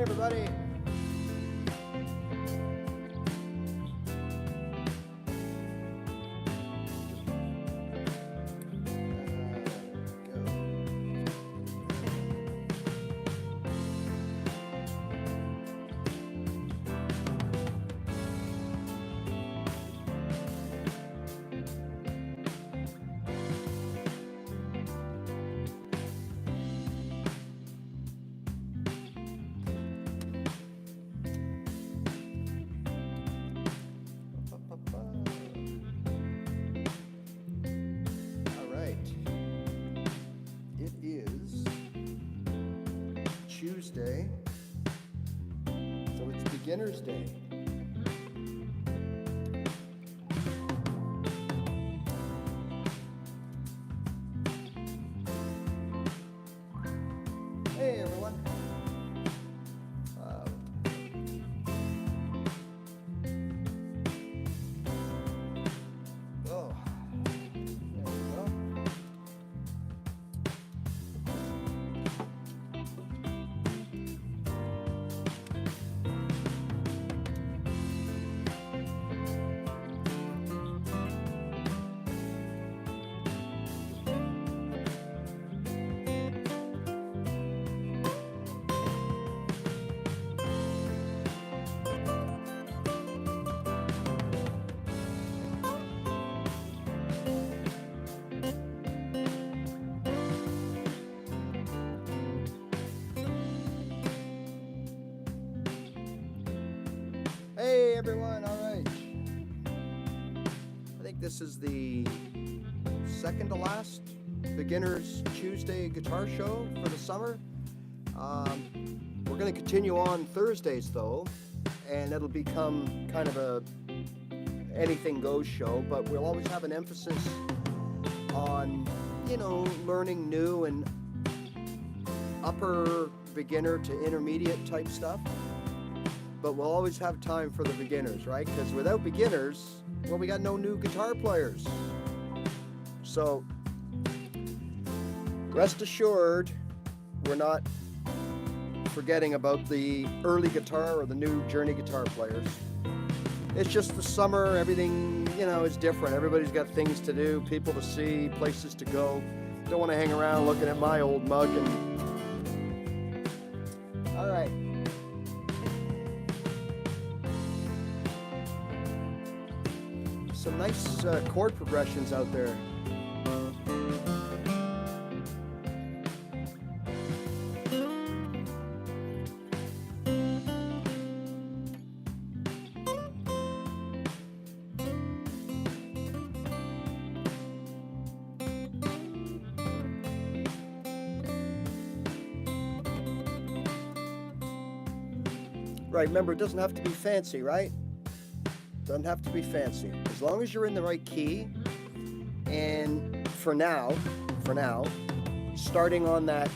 everybody. Tuesday, so it's beginner's day. Hey everyone. Oh, there we go. Hey everyone, all right. I think this is the second to last Beginners Tuesday guitar show for the summer. We're going to continue on Thursdays though, and it'll become kind of a anything goes show, but we'll always have an emphasis on, you know, learning new and upper beginner to intermediate type stuff. But we'll always have time for the beginners, right? Because without beginners, well, we got no new guitar players. So, rest assured, we're not forgetting about the early guitar or the new journey guitar players. It's just the summer, everything, you know, is different. Everybody's got things to do, people to see, places to go. Don't want to hang around looking at my old mug and... All right. Some nice chord progressions out there. Right, remember, it doesn't have to be fancy, right? Doesn't have to be fancy. As long as you're in the right key, and for now, starting on that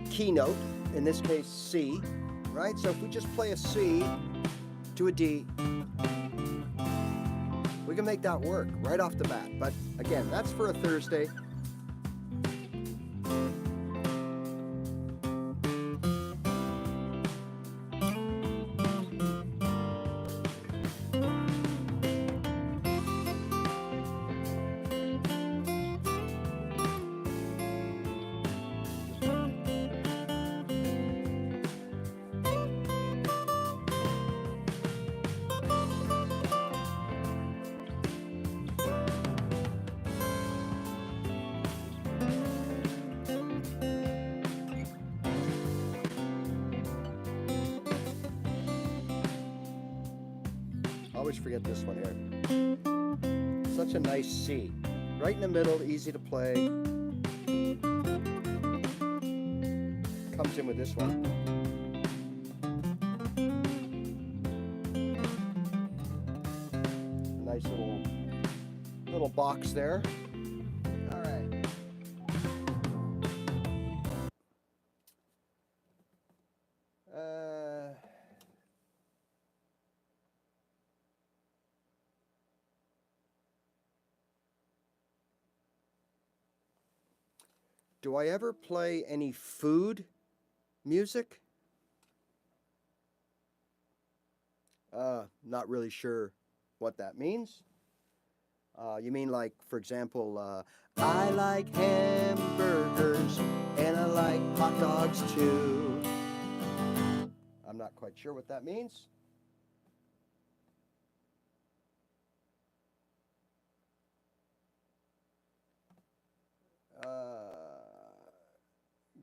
key note, in this case C, right? So if we just play a C to a D, we can make that work right off the bat. But again, that's for a Thursday. Always forget this one here. Such a nice C. Right in the middle, easy to play. Comes in with this one. Nice little box there. All right. Do I ever play any food music Not really sure what that means. You mean like, for example, I like hamburgers and I like hot dogs too. I'm not quite sure what that means.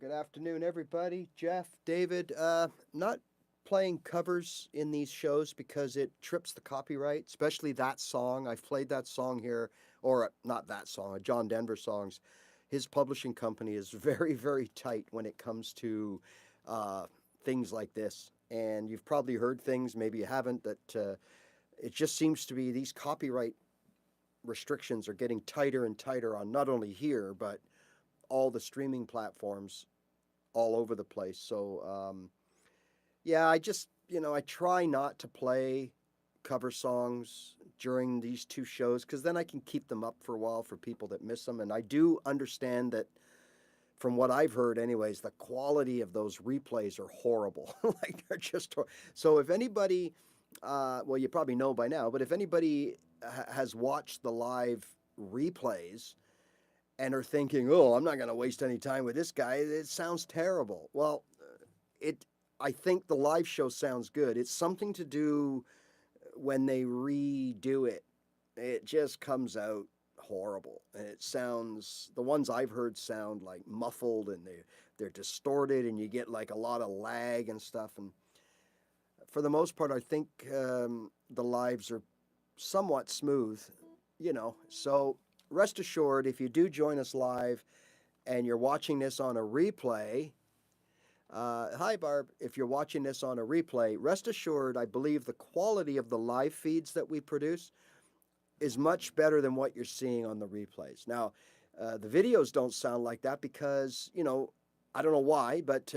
Good afternoon, everybody. Jeff, David, not playing covers in these shows because it trips the copyright, especially that song. I've played that song here, or not that song, John Denver songs. His publishing company is very, very tight when it comes to things like this. And you've probably heard things, maybe you haven't, that it just seems to be these copyright restrictions are getting tighter and tighter on not only here, but all the streaming platforms all over the place. So, yeah, I just, I try not to play cover songs during these two shows because then I can keep them up for a while for people that miss them. And I do understand that, from what I've heard, anyways, the quality of those replays are horrible. Like, they're just so. If anybody, well, you probably know by now, but if anybody has watched the live replays and are thinking, "Oh, I'm not going to waste any time with this guy. It sounds terrible." Well, it. I think the live show sounds good. It's something to do when they redo it. It just comes out horrible, and it sounds. The ones I've heard sound like muffled, and they're distorted, and you get like a lot of lag and stuff. And for the most part, I think the lives are somewhat smooth, So rest assured, if you do join us live and you're watching this on a replay, hi Barb, if you're watching this on a replay, rest assured, I believe the quality of the live feeds that we produce is much better than what you're seeing on the replays. Now, the videos don't sound like that because, I don't know why, but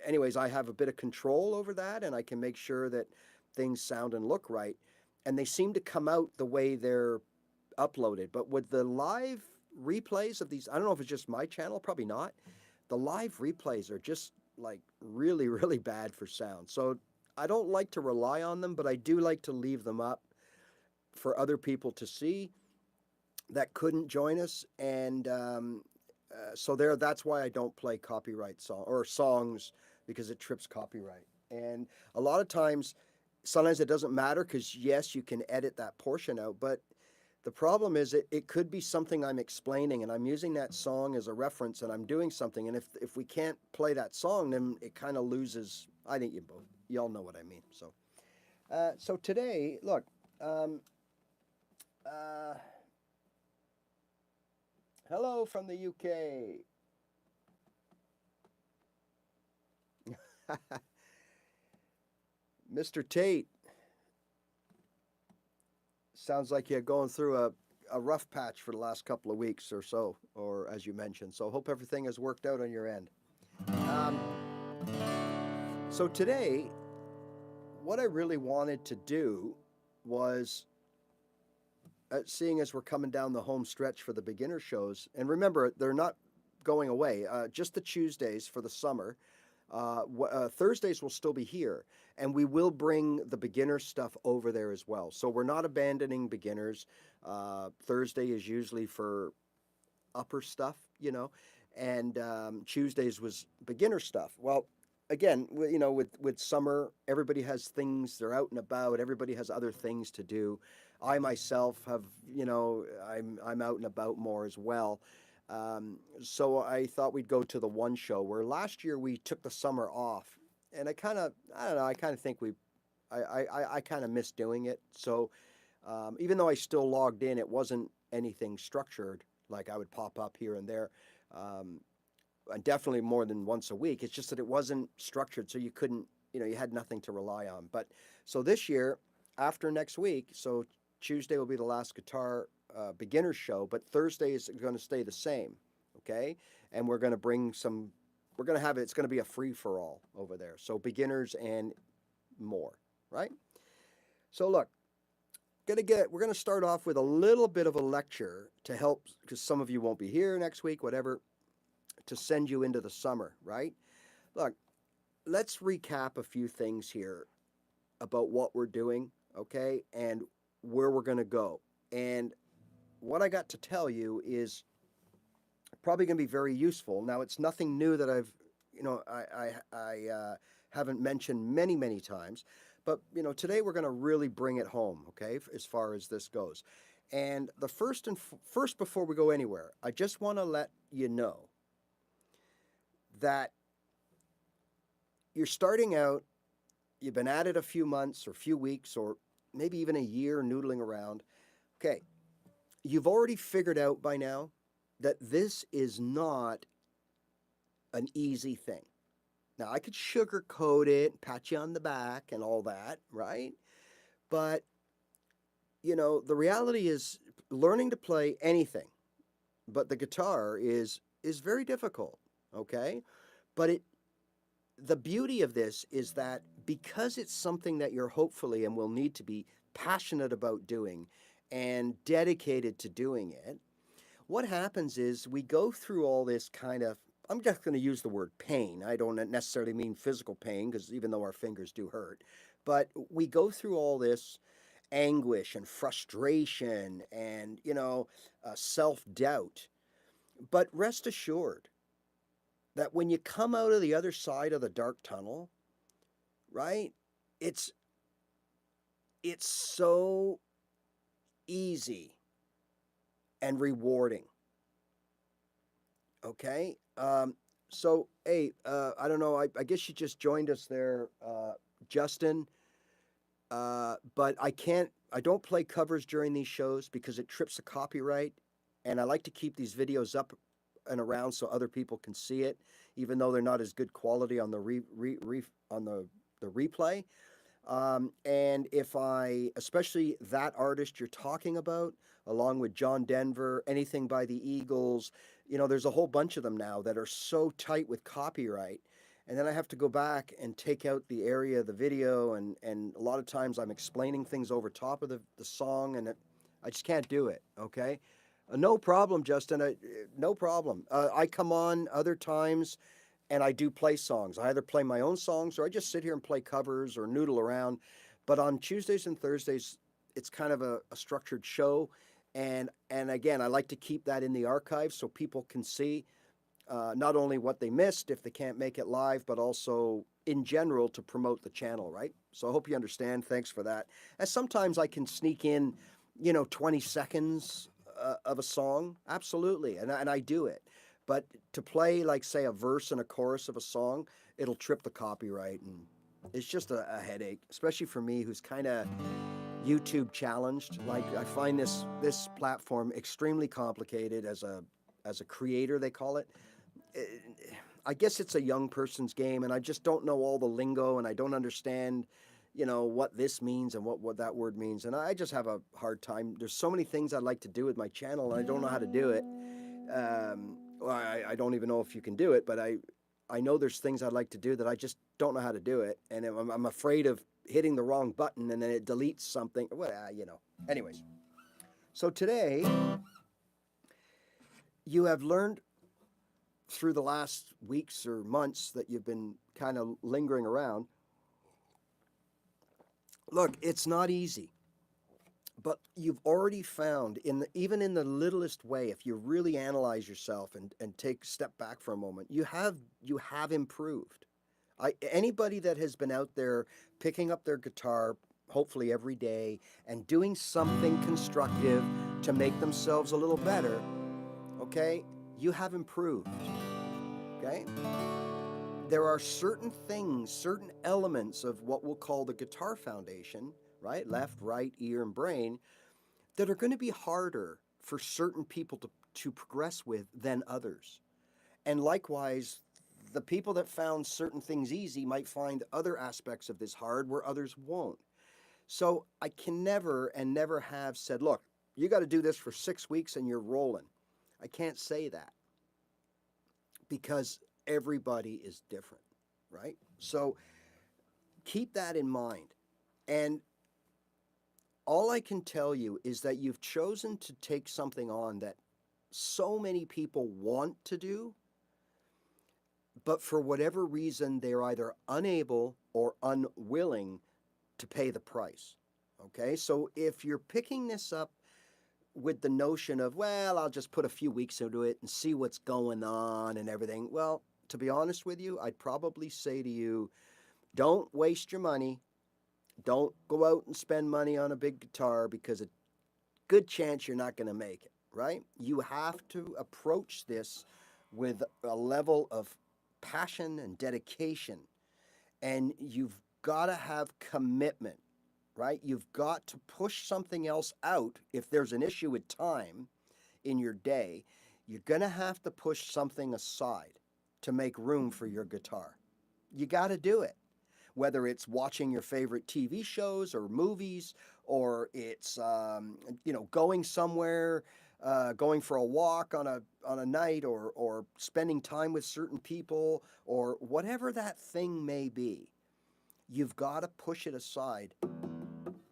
anyways, I have a bit of control over that and I can make sure that things sound and look right. And they seem to come out the way they're uploaded. But with the live replays of these, I don't know if it's just my channel, probably not. The live replays are just like really, really bad for sound. So I don't like to rely on them, but I do like to leave them up for other people to see that couldn't join us. And so that's why I don't play copyright songs because it trips copyright. And a lot of times, sometimes it doesn't matter because yes, you can edit that portion out, but the problem is it could be something I'm explaining and I'm using that song as a reference and I'm doing something. And if we can't play that song, then it kind of loses. I think you all know what I mean. So today, look, hello from the UK. Mr. Tate, sounds like you're going through a rough patch for the last couple of weeks or so, or as you mentioned. So hope everything has worked out on your end. So today, what I really wanted to do was, seeing as we're coming down the home stretch for the beginner shows, and remember, they're not going away, just the Tuesdays for the summer. Thursdays will still be here, and we will bring the beginner stuff over there as well. So we're not abandoning beginners. Thursday is usually for upper stuff, and Tuesdays was beginner stuff. Well, again, with summer, everybody has things, they're out and about, everybody has other things to do. I myself have, I'm out and about more as well. So I thought we'd go to the one show where last year we took the summer off, and I don't know, I kind of think I kind of missed doing it. So even though I still logged in, it wasn't anything structured, like I would pop up here and there, and definitely more than once a week. It's just that it wasn't structured, so you couldn't, you had nothing to rely on. But so this year, after next week, so Tuesday will be the last guitar beginner show, but Thursday is going to stay the same, okay? And we're going to bring it's going to be a free-for-all over there. So beginners and more, right? So look, we're going to start off with a little bit of a lecture to help, because some of you won't be here next week, whatever, to send you into the summer, right? Look, let's recap a few things here. about what we're doing, okay, and where we're going to go. And what I got to tell you is probably going to be very useful. Now, it's nothing new that I haven't mentioned many, many times, but today we're going to really bring it home, okay, as far as this goes. And the first before we go anywhere, I just want to let you know that you're starting out, you've been at it a few months or a few weeks or maybe even a year noodling around. Okay, you've already figured out by now that this is not an easy thing. Now, I could sugarcoat it, pat you on the back and all that, right? But, the reality is learning to play anything but the guitar is very difficult, okay? But the beauty of this is that because it's something that you're hopefully and will need to be passionate about doing and dedicated to doing it, what happens is we go through all this kind of, I'm just going to use the word pain. I don't necessarily mean physical pain, because even though our fingers do hurt, but we go through all this anguish and frustration and, self-doubt. But rest assured that when you come out of the other side of the dark tunnel, right, it's so easy and rewarding. Okay? So, hey, I don't know, I guess you just joined us there, Justin. But I don't play covers during these shows because it trips the copyright. And I like to keep these videos up and around so other people can see it, even though they're not as good quality on the the replay. And especially that artist you're talking about, along with John Denver, anything by the Eagles, there's a whole bunch of them now that are so tight with copyright. And then I have to go back and take out the area of the video, and a lot of times I'm explaining things over top of the song, and I just can't do it, okay? No problem, Justin, no problem. I come on other times, and I do play songs. I either play my own songs, or I just sit here and play covers or noodle around. But on Tuesdays and Thursdays, it's kind of a structured show, and again, I like to keep that in the archive so people can see not only what they missed if they can't make it live, but also in general to promote the channel, right? So I hope you understand. Thanks for that. And sometimes I can sneak in, 20 seconds of a song. Absolutely. And I do it. But to play, like, say, a verse and a chorus of a song, it'll trip the copyright. And it's just a headache, especially for me who's kind of YouTube challenged. Like, I find this platform extremely complicated as a creator, they call it. I guess it's a young person's game, and I just don't know all the lingo, and I don't understand, what this means and what that word means. And I just have a hard time. There's so many things I'd like to do with my channel, and I don't know how to do it. Well, I don't even know if you can do it, but I know there's things I'd like to do that I just don't know how to do it. And I'm afraid of hitting the wrong button and then it deletes something. Well, Anyways, so today you have learned through the last weeks or months that you've been kind of lingering around. Look, it's not easy, but you've already found, even in the littlest way, if you really analyze yourself and take a step back for a moment, you have improved. Anybody that has been out there picking up their guitar, hopefully every day, and doing something constructive to make themselves a little better, okay, you have improved. Okay? There are certain things, certain elements of what we'll call the guitar foundation, right? Left, right, ear, and brain, that are going to be harder for certain people to progress with than others. And likewise, the people that found certain things easy might find other aspects of this hard where others won't. So I can never and never have said, look, you got to do this for 6 weeks and you're rolling. I can't say that, because everybody is different, right? So keep that in mind. And all I can tell you is that you've chosen to take something on that so many people want to do, but for whatever reason, they're either unable or unwilling to pay the price. Okay, so if you're picking this up with the notion of, well, I'll just put a few weeks into it and see what's going on and everything, well, to be honest with you, I'd probably say to you, don't waste your money. Don't go out and spend money on a big guitar, because a good chance you're not going to make it, right? You have to approach this with a level of passion and dedication, and you've got to have commitment, right? You've got to push something else out. If there's an issue with time in your day, you're going to have to push something aside to make room for your guitar. You got to do it. Whether it's watching your favorite TV shows or movies, or it's going somewhere, going for a walk on a night, or spending time with certain people, or whatever that thing may be, you've got to push it aside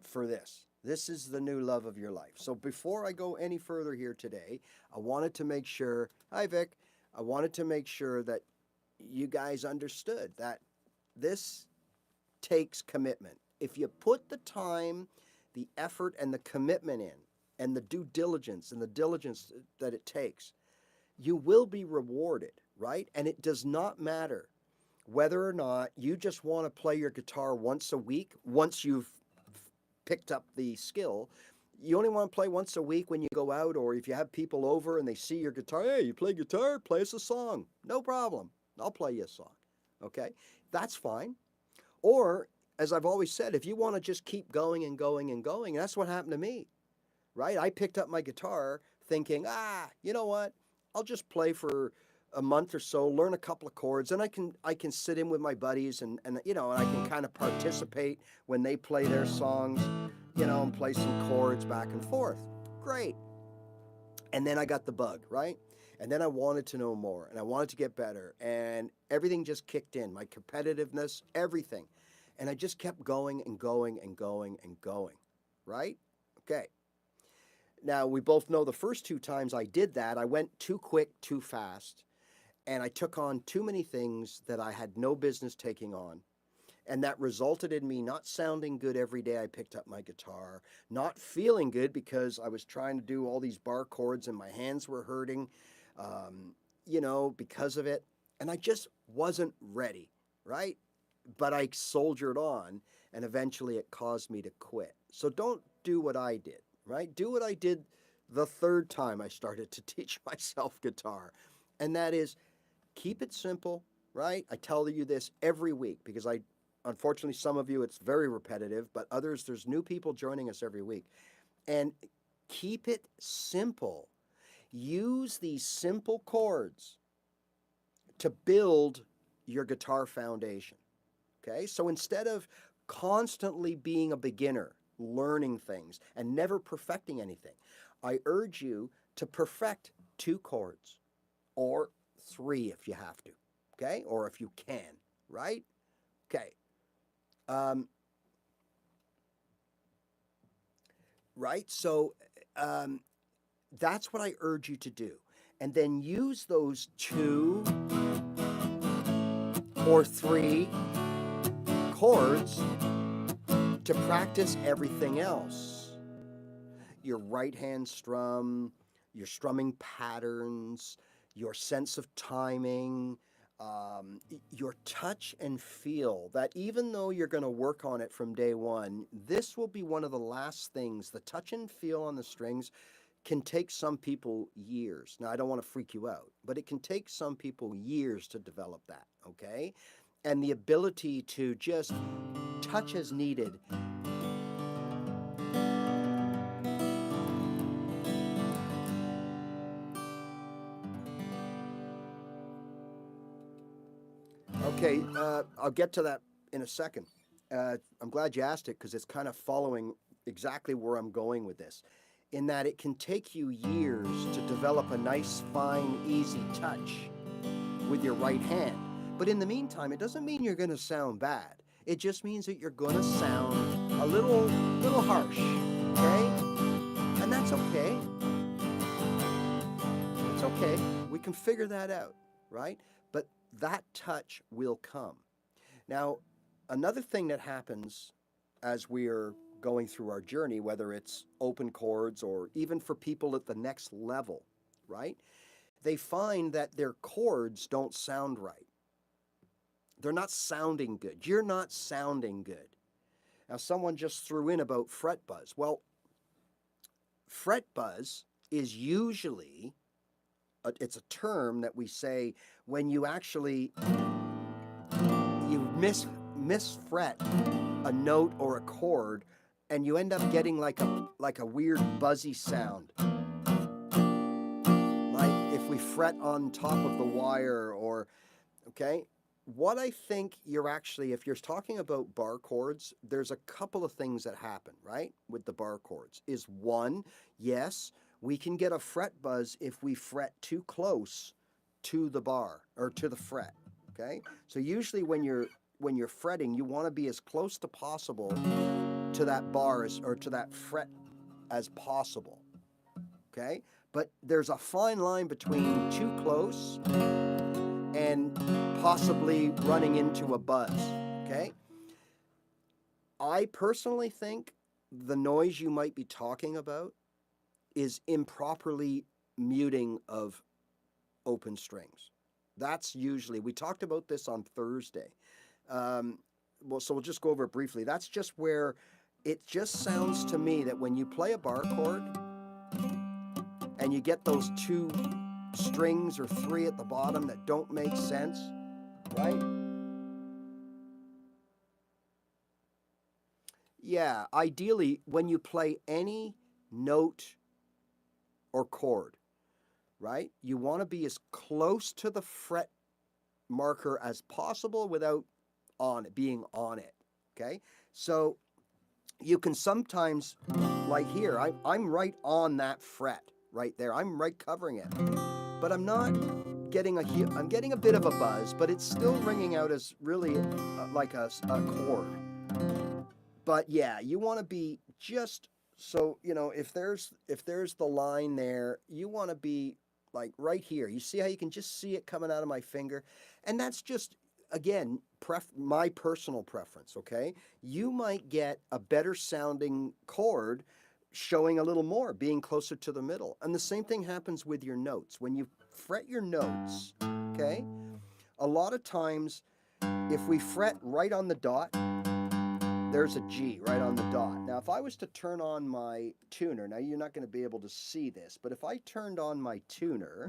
for this. This is the new love of your life. So before I go any further here today, I wanted to make sure, hi Vic, I wanted to make sure that you guys understood that this takes commitment. If you put the time, the effort, and the commitment in, and the due diligence and the diligence that it takes, you will be rewarded, right? And it does not matter whether or not you just want to play your guitar once a week, once you've picked up the skill. You only want to play once a week when you go out, or if you have people over and they see your guitar, hey, you play guitar, play us a song. No problem. I'll play you a song. Okay? That's fine. Or, as I've always said, if you want to just keep going and going and going, that's what happened to me, right? I picked up my guitar thinking, you know what? I'll just play for a month or so, learn a couple of chords, and I can sit in with my buddies and I can kind of participate when they play their songs, and play some chords back and forth. Great. And then I got the bug, right? And then I wanted to know more, and I wanted to get better, and everything just kicked in, my competitiveness, everything. And I just kept going and going and going and going, right? Okay. Now, we both know the first two times I did that, I went too quick, too fast, and I took on too many things that I had no business taking on. And that resulted in me not sounding good every day I picked up my guitar, not feeling good because I was trying to do all these bar chords and my hands were hurting, because of it. And I just wasn't ready, right? But I soldiered on, and eventually it caused me to quit. So don't do what I did, right? Do what I did the third time I started to teach myself guitar. And that is, keep it simple, right? I tell you this every week because unfortunately, some of you, it's very repetitive, but others, there's new people joining us every week. And keep it simple. Use these simple chords to build your guitar foundation. Okay? So instead of constantly being a beginner, learning things, and never perfecting anything, I urge you to perfect 2 chords, or 3 if you have to, okay? Or if you can, right? Okay. Right? So that's what I urge you to do. And then use those 2 or 3 chords to practice everything else. Your right hand strum, your strumming patterns, your sense of timing, your touch and feel, that even though you're going to work on it from day one, this will be one of the last things. The touch and feel on the strings can take some people years. Now, I don't want to freak you out, but it can take some people years to develop that, okay? And the ability to just touch as needed. Okay, I'll get to that in a second. I'm glad you asked it because it's kind of following exactly where I'm going with this, in that it can take you years to develop a nice, fine, easy touch with your right hand. But in the meantime, it doesn't mean you're going to sound bad. It just means that you're going to sound a little harsh, okay? And that's okay. It's okay. We can figure that out, right? But that touch will come. Now, another thing that happens as we are going through our journey, whether it's open chords or even for people at the next level, right? They find that their chords don't sound right. They're not sounding good. You're not sounding good. Now, someone just threw in about fret buzz. Well, fret buzz is usually, it's a term that we say when you actually, you misfret a note or a chord, and you end up getting like a weird buzzy sound. Like if we fret on top of the wire or, okay? What I think you're actually, if you're talking about bar chords, there's a couple of things that happen, right, with the bar chords. Is one, yes, we can get a fret buzz if we fret too close to the bar or to the fret, okay? So usually when you're fretting, you want to be as close to possible to that bar or to that fret as possible, okay? But there's a fine line between too close and possibly running into a buzz, okay? I personally think the noise you might be talking about is improperly muting of open strings. That's usually, we talked about this on Thursday. Well, so we'll just go over it briefly. That's just where it just sounds to me that when you play a bar chord and you get those two strings or three at the bottom that don't make sense, right? Yeah, ideally, when you play any note or chord, right, you want to be as close to the fret marker as possible without being on it, okay? So you can sometimes, like here, I'm right on that fret right there. I'm right covering it. But I'm not getting I'm getting a bit of a buzz, but it's still ringing out as really like a chord. But yeah, you want to be just so, you know, if there's the line there, you want to be like right here. You see how you can just see it coming out of my finger? And that's just, again, my personal preference, okay? You might get a better sounding chord showing a little more, being closer to the middle. And the same thing happens with your notes. When you fret your notes, okay, a lot of times, if we fret right on the dot, there's a G right on the dot. Now, if I was to turn on my tuner, now you're not going to be able to see this, but if I turned on my tuner,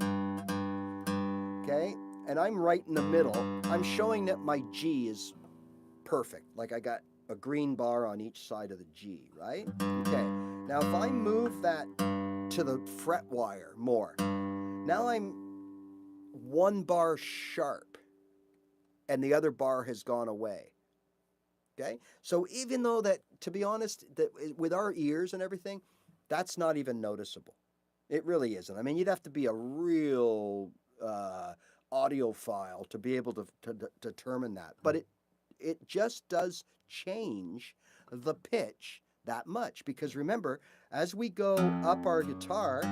okay, and I'm right in the middle, I'm showing that my G is perfect. Like I got a green bar on each side of the G, right? Okay. Now, if I move that to the fret wire more, now I'm one bar sharp and the other bar has gone away. Okay? So even though that, to be honest, that with our ears and everything, that's not even noticeable. It really isn't. I mean, you'd have to be a real audiophile to be able to determine that. But it just does change the pitch that much, because remember, as we go up our guitar,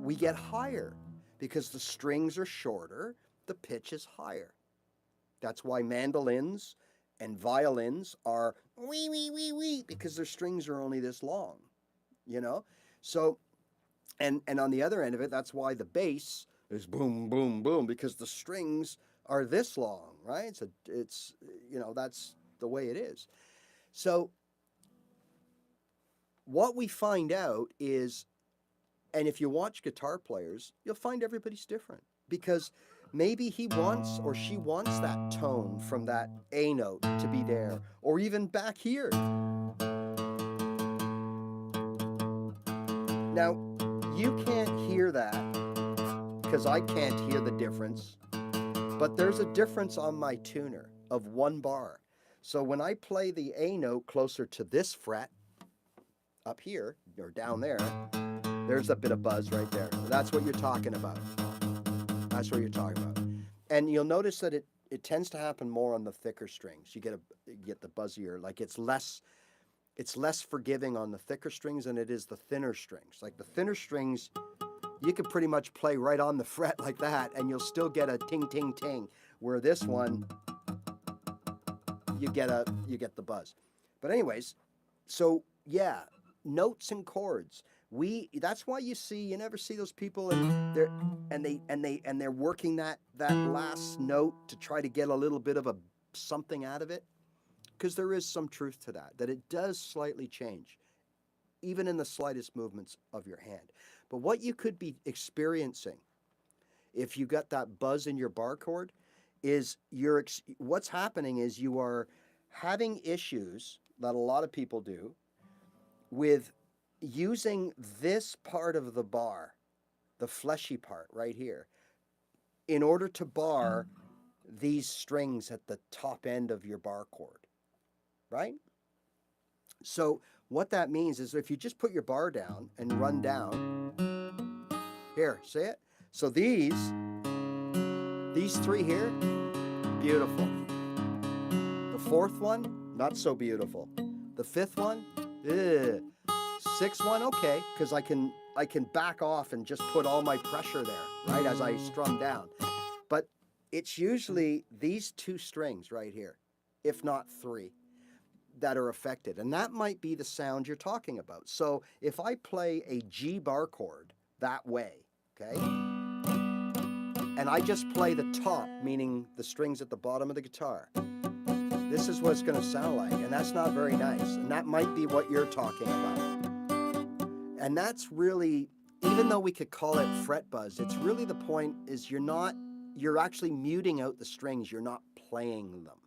we get higher because the strings are shorter, the pitch is higher. That's why mandolins and violins are wee wee wee wee, because their strings are only this long, you know? So and on the other end of it, that's why the bass is boom boom boom, because the strings are this long, right? So it's you know, that's the way it is. So what we find out is, and if you watch guitar players, you'll find everybody's different, because maybe he wants or she wants that tone from that A note to be there, or even back here. Now, you can't hear that because I can't hear the difference, but there's a difference on my tuner of one bar. So when I play the A note closer to this fret, up here, or down there, there's a bit of buzz right there. That's what you're talking about. That's what you're talking about. And you'll notice that it tends to happen more on the thicker strings. You get the buzzier, like it's less forgiving on the thicker strings than it is the thinner strings. Like the thinner strings, you can pretty much play right on the fret like that, and you'll still get a ting, ting, ting. Where this one, you get the buzz. But anyways, so yeah, notes and chords. That's why you never see those people and they're working that last note to try to get a little bit of a something out of it, because there is some truth to that it does slightly change even in the slightest movements of your hand. But what you could be experiencing if you got that buzz in your bar chord is what's happening is you are having issues that a lot of people do with using this part of the bar, the fleshy part right here, in order to bar these strings at the top end of your bar chord, right? So what that means is if you just put your bar down and run down, here, see it? So these three here, beautiful. The fourth one, not so beautiful. The fifth one, ugh. Sixth one, okay, because I can back off and just put all my pressure there, right, as I strum down. But it's usually these two strings right here, if not three, that are affected. And that might be the sound you're talking about. So if I play a G bar chord that way, okay, and I just play the top, meaning the strings at the bottom of the guitar, this is what it's going to sound like. And that's not very nice. And that might be what you're talking about. And that's really, even though we could call it fret buzz, it's really the point is you're actually muting out the strings, you're not playing them.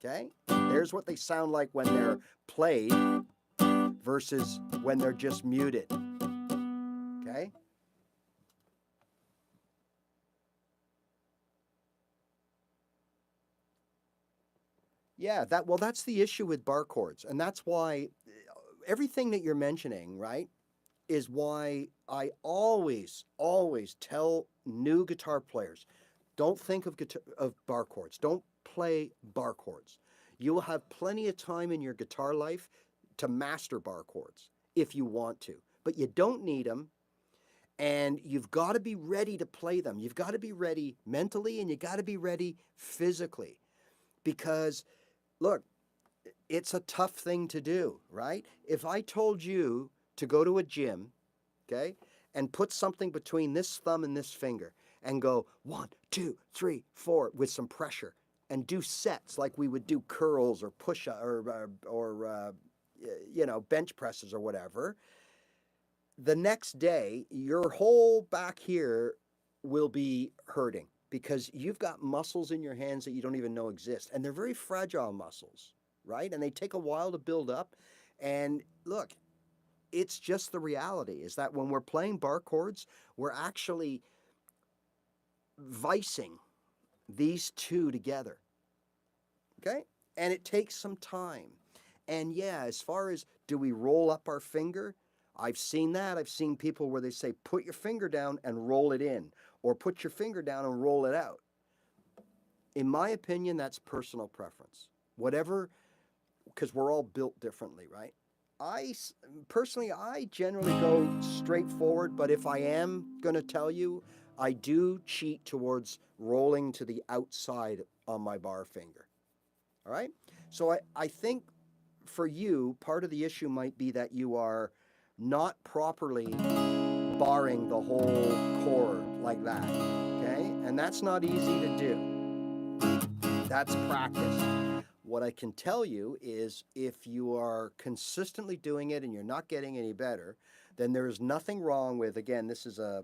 Okay? There's what they sound like when they're played versus when they're just muted. Okay? Yeah, that's the issue with bar chords. And that's why everything that you're mentioning, right, is why I always tell new guitar players, don't think of bar chords. Don't play bar chords. You will have plenty of time in your guitar life to master bar chords if you want to, but you don't need them, and you've got to be ready to play them. You've got to be ready mentally, and you got to be ready physically, because look, it's a tough thing to do, right? If I told you to go to a gym, okay, and put something between this thumb and this finger and go 1, 2, 3, 4 with some pressure and do sets like we would do curls or push-up or bench presses or whatever, the next day your whole back here will be hurting because you've got muscles in your hands that you don't even know exist, and they're very fragile muscles, right? And they take a while to build up. And look, it's just the reality is that when we're playing bar chords, we're actually vicing these two together, okay? And it takes some time. And yeah, as far as do we roll up our finger, I've seen that. I've seen people where they say, put your finger down and roll it in, or put your finger down and roll it out. In my opinion, that's personal preference. Whatever, because we're all built differently, right? I generally go straight forward, but if I am going to tell you, I do cheat towards rolling to the outside on my bar finger. All right? So I think for you, part of the issue might be that you are not properly barring the whole chord like that, okay? And that's not easy to do. That's practice. What I can tell you is if you are consistently doing it and you're not getting any better, then there is nothing wrong with, again, this is an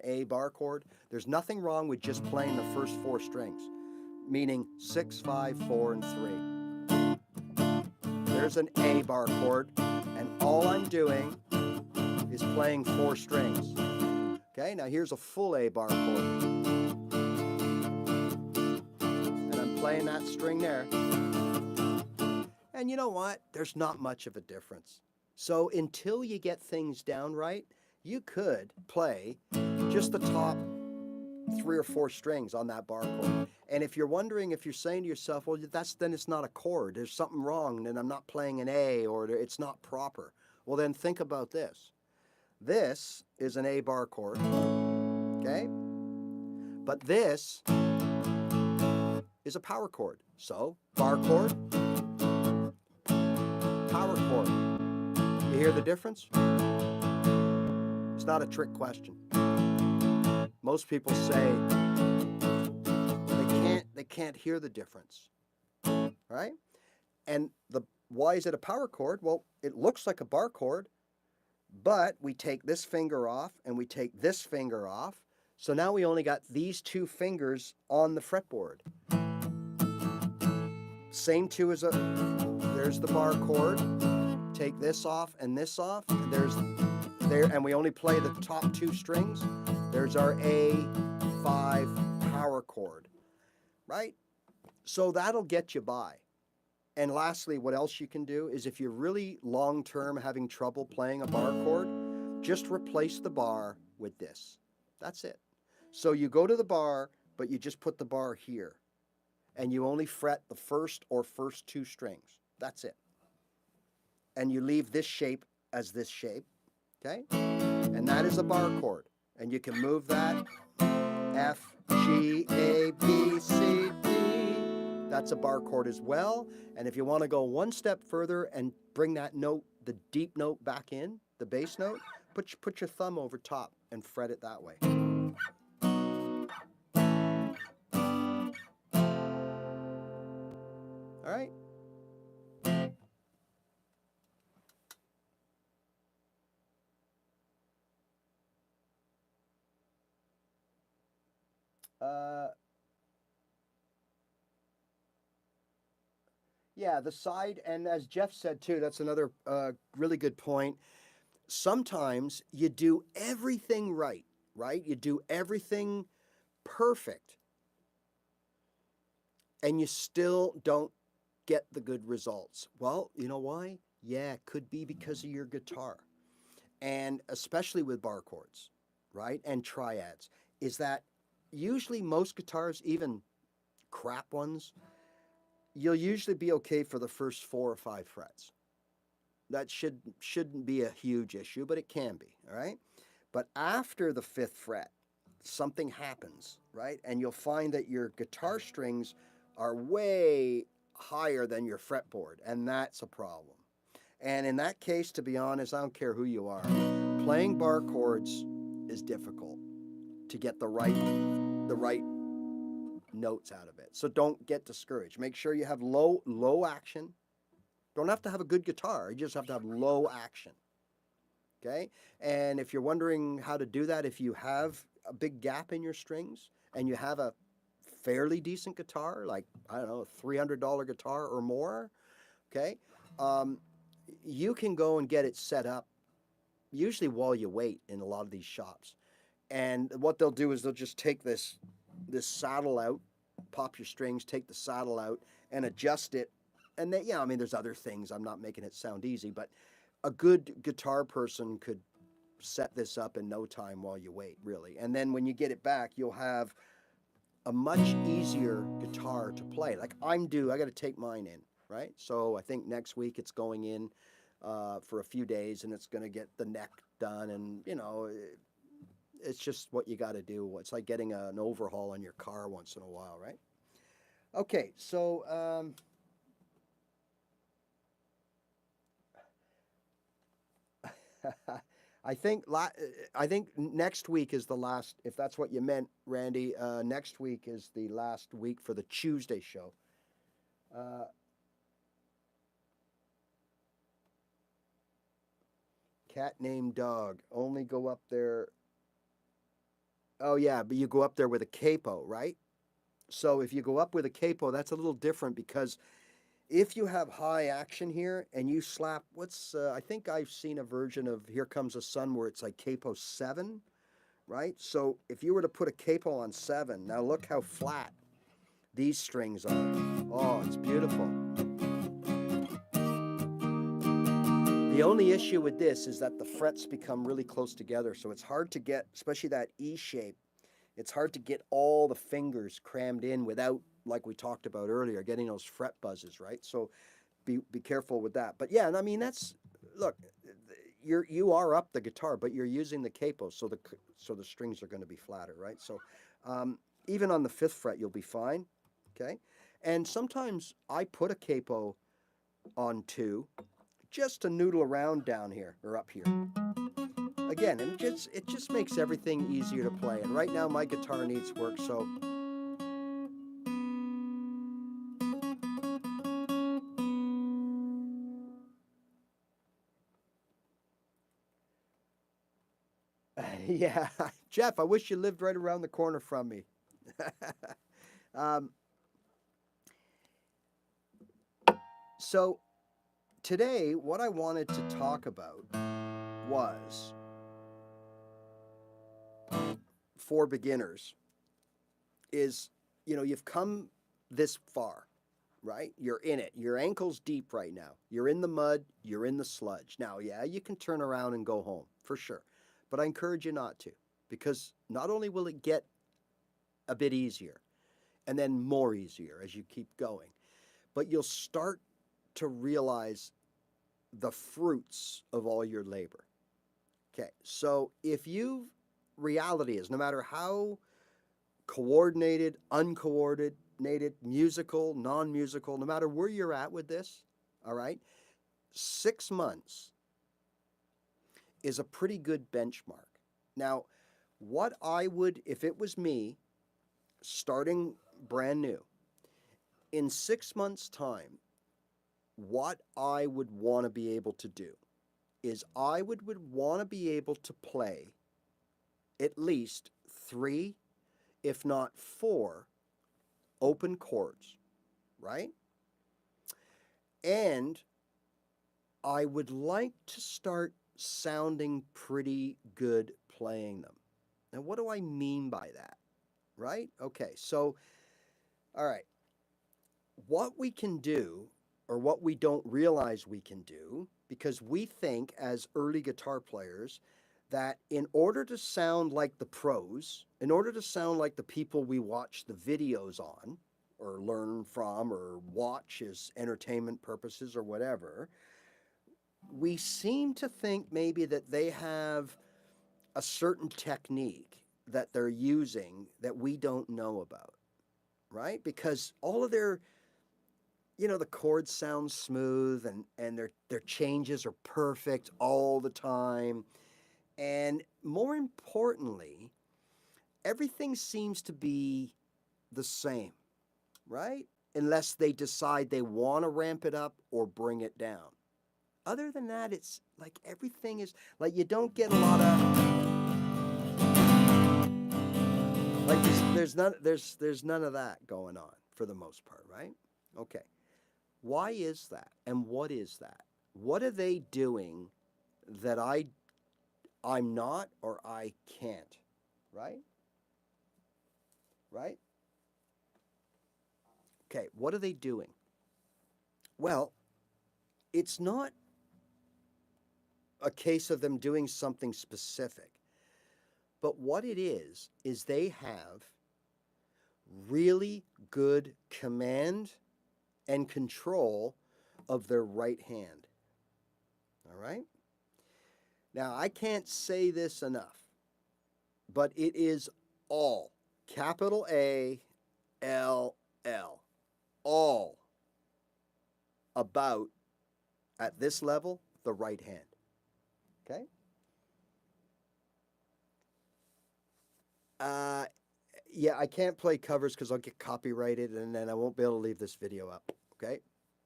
A bar chord. There's nothing wrong with just playing the first 4 strings, meaning 6, 5, 4, and 3. There's an A bar chord, and all I'm doing is playing 4 strings. Okay, now here's a full A bar chord. And I'm playing that string there. And you know what? There's not much of a difference. So until you get things down right, you could play just the top 3 or 4 strings on that bar chord. And if you're wondering, if you're saying to yourself, well, then it's not a chord, there's something wrong, and I'm not playing an A, or it's not proper. Well, then think about this. This is an A bar chord, okay? But this is a power chord. So, bar chord, power chord. You hear the difference? It's not a trick question. Most people say they can't hear the difference, right? And why is it a power chord? Well, it looks like a bar chord, but we take this finger off and we take this finger off. So now we only got these two fingers on the fretboard. Same two as there's the bar chord. Take this off and this off. And and we only play the top two strings. There's our A5 power chord, right? So that'll get you by. And lastly, what else you can do is if you're really long-term having trouble playing a bar chord, just replace the bar with this. That's it. So you go to the bar, but you just put the bar here. And you only fret the first two strings. That's it. And you leave this shape as this shape, okay? And that is a bar chord. And you can move that F, G, A, B, C, D. That's a bar chord as well. And if you want to go one step further and bring that note, the deep note back in, the bass note, put your thumb over top and fret it that way. All right? Yeah, the side, and as Jeff said too, that's another really good point. Sometimes you do everything right? You do everything perfect, and you still don't get the good results. Well, you know why? Yeah, it could be because of your guitar. And especially with bar chords, right? And triads, is that usually most guitars, even crap ones, you'll usually be okay for the first 4 or 5 frets. That shouldn't be a huge issue, but it can be, all right? But after the 5th fret, something happens, right? And you'll find that your guitar strings are way higher than your fretboard, and that's a problem. And in that case, to be honest, I don't care who you are, playing bar chords is difficult to get the right notes out of it. So don't get discouraged. Make sure you have low action. Don't have to have a good guitar. You just have to have low action. Okay? And if you're wondering how to do that, if you have a big gap in your strings and you have a fairly decent guitar, like, I don't know, a $300 guitar or more, okay, you can go and get it set up, usually while you wait in a lot of these shops. And what they'll do is they'll just take this saddle out, pop your strings, take the saddle out, and adjust it. And they, yeah, I mean, there's other things. I'm not making it sound easy, but a good guitar person could set this up in no time while you wait, really. And then when you get it back, you'll have a much easier guitar to play. Like I'm due, I got to take mine in, right? So I think next week it's going in for a few days, and it's going to get the neck done, and you know, it's just what you got to do. It's like getting an overhaul on your car once in a while, right? Okay, so I think next week is the last. If that's what you meant, Randy, next week is the last week for the Tuesday show. Cat named Dog. Only go up there. Oh yeah, but you go up there with a capo, right? So if you go up with a capo, that's a little different because if you have high action here and you slap, I think I've seen a version of Here Comes the Sun where it's like capo 7, right? So if you were to put a capo on 7, now look how flat these strings are. Oh, it's beautiful. The only issue with this is that the frets become really close together, so it's hard to get, especially that E shape, it's hard to get all the fingers crammed in without, like we talked about earlier, getting those fret buzzes, right? So be careful with that. But yeah, and I mean, look, you are up the guitar, but you're using the capo, so the strings are going to be flatter, right? So even on the 5th fret, you'll be fine, okay? And sometimes I put a capo on 2 just to noodle around down here or up here. Again, and it just makes everything easier to play. And right now my guitar needs work, so yeah, Jeff, I wish you lived right around the corner from me. um, so today, what I wanted to talk about was, for beginners, is, you've come this far, right? You're in it. Your ankle's deep right now. You're in the mud. You're in the sludge. Now, yeah, you can turn around and go home, for sure. But I encourage you not to, because not only will it get a bit easier, and then more easier as you keep going, but you'll start to realize the fruits of all your labor. Okay, so reality is, no matter how coordinated, uncoordinated, musical, non-musical, no matter where you're at with this, all right, 6 months is a pretty good benchmark. Now, what I would, if it was me, starting brand new, in 6 months' time, what I would want to be able to do is I would want to be able to play at least 3, if not 4, open chords, right? And I would like to start sounding pretty good playing them. Now, what do I mean by that? Right? Okay, so, all right. What we can do, or what we don't realize we can do, because we think as early guitar players that in order to sound like the pros, in order to sound like the people we watch the videos on, or learn from, or watch as entertainment purposes, or whatever, we seem to think maybe that they have a certain technique that they're using that we don't know about, right? Because all of their, the chords sound smooth, and their changes are perfect all the time. And more importantly, everything seems to be the same, right? Unless they decide they want to ramp it up or bring it down. Other than that, it's like everything is like you don't get a lot of like there's none of that going on for the most part, right? Okay. Why is that? And what is that? What are they doing that I'm not, or I can't? Right? Right? Okay, what are they doing? Well, it's not a case of them doing something specific. But what it is they have really good command and control of their right hand. All right? Now, I can't say this enough, but it is all, capital A, L, L, all about, at this level, the right hand. Okay? Yeah, I can't play covers because I'll get copyrighted and then I won't be able to leave this video up. Okay?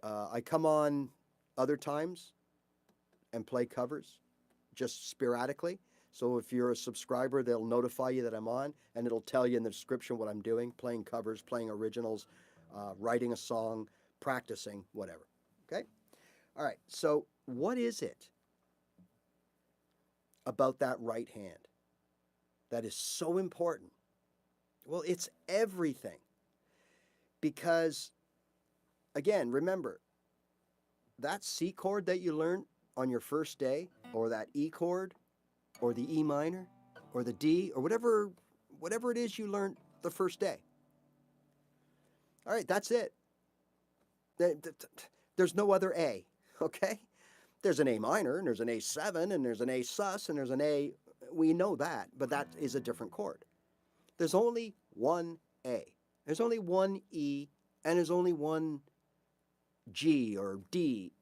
I come on other times and play covers just sporadically. So if you're a subscriber, they'll notify you that I'm on, and it'll tell you in the description what I'm doing, playing covers, playing originals, writing a song, practicing, whatever. Okay? All right, so what is it about that right hand that is so important? Well, it's everything. Because, again, remember, that C chord that you learned on your first day, or that E chord, or the E minor, or the D, or whatever it is you learned the first day. All right, that's it. There's no other A, okay? There's an A minor, and there's an A7, and there's an A sus, and there's an A. We know that, but that is a different chord. There's only one A. There's only one E and there's only one G or D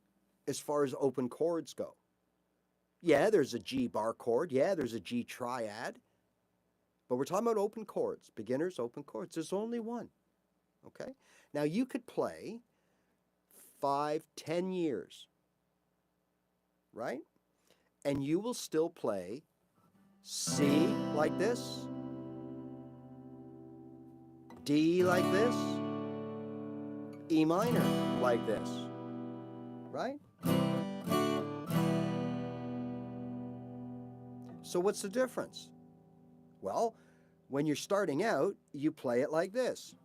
as far as open chords go. Yeah, there's a G bar chord. Yeah, there's a G triad. But we're talking about open chords, beginners, open chords. There's only one, okay? Now, you could play 5, 10 years, right? And you will still play C like this, D like this, E minor like this, right? So what's the difference? Well, when you're starting out, you play it like this.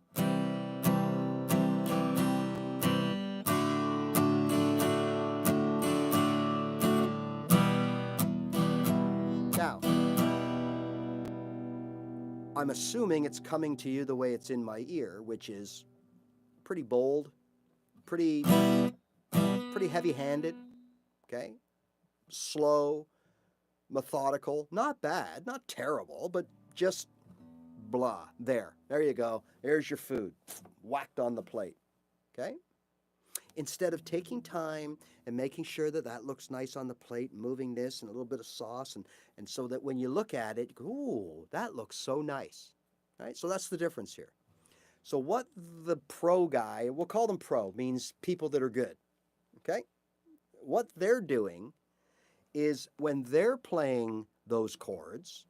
Now, I'm assuming it's coming to you the way it's in my ear, which is pretty bold, pretty heavy-handed, okay? Slow, methodical, not bad, not terrible, but just blah. There you go. There's your food, whacked on the plate, okay? Instead of taking time and making sure that that looks nice on the plate, moving this and a little bit of sauce, and so that when you look at it, you go, ooh, that looks so nice, right? So that's the difference here. So what the pro guy, we'll call them pro, means people that are good, okay? What they're doing is when they're playing those chords,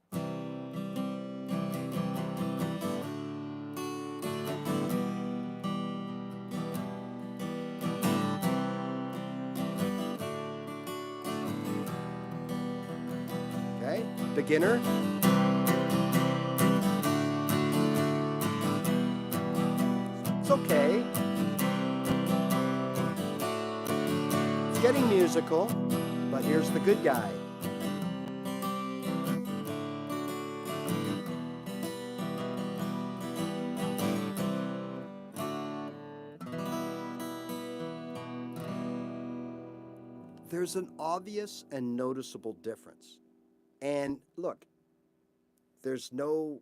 okay, beginner, it's okay, it's getting musical, but here's the good guy. There's an obvious and noticeable difference. And look, there's no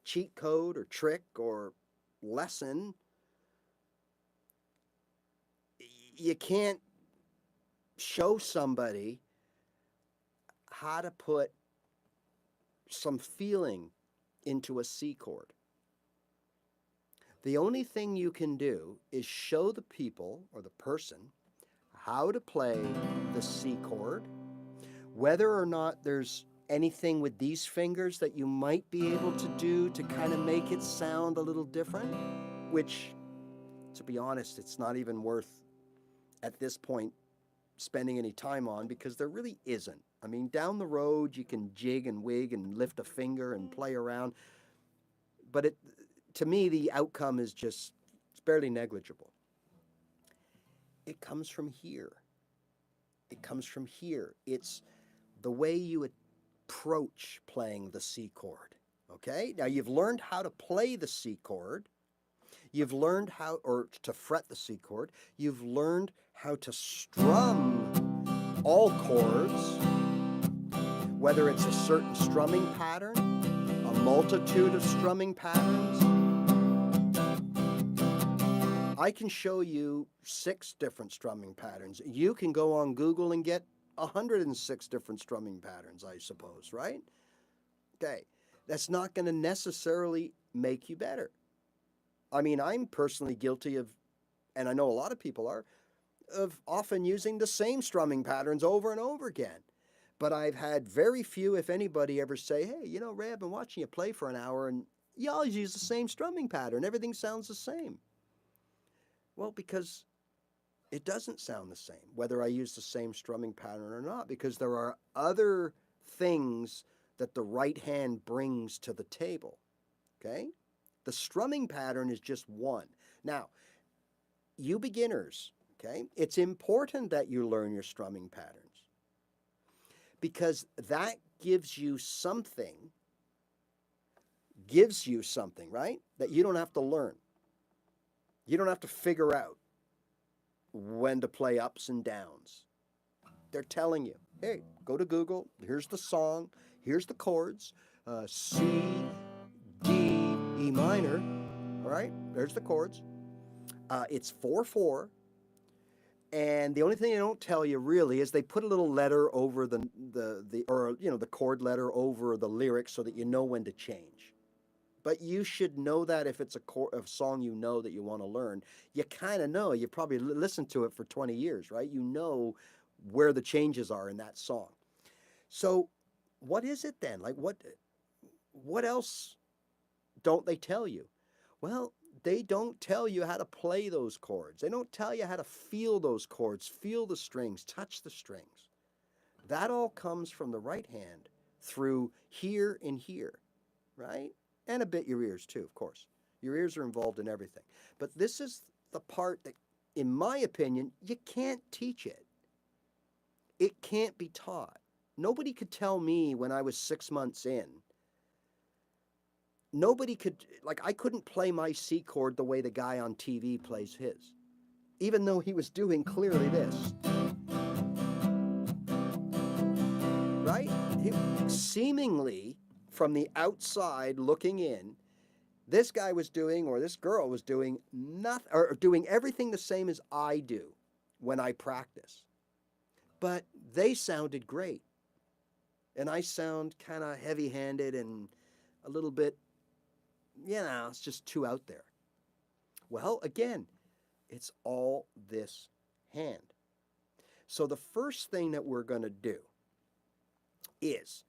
cheat code or trick or lesson. You can't show somebody how to put some feeling into a C chord. The only thing you can do is show the people or the person how to play the C chord, whether or not there's anything with these fingers that you might be able to do to kind of make it sound a little different, which, to be honest, it's not even worth at this point spending any time on, because there really isn't. I mean, down the road you can jig and wig and lift a finger and play around, but to me the outcome is just, it's barely negligible. It comes from here. It comes from here. It's the way you approach playing the C chord, okay? Now you've learned how to play the C chord. You've learned how, or to fret the C chord. You've learned how to strum all chords, whether it's a certain strumming pattern, a multitude of strumming patterns. I can show you 6 different strumming patterns. You can go on Google and get 106 different strumming patterns, I suppose, right? Okay, that's not going to necessarily make you better. I mean, I'm personally guilty of, and I know a lot of people are, of often using the same strumming patterns over and over again. But I've had very few, if anybody, ever say, hey, you know, Ray, I've been watching you play for an hour and you always use the same strumming pattern. Everything sounds the same. Well, because it doesn't sound the same, whether I use the same strumming pattern or not, because there are other things that the right hand brings to the table, okay? The strumming pattern is just one. Now, you beginners, okay, it's important that you learn your strumming patterns, because that gives you something, right, that you don't have to learn. You don't have to figure out when to play ups and downs. They're telling you, hey, go to Google, here's the song, here's the chords, C, D, E minor, all right, there's the chords. It's 4/4. And the only thing they don't tell you really is they put a little letter over the chord letter over the lyrics so that you know when to change. But you should know that if it's a song you know that you want to learn. You kind of know. You probably listened to it for 20 years, right? You know where the changes are in that song. So what is it then? Like what else don't they tell you? Well, they don't tell you how to play those chords. They don't tell you how to feel those chords, feel the strings, touch the strings. That all comes from the right hand through here and here, right? And a bit your ears too, of course. Your ears are involved in everything. But this is the part that, in my opinion, you can't teach it. It can't be taught. Nobody could tell me when I was 6 months in. Nobody could, like, I couldn't play my C chord the way the guy on TV plays his, even though he was doing clearly this. Right? Seemingly, from the outside looking in, this guy was doing, or this girl was doing nothing, or doing everything the same as I do when I practice. But they sounded great. And I sound kind of heavy-handed and a little bit, it's just too out there. Well, again, it's all this hand. So the first thing that we're going to do is,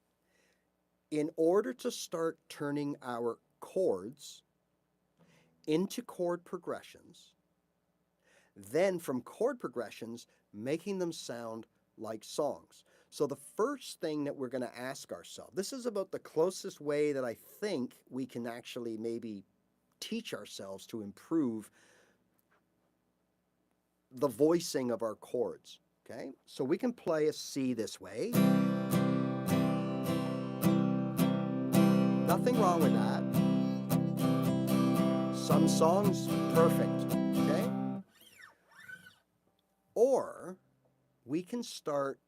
in order to start turning our chords into chord progressions, then from chord progressions, making them sound like songs. So the first thing that we're going to ask ourselves, this is about the closest way that I think we can actually maybe teach ourselves to improve the voicing of our chords, okay? So we can play a C this way. Nothing wrong with that. Some songs, perfect, okay? Or we can start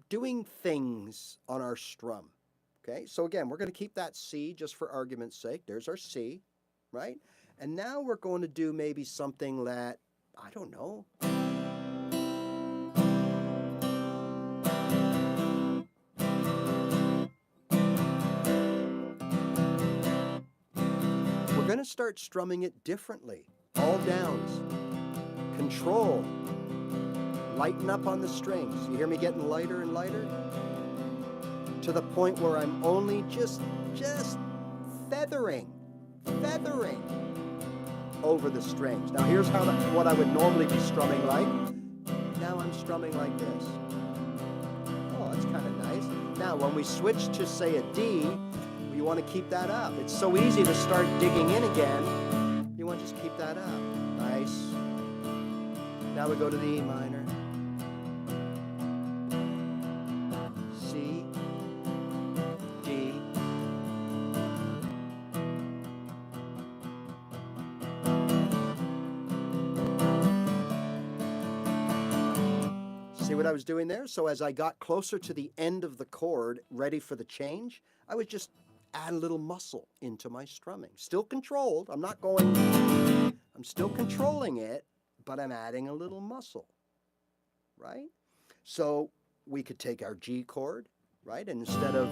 doing things on our strum, okay? So again, we're going to keep that C just for argument's sake. There's our C, right? And now we're going to do maybe something that, I don't know. We're going to start strumming it differently. All downs. Control. Lighten up on the strings. You hear me getting lighter and lighter? To the point where I'm only just feathering over the strings. Now here's what I would normally be strumming like. Now I'm strumming like this. Oh, that's kind of nice. Now when we switch to, say, a D, you want to keep that up. It's so easy to start digging in again. You want to just keep that up. Nice. Now we go to the E minor. C, D. See what I was doing there? So as I got closer to the end of the chord, ready for the change, I would just add a little muscle into my strumming. Still controlled. I'm still controlling it, but I'm adding a little muscle, right? So we could take our G chord, right? And instead of,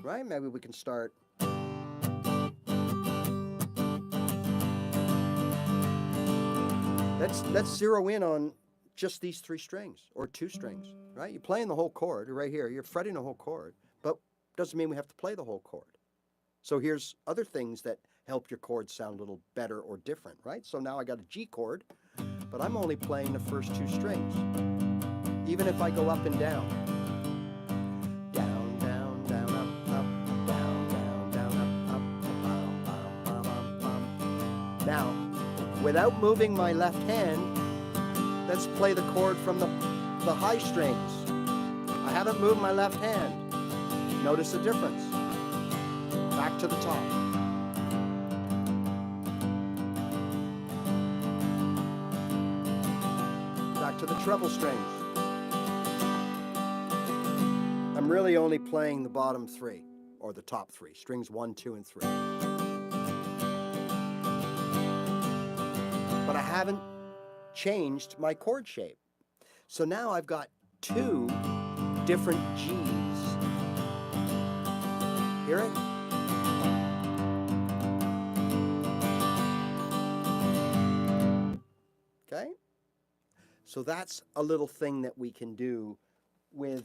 right, maybe we can start. Let's zero in on just these 3 strings or 2 strings, right? You're playing the whole chord right here. You're fretting the whole chord, but doesn't mean we have to play the whole chord. So here's other things that help your chords sound a little better or different, right? So now I got a G chord, but I'm only playing the first 2 strings. Even if I go up and down. Down, down, down, up, up, down, down, down, up, up, Now, without moving my left hand, let's play the chord from the high strings. I haven't moved my left hand. Notice the difference. Back to the top. Back to the treble strings. I'm really only playing the bottom 3, or the top 3, strings 1, 2, and 3. but I haven't changed my chord shape. So now I've got two different G's. Hear it? Okay? So that's a little thing that we can do with...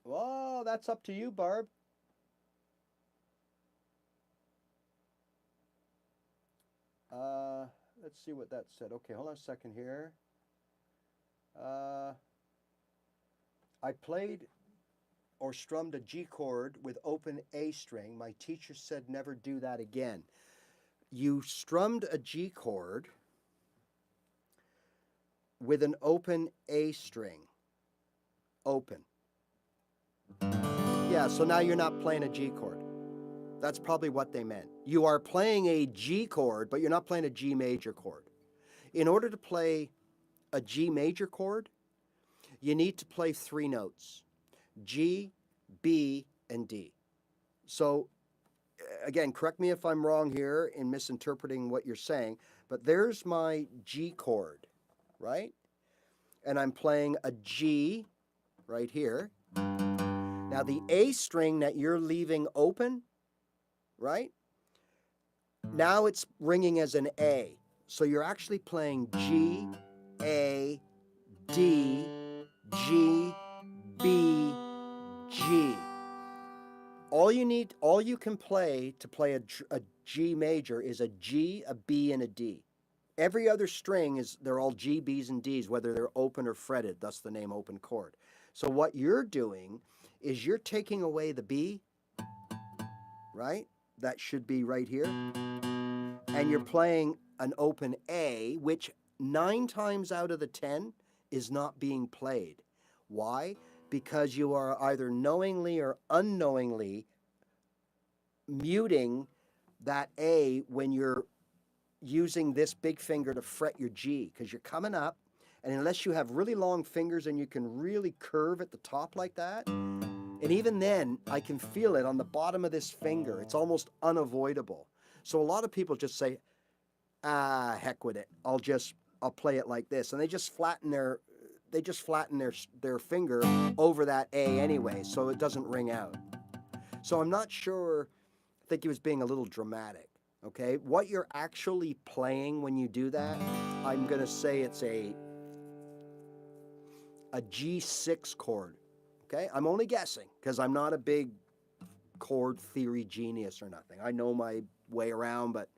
Oh, that's up to you, Barb. Let's see what that said. Okay, hold on a second here. I played or strummed a G chord with open A string. My teacher said never do that again. You strummed a G chord with an open A string. Open. Yeah, so now you're not playing a G chord. That's probably what they meant. You are playing a G chord, but you're not playing a G major chord. In order to play a G major chord, you need to play three notes: G, B, and D. So, again, correct me if I'm wrong here in misinterpreting what you're saying, but there's my G chord, right? And I'm playing a G right here. Now, the A string that you're leaving open, right? Now it's ringing as an A. So you're actually playing G, A, D, G, B, G. All you can play to play a G major is a G, a B, and a D. Every other string they're all G, B's, and D's, whether they're open or fretted, thus the name open chord. So what you're doing is you're taking away the B, right? That should be right here. And you're playing an open A, which 9 times out of the 10 is not being played. Why? Because you are either knowingly or unknowingly muting that A when you're using this big finger to fret your G, because you're coming up, and unless you have really long fingers and you can really curve at the top like that, and even then, I can feel it on the bottom of this finger. It's almost unavoidable. So a lot of people just say, heck with it. I'll play it like this. And they just flatten their finger over that A anyway, so it doesn't ring out. So I'm not sure, I think he was being a little dramatic, okay? What you're actually playing when you do that, I'm going to say it's a G6 chord. Okay, I'm only guessing because I'm not a big chord theory genius or nothing. I know my way around, but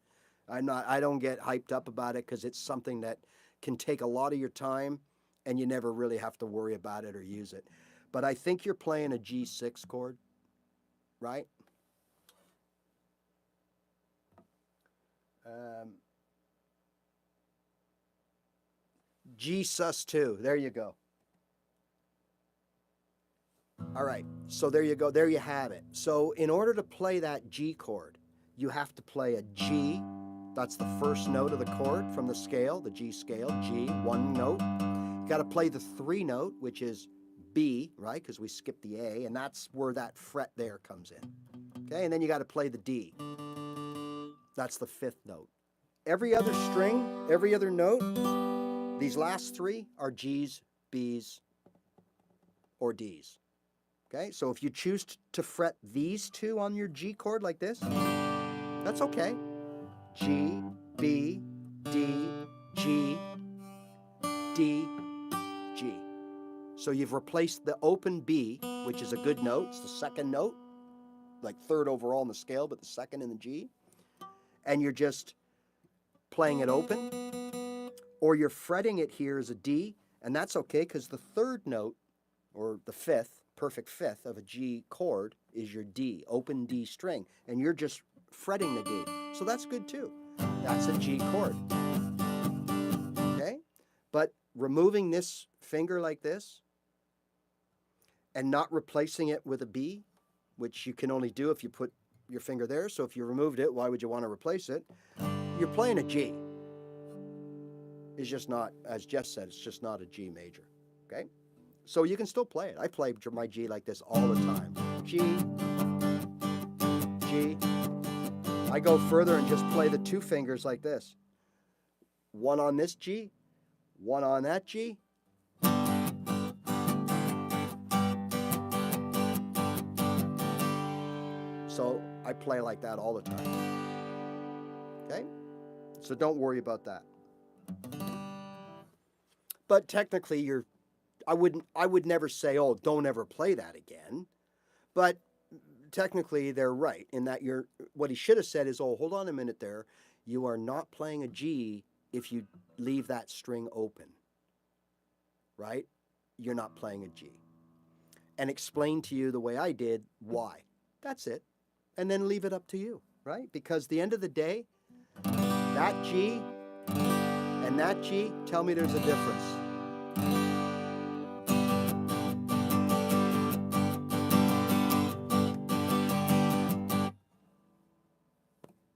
I don't get hyped up about it because it's something that can take a lot of your time and you never really have to worry about it or use it. But I think you're playing a G6 chord, right? G sus2, there you go. All right, so there you go. There you have it. So in order to play that G chord, you have to play a G. That's the first note of the chord from the scale, the G scale, G, one note. You got to play the 3 note, which is B, right? Because we skipped the A, and that's where that fret there comes in. Okay, and then you got to play the D. That's the 5th note. Every other string, every other note, these last 3 are G's, B's, or D's. Okay, so if you choose to fret these 2 on your G chord like this, that's okay. G, B, D, G, D, G. So you've replaced the open B, which is a good note. It's the 2nd note, like 3rd overall in the scale, but the 2nd in the G. And you're just playing it open. Or you're fretting it here as a D, and that's okay because the 3rd note, or the 5th, perfect 5th of a G chord is your D, open D string, and you're just fretting the D. So that's good too. That's a G chord. Okay? But removing this finger like this and not replacing it with a B, which you can only do if you put your finger there. So if you removed it, why would you want to replace it? You're playing a G. It's just not, as Jeff said, it's just not a G major. Okay? So you can still play it. I play my G like this all the time. G, G. I go further and just play the 2 fingers like this. one on this G, one on that G. So I play like that all the time. Okay? So don't worry about that. But technically I would never say, oh, don't ever play that again. But technically they're right in that what he should have said is, oh, hold on a minute there. You are not playing a G if you leave that string open. Right? You're not playing a G. And explain to you the way I did why. That's it. And then leave it up to you, right? Because at the end of the day, that G and that G, tell me there's a difference.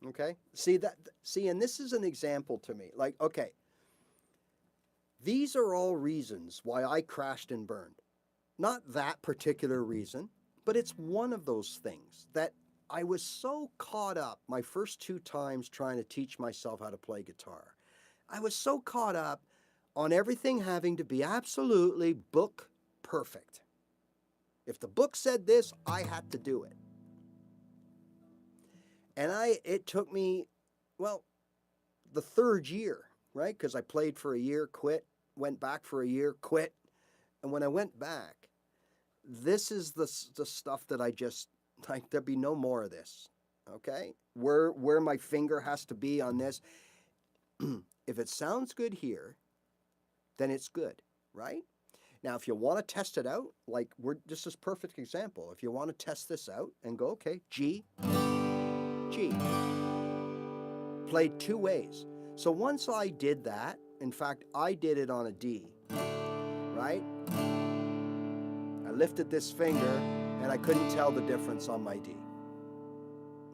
Okay? See, and this is an example to me. Like, okay, these are all reasons why I crashed and burned. Not that particular reason, but it's one of those things that I was so caught up my first 2 times trying to teach myself how to play guitar. I was so caught up on everything having to be absolutely book perfect. If the book said this, I had to do it. And it took me, well, the 3rd year, right? Because I played for a year, quit, went back for a year, quit. And when I went back, this is the stuff that I just, like, there'd be no more of this, okay? Where my finger has to be on this. If it sounds good here, then it's good, right? Now, if you want to test it out, like this is a perfect example. If you want to test this out and go, okay, G, G. Played 2 ways. So once I did that, in fact, I did it on a D, right? I lifted this finger and I couldn't tell the difference on my D.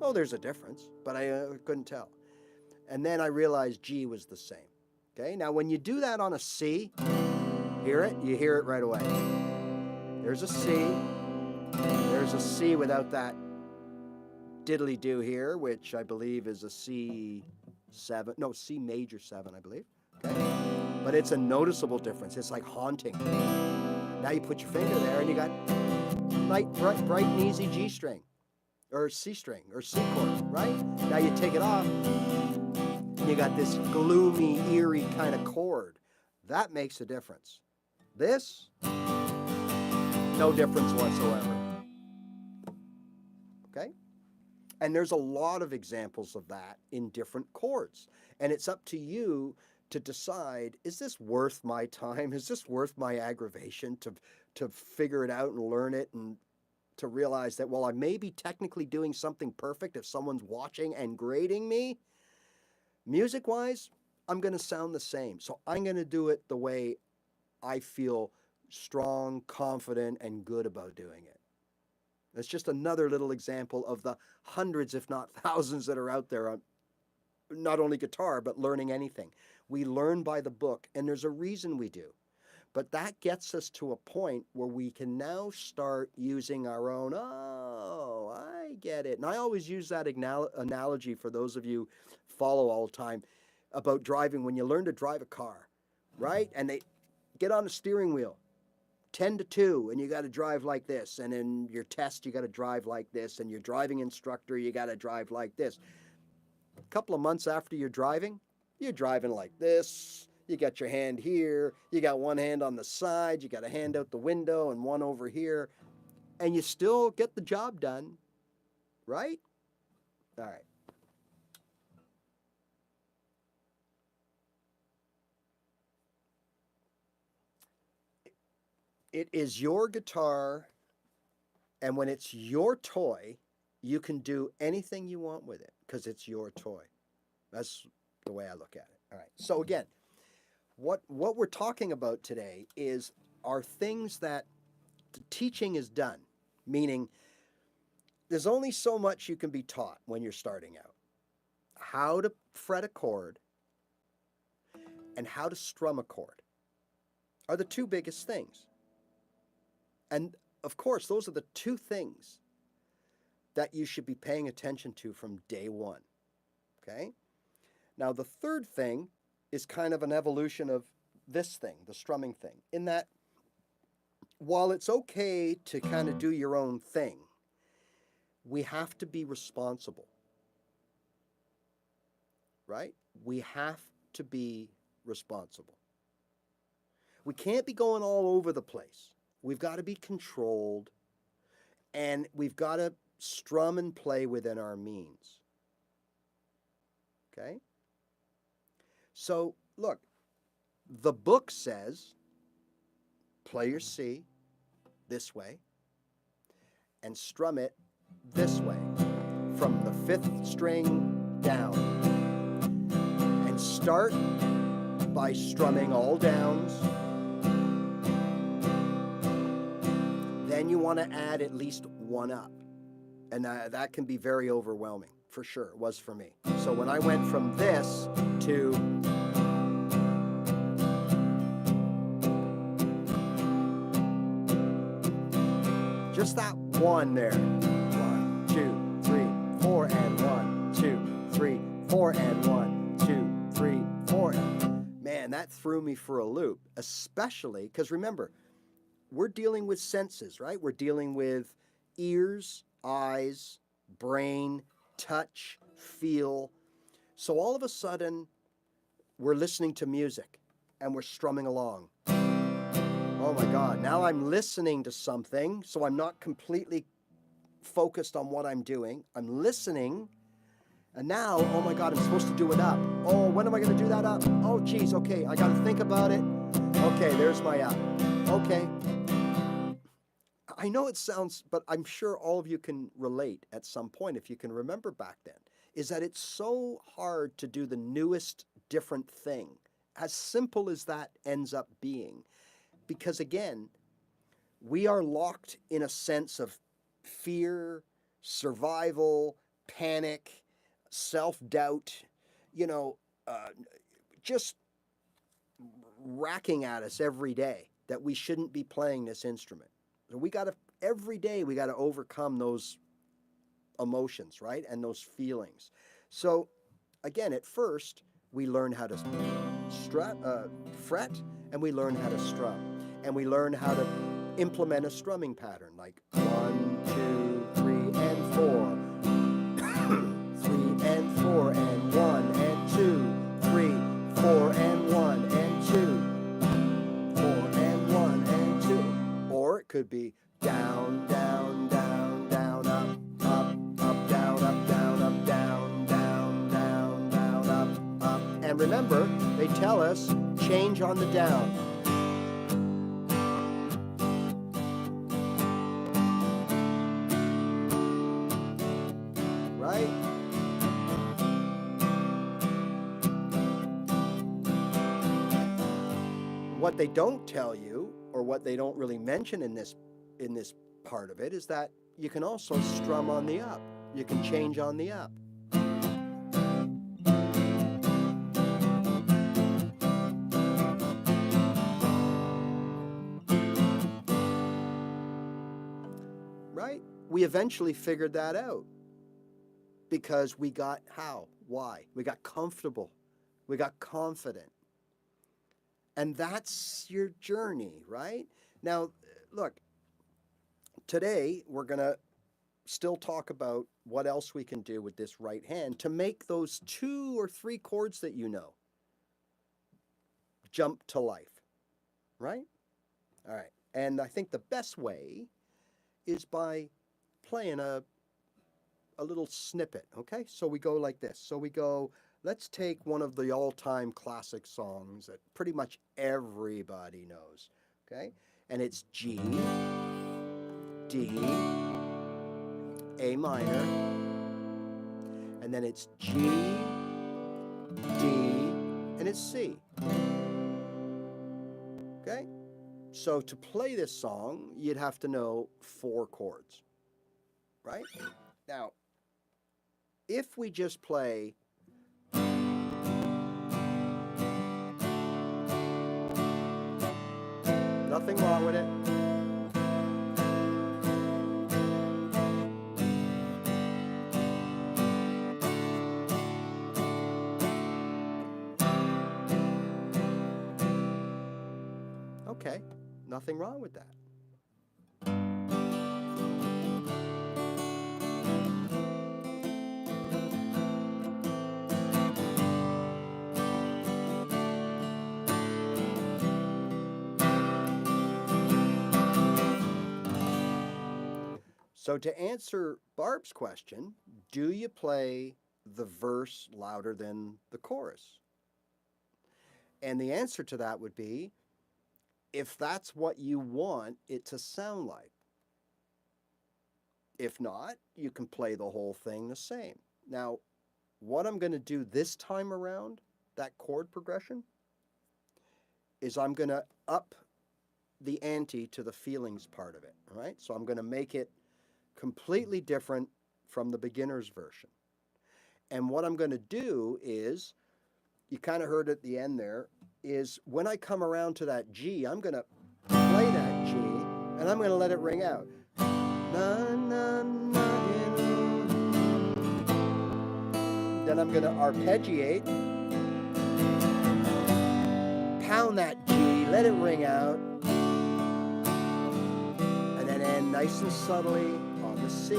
Oh, there's a difference, but I couldn't tell. And then I realized G was the same. Okay, now when you do that on a C, hear it? You hear it right away. There's a C. There's a C without that diddly-do here, which I believe is a C7. No, C major 7, I believe. Okay, but it's a noticeable difference. It's like haunting. Now you put your finger there and you got light, bright and easy G string, or C string, or C chord, right? Now you take it off, and you got this gloomy, eerie kind of chord. That makes a difference. This, no difference whatsoever. Okay? And there's a lot of examples of that in different chords. And it's up to you to decide, is this worth my time? Is this worth my aggravation to figure it out and learn it and to realize that, well, I may be technically doing something perfect if someone's watching and grading me. Music-wise, I'm going to sound the same. So I'm going to do it the way I feel strong, confident, and good about doing it. That's just another little example of the hundreds, if not thousands, that are out there on not only guitar, but learning anything. We learn by the book, and there's a reason we do. But that gets us to a point where we can now start using our own, oh, I get it. And I always use that analogy for those of you follow all the time about driving. When you learn to drive a car, right? And they get on the steering wheel, 10 to 2, and you got to drive like this. And in your test, you got to drive like this. And your driving instructor, you got to drive like this. A couple of months after you're driving like this. You got your hand here, you got one hand on the side, you got a hand out the window and one over here, and you still get the job done, right? All right. It is your guitar, and when it's your toy, you can do anything you want with it because it's your toy. That's the way I look at it. All right. So again, what we're talking about today are things that the teaching is done, meaning there's only so much you can be taught when you're starting out. How to fret a chord and how to strum a chord are the 2 biggest things. And of course, those are the 2 things that you should be paying attention to from day 1. Okay? Now, the 3rd thing is kind of an evolution of this thing, the strumming thing, in that while it's okay to kind of do your own thing, we have to be responsible, right? We have to be responsible. We can't be going all over the place. We've got to be controlled, and we've got to strum and play within our means. Okay? So, look, the book says, play your C this way and strum it this way from the 5th string down. And start by strumming all downs. Then you want to add at least one up. And that can be very overwhelming, for sure. It was for me. So when I went from this to just that one there. 1, 2, 3, 4, and 1, 2, 3, 4, and 1, 2, 3, 4. Man, that threw me for a loop, especially because remember, we're dealing with senses, right? We're dealing with ears, eyes, brain, touch, feel. So all of a sudden, we're listening to music and we're strumming along. Oh my God, now I'm listening to something, so I'm not completely focused on what I'm doing. I'm listening, and now, oh my God, I'm supposed to do it up. Oh, when am I going to do that up? Oh, geez, okay, I got to think about it. Okay, there's my up. Okay. I know it sounds, but I'm sure all of you can relate at some point, if you can remember back then, is that it's so hard to do the newest, different thing, as simple as that ends up being. Because again, we are locked in a sense of fear, survival, panic, self-doubt, just racking at us every day that we shouldn't be playing this instrument. So every day we got to overcome those emotions, right? And those feelings. So again, at first, we learn how to fret, and we learn how to strum. And we learn how to implement a strumming pattern, like 1, 2, 3, and 4. 3 and 4, and 1 and 2, 3, 4 and 1 and 2, 4 and 1 and 2. Or it could be down, down, down, down, up, up, up, down, up, down, up, down, down, down, down, up, up. And remember, they tell us change on the down. Right? What they don't tell you, or what they don't really mention in this part of it, is that you can also strum on the up. You can change on the up. Right? We eventually figured that out. Because we got how? Why? We got comfortable. We got confident. And that's your journey, right? Now, look, today we're going to still talk about what else we can do with this right hand to make those 2 or 3 chords that you know jump to life, right? All right. And I think the best way is by playing a little snippet, okay? So we go like this. So we go, let's take one of the all-time classic songs that pretty much everybody knows, okay? And it's G, D, A minor, and then it's G, D, and it's C, okay? So to play this song, you'd have to know 4 chords, right? Now, if we just play nothing wrong with it. Okay, nothing wrong with that. So to answer Barb's question, do you play the verse louder than the chorus? And the answer to that would be, if that's what you want it to sound like. If not, you can play the whole thing the same. Now, what I'm going to do this time around, that chord progression, is I'm going to up the ante to the feelings part of it, all right? So I'm going to make it completely different from the beginner's version. And what I'm going to do is, you kind of heard at the end there, is when I come around to that G, I'm going to play that G, and I'm going to let it ring out. Na, na, na, then I'm going to arpeggiate, pound that G, let it ring out, and then end nice and subtly on the C.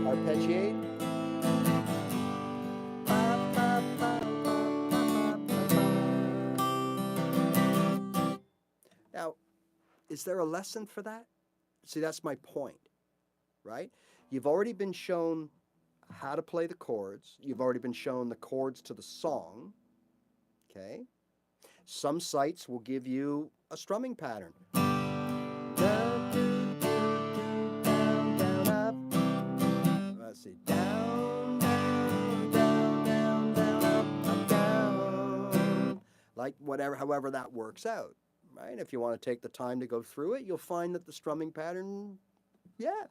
Arpeggiate. Now, is there a lesson for that? See, that's my point, right? You've already been shown how to play the chords. You've already been shown the chords to the song, okay? Some sites will give you a strumming pattern. Down, down, up. Let's see. Down, down, down, down, down, up, down. Like whatever, however that works out, right? If you want to take the time to go through it, you'll find that the strumming pattern, yeah,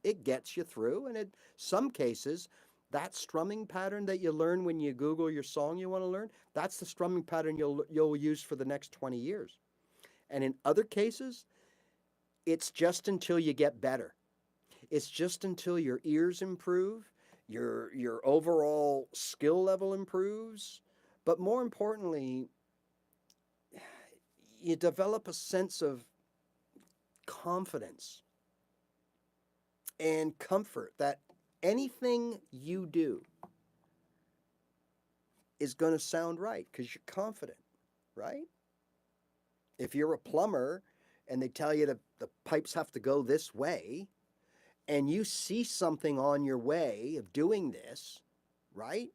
it gets you through. And in some cases, that strumming pattern that you learn when you Google your song you want to learn, that's the strumming pattern you'll use for the next 20 years. And in other cases, it's just until you get better. It's just until your ears improve, your overall skill level improves, but more importantly, you develop a sense of confidence and comfort that anything you do is going to sound right because you're confident, right? If you're a plumber and they tell you the pipes have to go this way, and you see something on your way of doing this, right?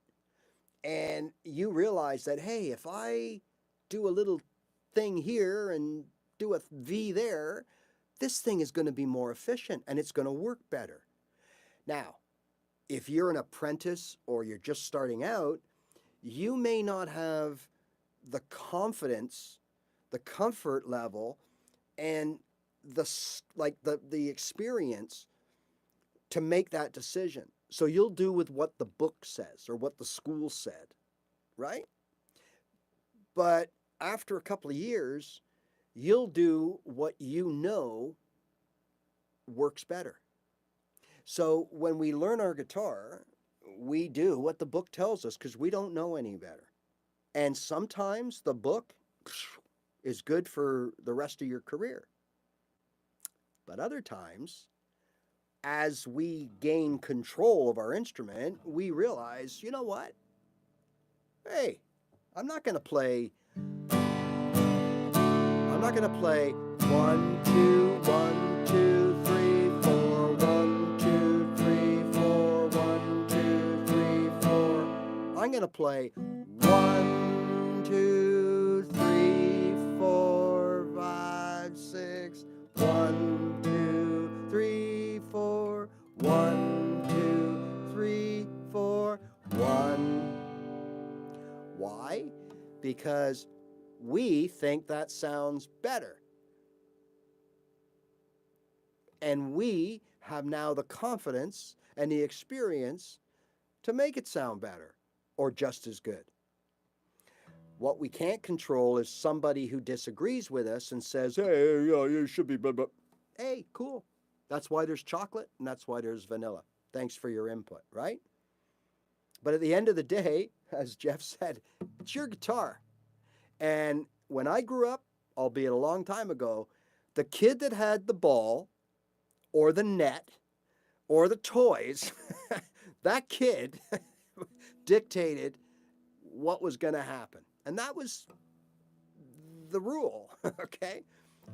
And you realize that, hey, if I do a little thing here and do a V there, this thing is going to be more efficient and it's going to work better. Now, if you're an apprentice or you're just starting out, you may not have the confidence, the comfort level, and the experience to make that decision. So you'll do with what the book says or what the school said, right? But after a couple of years, you'll do what you know works better. So when we learn our guitar, we do what the book tells us because we don't know any better. And sometimes the book is good for the rest of your career. But other times, as we gain control of our instrument, we realize, you know what? Hey, I'm not going to play 1, 2, 1, 2, 3, 4, 1, 2, 3, 4, 1, 2, 3, 4. I'm going to play 1, 2, 3, 4, 5, 6, 1, 2, 3, 4, 1, 2, 3, 4, 1. Why? Because we think that sounds better. And we have now the confidence and the experience to make it sound better or just as good. What we can't control is somebody who disagrees with us and says, hey, you should be blah, blah. Hey, cool. That's why there's chocolate and that's why there's vanilla. Thanks for your input, right? But at the end of the day, as Jeff said, it's your guitar. And when I grew up, albeit a long time ago, the kid that had the ball or the net or the toys, that kid dictated what was going to happen. And that was the rule, okay?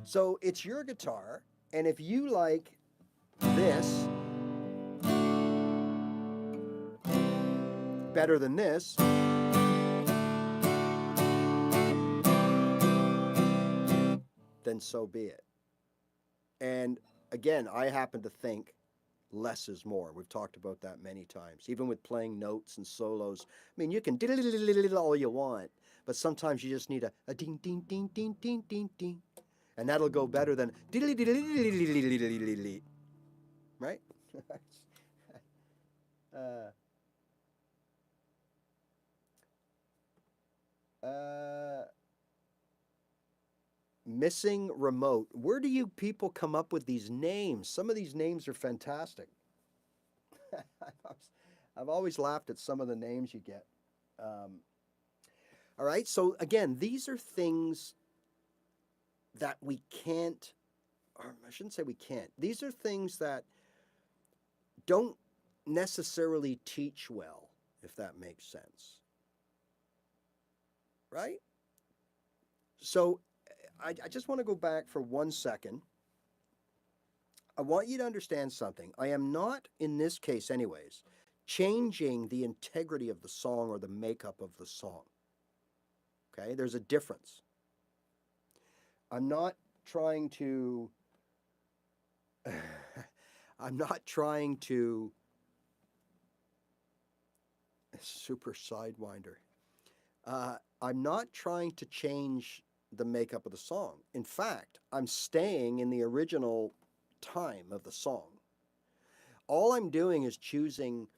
So it's your guitar, and if you like this better than this, then so be it. And again, I happen to think less is more. We've talked about that many times. Even with playing notes and solos. I mean, you can all you want, but sometimes you just need a ding, ding, ding, ding, ding, ding, ding. And that'll go better than right? Missing remote. Where do you people come up with these names? Some of these names are fantastic. I've always laughed at some of the names you get. All right, so again, these are things that we can't, or I shouldn't say we can't. These are things that don't necessarily teach well, if that makes sense. Right? So I just want to go back for 1 second. I want you to understand something. I am not, in this case anyways, changing the integrity of the song or the makeup of the song. Okay? There's a difference. I'm not trying to super sidewinder. I'm not trying to change the makeup of the song. In fact, I'm staying in the original time of the song. All I'm doing is choosing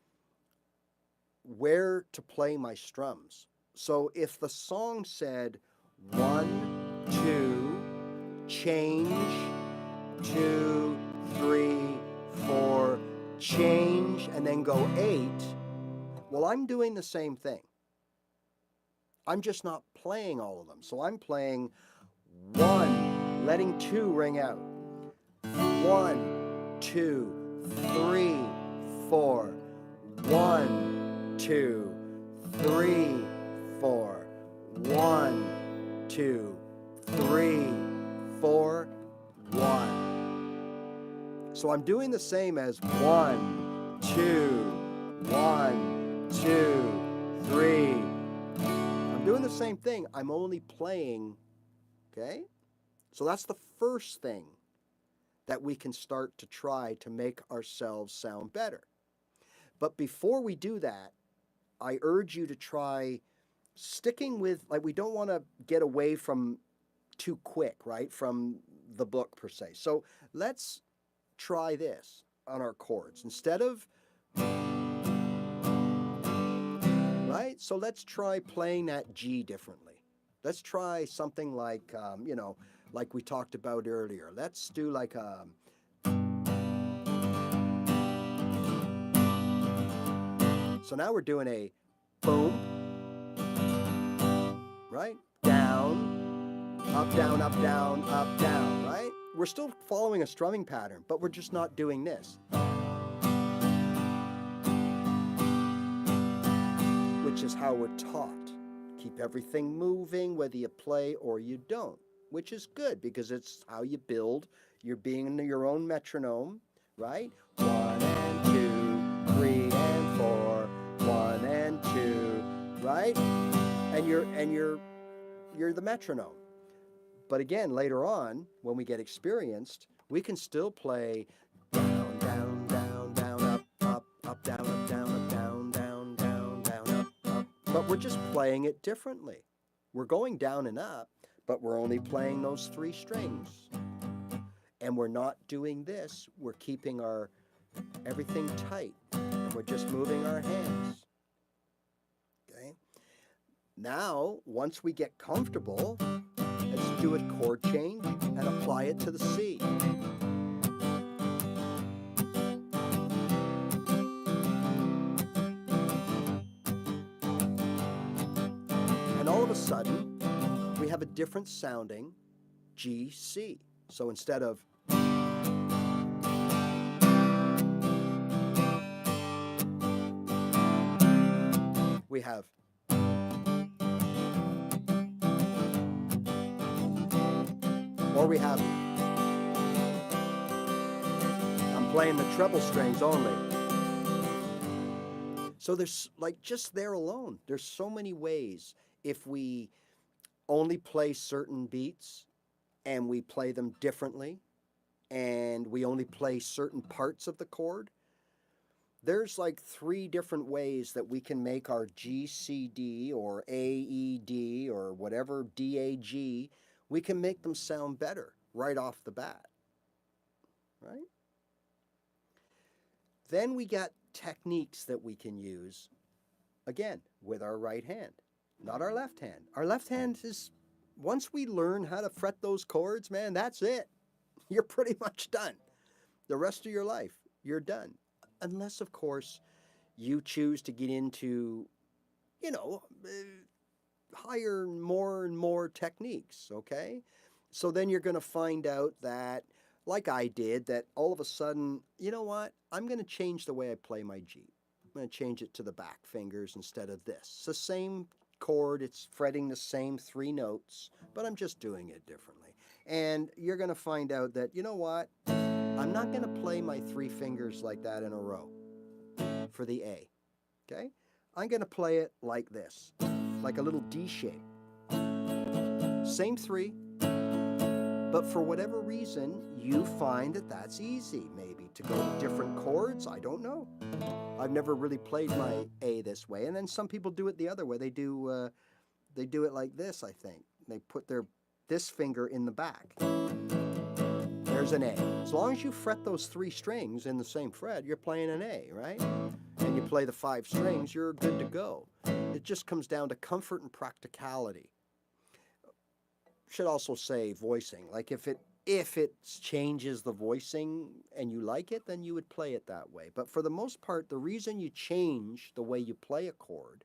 where to play my strums. So if the song said 1, 2, change, 2, 3, 4, change, and then go 8, well, I'm doing the same thing. I'm just not playing all of them. So I'm playing 1, letting 2 ring out. 1, 2, 3, 4. 1, 2, 3, 4. 1, 2, 3, 4, 1. So I'm doing the same as 1, 2, 1, 2, 3. I'm doing the same thing. I'm only playing, okay? So that's the first thing that we can start to try to make ourselves sound better. But before we do that, I urge you to try sticking with, like, we don't want to get away from too quick, right, from the book per se. So let's try this on our chords. Instead of, right, so let's try playing that G differently. Let's try something like, like we talked about earlier. Let's do like a... So now we're doing a boom, right? Down, up, down, up, down, right? We're still following a strumming pattern, but we're just not doing this. Which is how we're taught. Keep everything moving, whether you play or you don't, which is good because it's how you build. You're being your own metronome, right? 1 and 2, 3 and 4, 1 and 2, right? And you're the metronome. But again, later on, when we get experienced, we can still play down, down, down, down, up, up, up, down, up, down, up, down, down, down, down, up, up. But we're just playing it differently. We're going down and up, but we're only playing those 3 strings. And we're not doing this. We're keeping our everything tight. And we're just moving our hands. Okay? Now, once we get comfortable, let's do a chord change and apply it to the C. And all of a sudden, we have a different sounding G, C. So instead of we have or we have I'm playing the treble strings only. So there's like just there alone, there's so many ways if we only play certain beats and we play them differently and we only play certain parts of the chord. There's like 3 different ways that we can make our G, C, D or A, E, D or whatever D, A, G, we can make them sound better right off the bat, right? Then we got techniques that we can use, again, with our right hand, not our left hand. Our left hand is, once we learn how to fret those chords, man, that's it. You're pretty much done. The rest of your life, you're done. Unless, of course, you choose to get into, you know, higher more and more techniques, okay? So then you're going to find out that, like I did, that all of a sudden, you know what? I'm going to change the way I play my G. I'm going to change it to the back fingers instead of this. It's the same chord. It's fretting the same 3 notes, but I'm just doing it differently. And you're going to find out that, you know what? I'm not going to play my 3 fingers like that in a row for the A, okay? I'm going to play it like this, like a little D shape. Same 3, but for whatever reason, you find that that's easy, maybe, to go to different chords. I don't know. I've never really played my A this way, and then some people do it the other way. They do it like this, I think. They put this finger in the back. There's an A. As long as you fret those 3 strings in the same fret, you're playing an A, right? And you play the 5 strings, you're good to go. It just comes down to comfort and practicality. Should also say voicing. Like if it changes the voicing and you like it, then you would play it that way. But for the most part, the reason you change the way you play a chord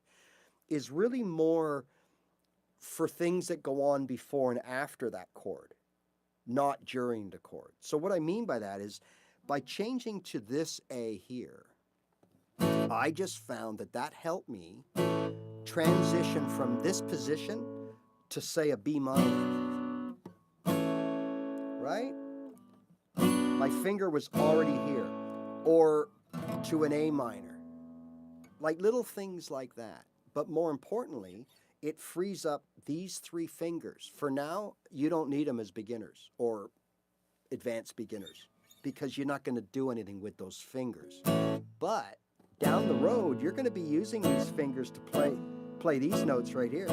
is really more for things that go on before and after that chord, not during the chord. So what I mean by that is, by changing to this A here, I just found that helped me transition from this position to, say, a B minor, right? My finger was already here, or to an A minor, like little things like that. But more importantly, it frees up these 3 fingers. For now, you don't need them as beginners or advanced beginners because you're not going to do anything with those fingers. But down the road, you're going to be using these fingers to play these notes right here.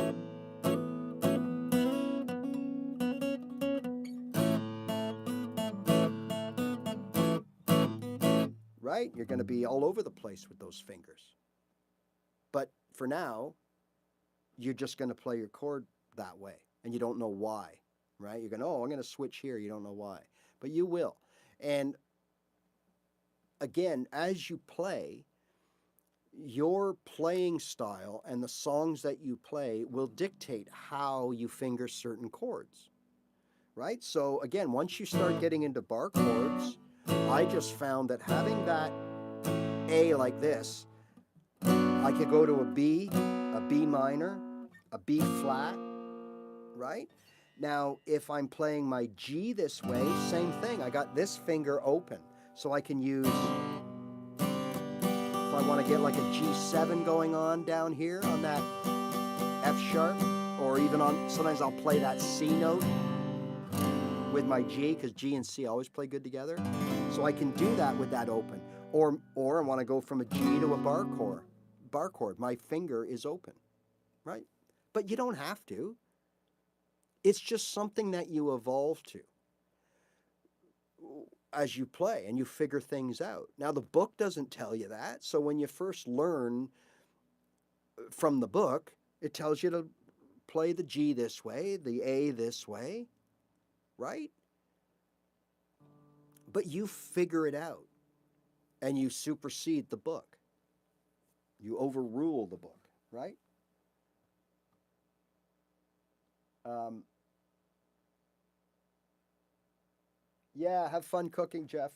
Right? You're going to be all over the place with those fingers. But for now, you're just going to play your chord that way, and you don't know why, right? You're going, oh, I'm going to switch here. You don't know why, but you will. And again, as you play, your playing style and the songs that you play will dictate how you finger certain chords, right? So again, once you start getting into bar chords, I just found that having that A like this, I could go to a B minor, a B flat, right? Now, if I'm playing my G this way, same thing. I got this finger open, so I can use, if I want to get like a G7 going on down here on that F sharp, or even on, sometimes I'll play that C note with my G, because G and C always play good together. So I can do that with that open. Or I want to go from a G to a bar chord. My finger is open, right? But you don't have to. It's just something that you evolve to as you play and you figure things out. Now, the book doesn't tell you that. So when you first learn from the book, it tells you to play the G this way, the A this way, right? But you figure it out and you supersede the book. You overrule the book, right? Um, yeah, have fun cooking, Jeff.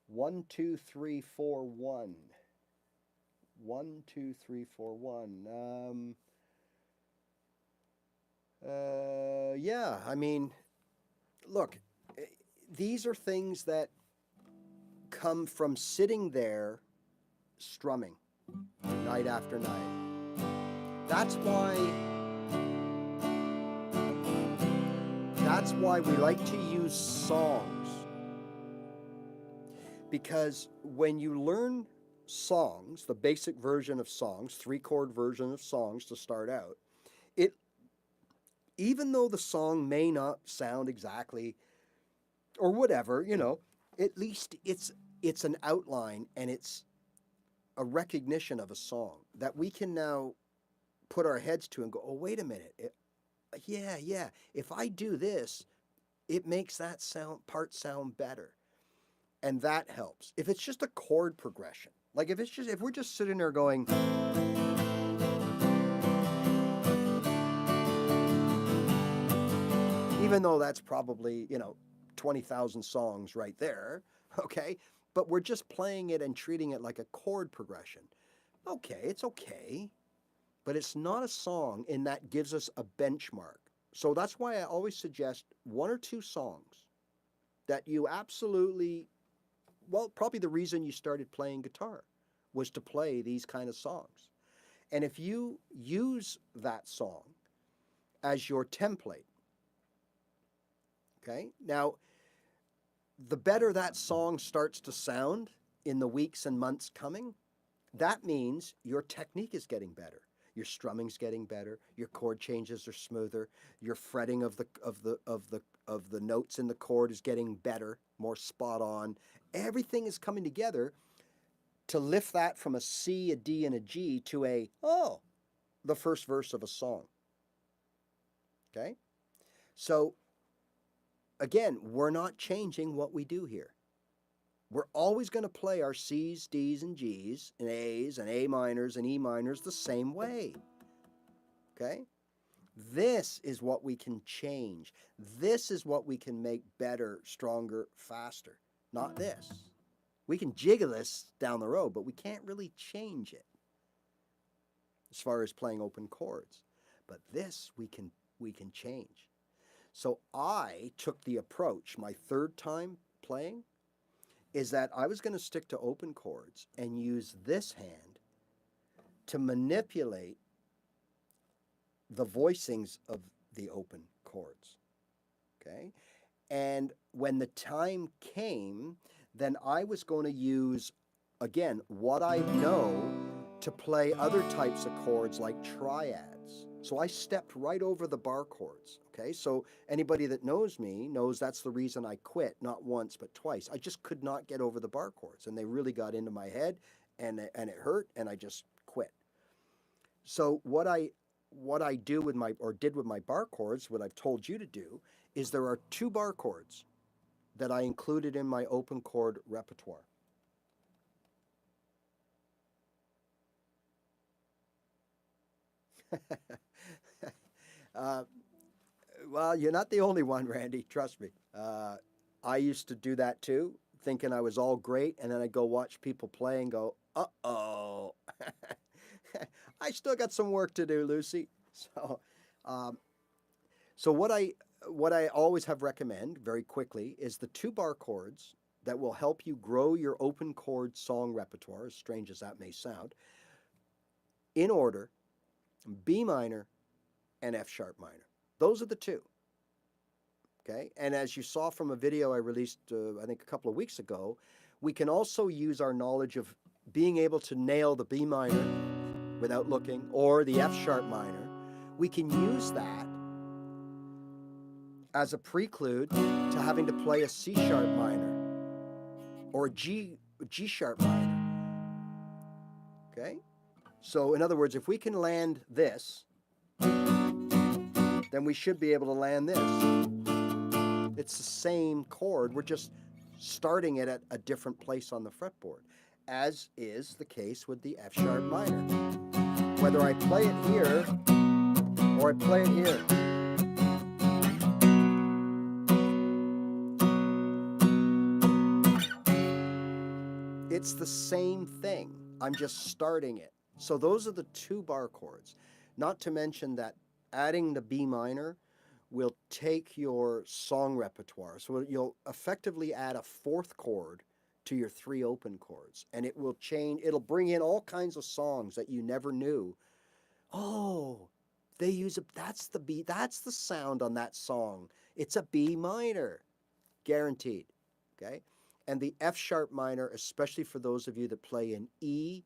1, 2, 3, 4, 1. 1, 2, 3, 4, 1. Yeah, I mean, look, these are things that come from sitting there strumming night after night. That's why we like to use songs. Because when you learn songs, the basic version of songs, 3-chord version of songs to start out, even though the song may not sound exactly or whatever, at least it's an outline and it's a recognition of a song that we can now put our heads to and go, oh, wait a minute. Yeah. If I do this, it makes that part sound better. And that helps. If it's just a chord progression, like if we're just sitting there going, even though that's probably, 20,000 songs right there, okay? But we're just playing it and treating it like a chord progression. Okay, it's okay, but it's not a song, and that gives us a benchmark. So that's why I always suggest 1 or 2 songs that you absolutely, well, probably the reason you started playing guitar was to play these kind of songs. And if you use that song as your template, okay, now, the better that song starts to sound in the weeks and months coming, that means your technique is getting better. Your strumming's getting better. Your chord changes are smoother. Your fretting of the notes in the chord is getting better, more spot on. Everything is coming together to lift that from a C, a D, and a G to the first verse of a song. Okay? So, again, we're not changing what we do here. We're always going to play our C's, D's, and G's, and A's, and A minors, and E minors the same way. Okay? This is what we can change. This is what we can make better, stronger, faster. Not this. We can jiggle this down the road, but we can't really change it as far as playing open chords. But this we can change. So I took the approach, my 3rd time playing, is that I was going to stick to open chords and use this hand to manipulate the voicings of the open chords. Okay? And when the time came, then I was going to use, again, what I know to play other types of chords like triads. So I stepped right over the bar chords, okay? So anybody that knows me knows that's the reason I quit, not once but twice. I just could not get over the bar chords, and they really got into my head, and it hurt, and I just quit. So what I did with my bar chords, what I've told you to do, is there are 2 bar chords that I included in my open chord repertoire. Well, you're not the only one, Randy. Trust me. I used to do that too, thinking I was all great, and then I'd go watch people play and go, uh-oh. I still got some work to do, Lucy. So what I always have recommend very quickly is the 2 bar chords that will help you grow your open chord song repertoire, as strange as that may sound, in order, B minor and F sharp minor. Those are the 2. Okay? And as you saw from a video I released, I think a couple of weeks ago, we can also use our knowledge of being able to nail the B minor without looking, or the F sharp minor. We can use that as a prelude to having to play a C sharp minor or a G sharp minor. Okay? So in other words, if we can land this, then we should be able to land this. It's the same chord. We're just starting it at a different place on the fretboard, as is the case with the F sharp minor. Whether I play it here or I play it here. It's the same thing. I'm just starting it. So those are the 2 bar chords. Not to mention that adding the B minor will take your song repertoire. So you'll effectively add a 4th chord to your 3 open chords, and it will change. It'll bring in all kinds of songs that you never knew. Oh, they use that's the B, that's the sound on that song. It's a B minor, guaranteed. Okay, and the F sharp minor, especially for those of you that play in E,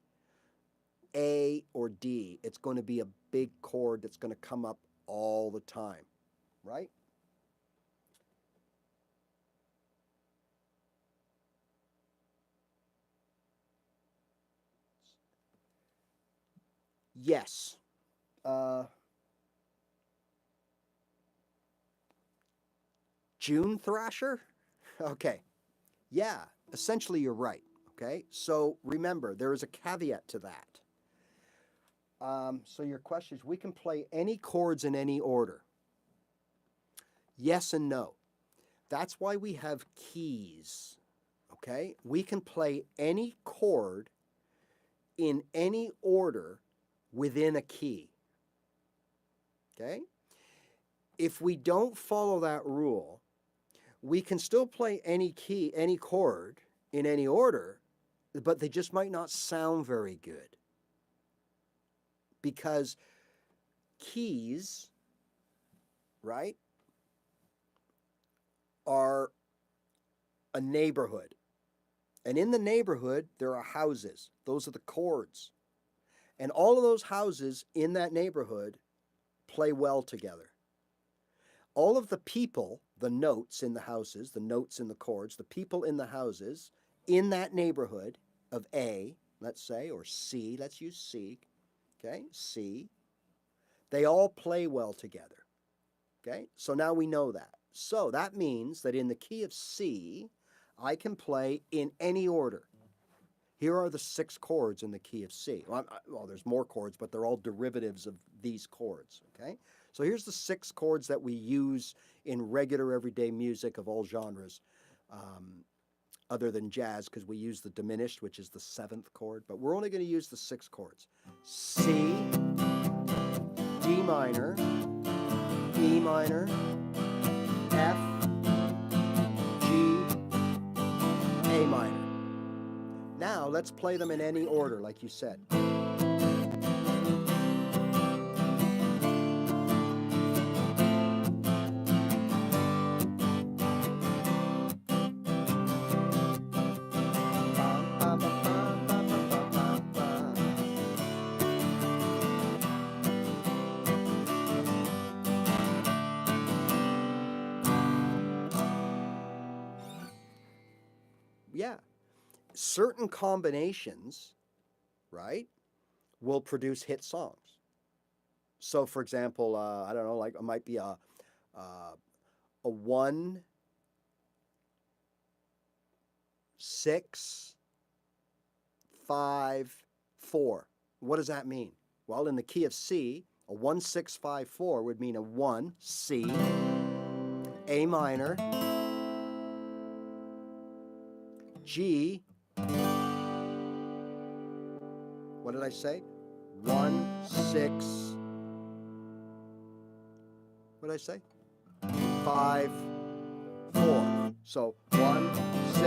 A, or D, it's going to be a big chord that's going to come up all the time, right? Yes. June thrasher? Okay. Yeah, essentially you're right. Okay. So remember, there is a caveat to that. So your question is, we can play any chords in any order. Yes and no. That's why we have keys. Okay. We can play any chord in any order within a key. Okay. If we don't follow that rule, we can still play any key, any chord in any order, but they just might not sound very good. Because keys, right, are a neighborhood. And in the neighborhood, there are houses. Those are the chords. And all of those houses in that neighborhood play well together. All of the people, the notes in the houses, the notes in the chords, the people in the houses in that neighborhood of A, let's say, or C, let's use C, okay, C, they all play well together, okay? So now we know that. So that means that in the key of C, I can play in any order. Here are the 6 chords in the key of C. Well, there's more chords, but they're all derivatives of these chords, okay? So here's the 6 chords that we use in regular everyday music of all genres, other than jazz, because we use the diminished, which is the 7th chord, but we're only going to use the 6 chords. C, D minor, E minor, F, G, A minor. Now let's play them in any order, like you said. Yeah. Certain combinations, right, will produce hit songs. So, for example, I don't know, like it might be a 1, 6, 5, 4. What does that mean? Well, in the key of C, a 1, 6, 5, 4 would mean a 1, C, A minor, G. What did I say? 1, 6. What did I say? 5, 4. So 1, 6.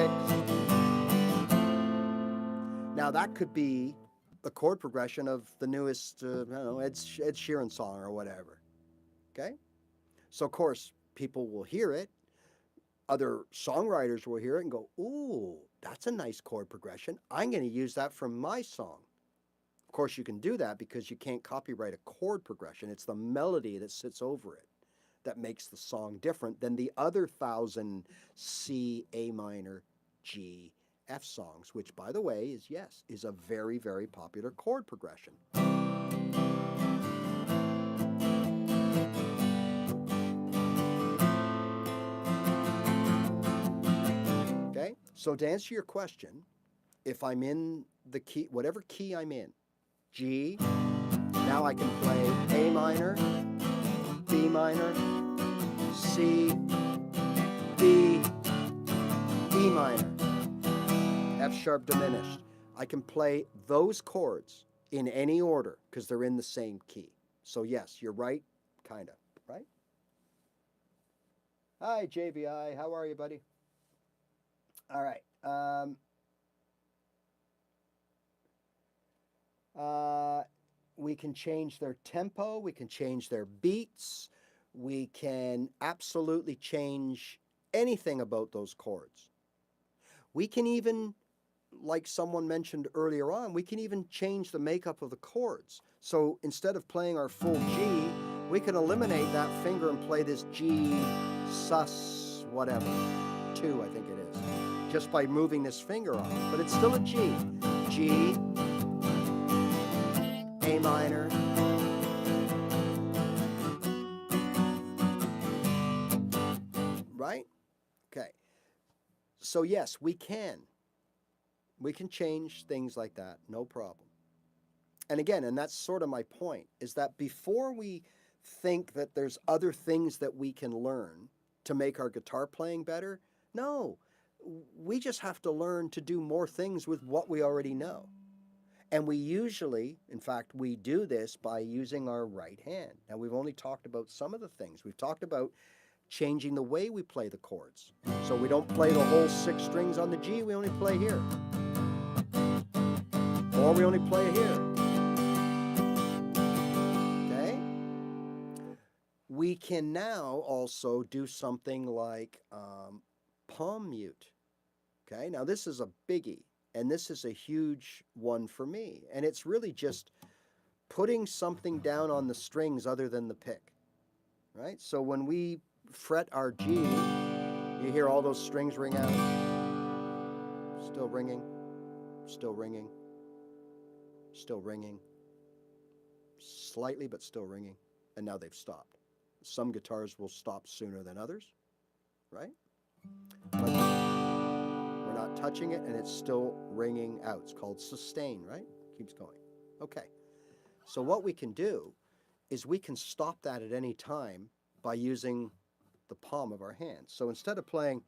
Now that could be the chord progression of the newest, I don't know, Ed Sheeran song or whatever. Okay? So of course people will hear it. Other songwriters will hear it and go, ooh, that's a nice chord progression. I'm going to use that for my song. Of course, you can do that because you can't copyright a chord progression. It's the melody that sits over it that makes the song different than the other 1,000 C, A minor, G, F songs, which, by the way, is a very, very popular chord progression. Okay, so to answer your question, if I'm in the key, whatever key I'm in, G, now I can play A minor, B minor, C, D, E minor, F F sharp diminished. I can play those chords in any order because they're in the same key. So yes, you're right, kind of, right? Hi, JVI. How are you, buddy? All right. We can change their tempo. We can change their beats. We can absolutely change anything about those chords. We can even, like someone mentioned earlier on, we can even change the makeup of the chords. So instead of playing our full G, we can eliminate that finger and play this G sus whatever, 2 I think it is, just by moving this finger off. But it's still a G. G, A minor, right? Okay. So yes, we can. We can change things like that, no problem. And again, and that's sort of my point, is that before we think that there's other things that we can learn to make our guitar playing better, no, we just have to learn to do more things with what we already know. And we usually, in fact, we do this by using our right hand. Now, we've only talked about some of the things. We've talked about changing the way we play the chords. So we don't play the whole 6 strings on the G, we only play here. Or we only play here. Okay? We can now also do something like palm mute. Okay? Now this is a biggie, and this is a huge one for me. And it's really just putting something down on the strings other than the pick. Right? So when we fret our G, you hear all those strings ring out. Still ringing. Still ringing. Still ringing, slightly, but still ringing, and now they've stopped. Some guitars will stop sooner than others, right? But we're not touching it, and it's still ringing out. It's called sustain, right? Keeps going. Okay, so what we can do is we can stop that at any time by using the palm of our hand. So instead of playing,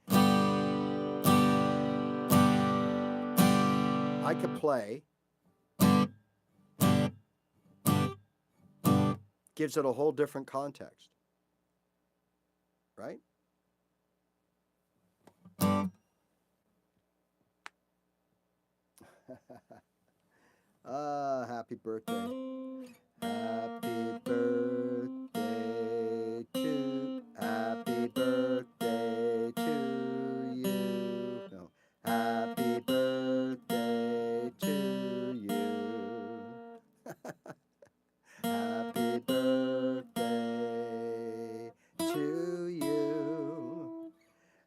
I could play, gives it a whole different context, right? Happy birthday. Happy birthday to, happy birthday to you. No, happy birthday to you. Happy birthday to you.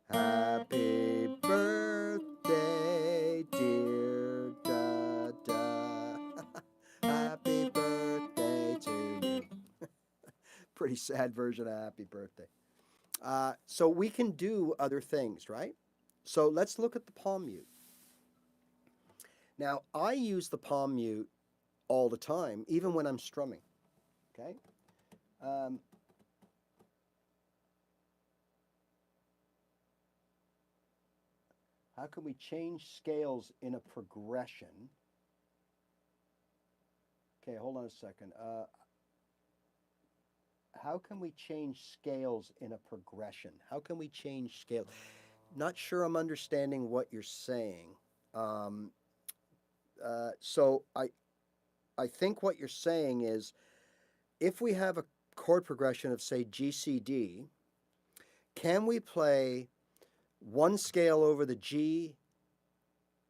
Happy birthday, dear Dada. Happy birthday to you. Pretty sad version of happy birthday. So we can do other things, right? So let's look at the palm mute. Now, I use the palm mute all the time, even when I'm strumming. Okay? How can we change scales in a progression? Okay, hold on a second. How can we change scales in a progression? How can we change scales? Not sure I'm understanding what you're saying. So I think what you're saying is, if we have a chord progression of, say, G, C, D, can we play one scale over the G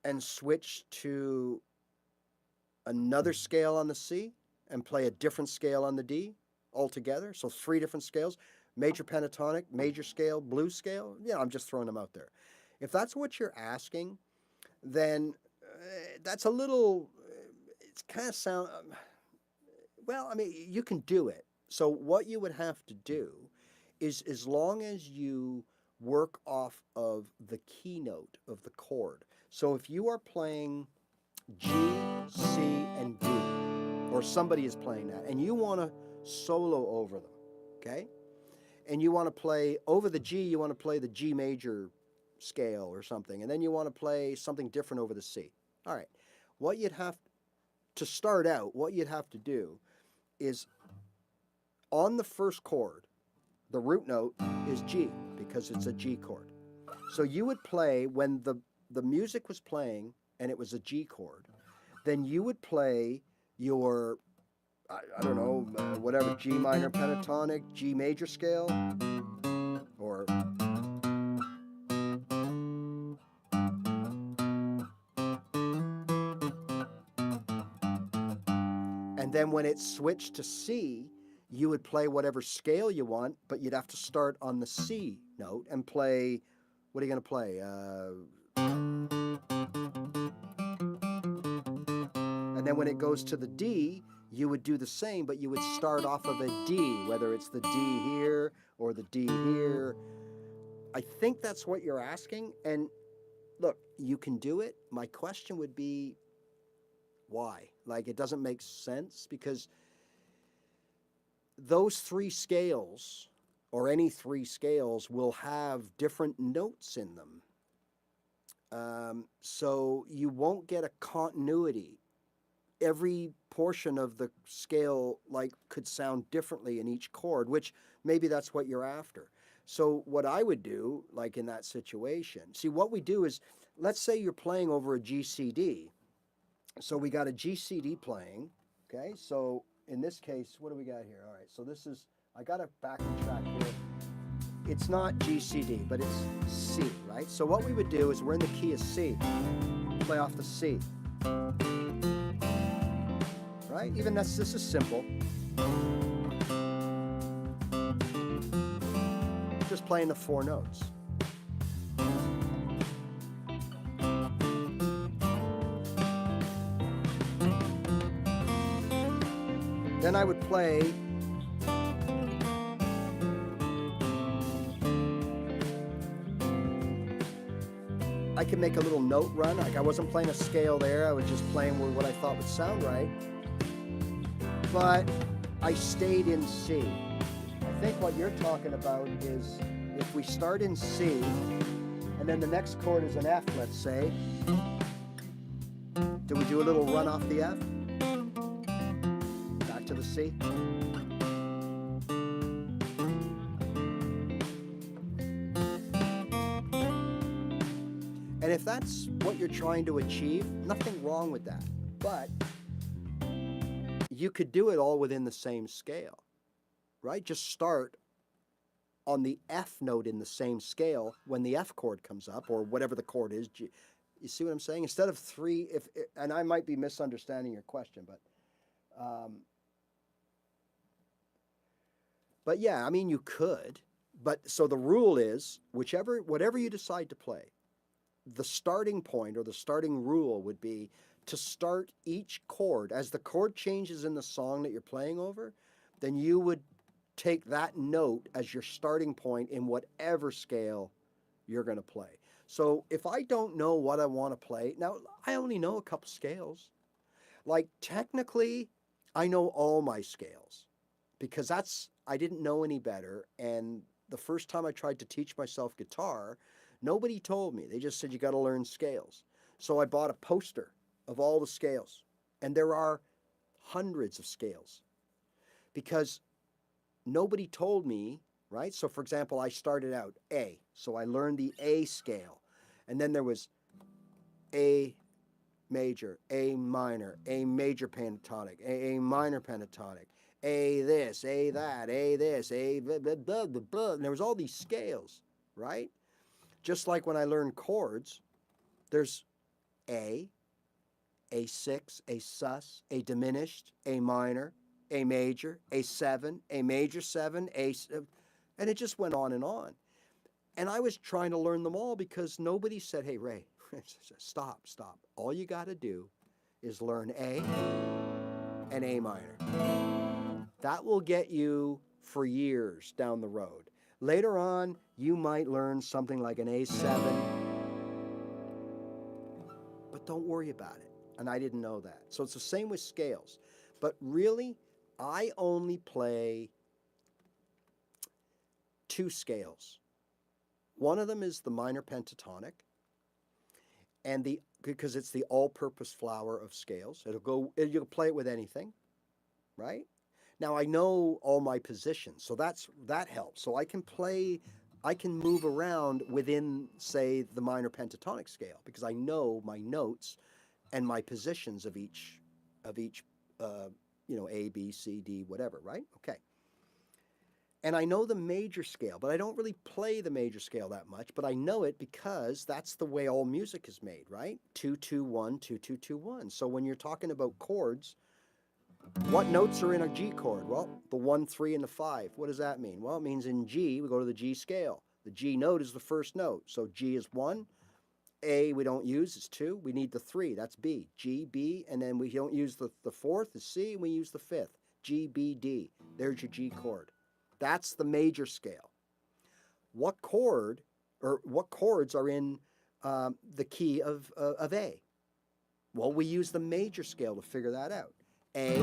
and switch to another scale on the C and play a different scale on the D altogether? So 3 different scales, major pentatonic, major scale, blues scale. Yeah, I'm just throwing them out there. If that's what you're asking, then that's a little, it's kind of sound, well, I mean, you can do it. So what you would have to do is, as long as you work off of the keynote of the chord. So if you are playing G, C, and D, or somebody is playing that, and you want to solo over them, okay? And you want to play, over the G, you want to play the G major scale or something, and then you want to play something different over the C. All right, what you'd have to start out, what you'd have to do is on the first chord, the root note is G because it's a G chord. So you would play when the music was playing and it was a G chord, then you would play your, I don't know, whatever, G minor pentatonic, G major scale, or and then when it switched to C, you would play whatever scale you want, but you'd have to start on the C note and play, what are you going to play? And then when it goes to the D, you would do the same, but you would start off of a D, whether it's the D here or the D here. I think that's what you're asking. And look, you can do it. My question would be, why? Like, it doesn't make sense because those three scales, or any three scales, will have different notes in them. So you won't get a continuity. Every portion of the scale like could sound differently in each chord, which maybe that's what you're after. So what I would do, like in that situation, see what we do is, let's say you're playing over a GCD. So we got a GCD playing, okay? So in this case, what do we got here? All right, so this is, I got a backing track here. It's not GCD, but it's C, right? So what we would do is we're in the key of C, play off the C. Right? Even this is simple. Just playing the four notes. Then I would play I could make a little note run. Like I wasn't playing a scale there. I was just playing what I thought would sound right. But I stayed in C. I think what you're talking about is if we start in C, and then the next chord is an F, let's say, do we do a little run off the F? Back to the C? And if that's what you're trying to achieve, nothing wrong with that. But you could do it all within the same scale, right? Just start on the F note in the same scale when the F chord comes up, or whatever the chord is. You see what I'm saying? Instead of three, and I might be misunderstanding your question, but yeah, I mean, you could. But so the rule is, whatever you decide to play, the starting point or the starting rule would be to start each chord. As the chord changes in the song that you're playing over, then you would take that note as your starting point in whatever scale you're going to play. So if I don't know what I want to play, now I only know a couple scales. Like technically, I know all my scales because I didn't know any better. And the first time I tried to teach myself guitar, nobody told me. They just said, you got to learn scales. So I bought a poster of all the scales. And there are hundreds of scales because nobody told me, right? So for example, I started out A. So I learned the A scale. And then there was A major, A minor, A major pentatonic, A minor pentatonic, A this, A that, A this, A blah, blah, blah, blah, blah. And there was all these scales, right? Just like when I learned chords, there's A6, A sus, A diminished, A minor, A major, A7, A major 7, and it just went on and on. And I was trying to learn them all because nobody said, hey, Ray, stop. All you got to do is learn A and A minor. That will get you for years down the road. Later on, you might learn something like an A7, but don't worry about it. And I didn't know that. So it's the same with scales. But really, I only play two scales. One of them is the minor pentatonic, and because it's the all-purpose flower of scales. You'll play it with anything, right? Now I know all my positions, so that helps. So I can move around within, say, the minor pentatonic scale because I know my notes and my positions of each, A, B, C, D, whatever, right? Okay. And I know the major scale, but I don't really play the major scale that much, but I know it because that's the way all music is made, right? 2-2-1, 2-2-2-1. So when you're talking about chords, what notes are in a G chord? Well, the 1, 3, and the 5. What does that mean? Well, it means in G, we go to the G scale. The G note is the first note. So G is 1. A we don't use is 2. We need the 3. That's B. G, B, and then we don't use the 4th is C, and we use the 5th. G, B, D. There's your G chord. That's the major scale. What chords are in the key of A? Well, we use the major scale to figure that out. A,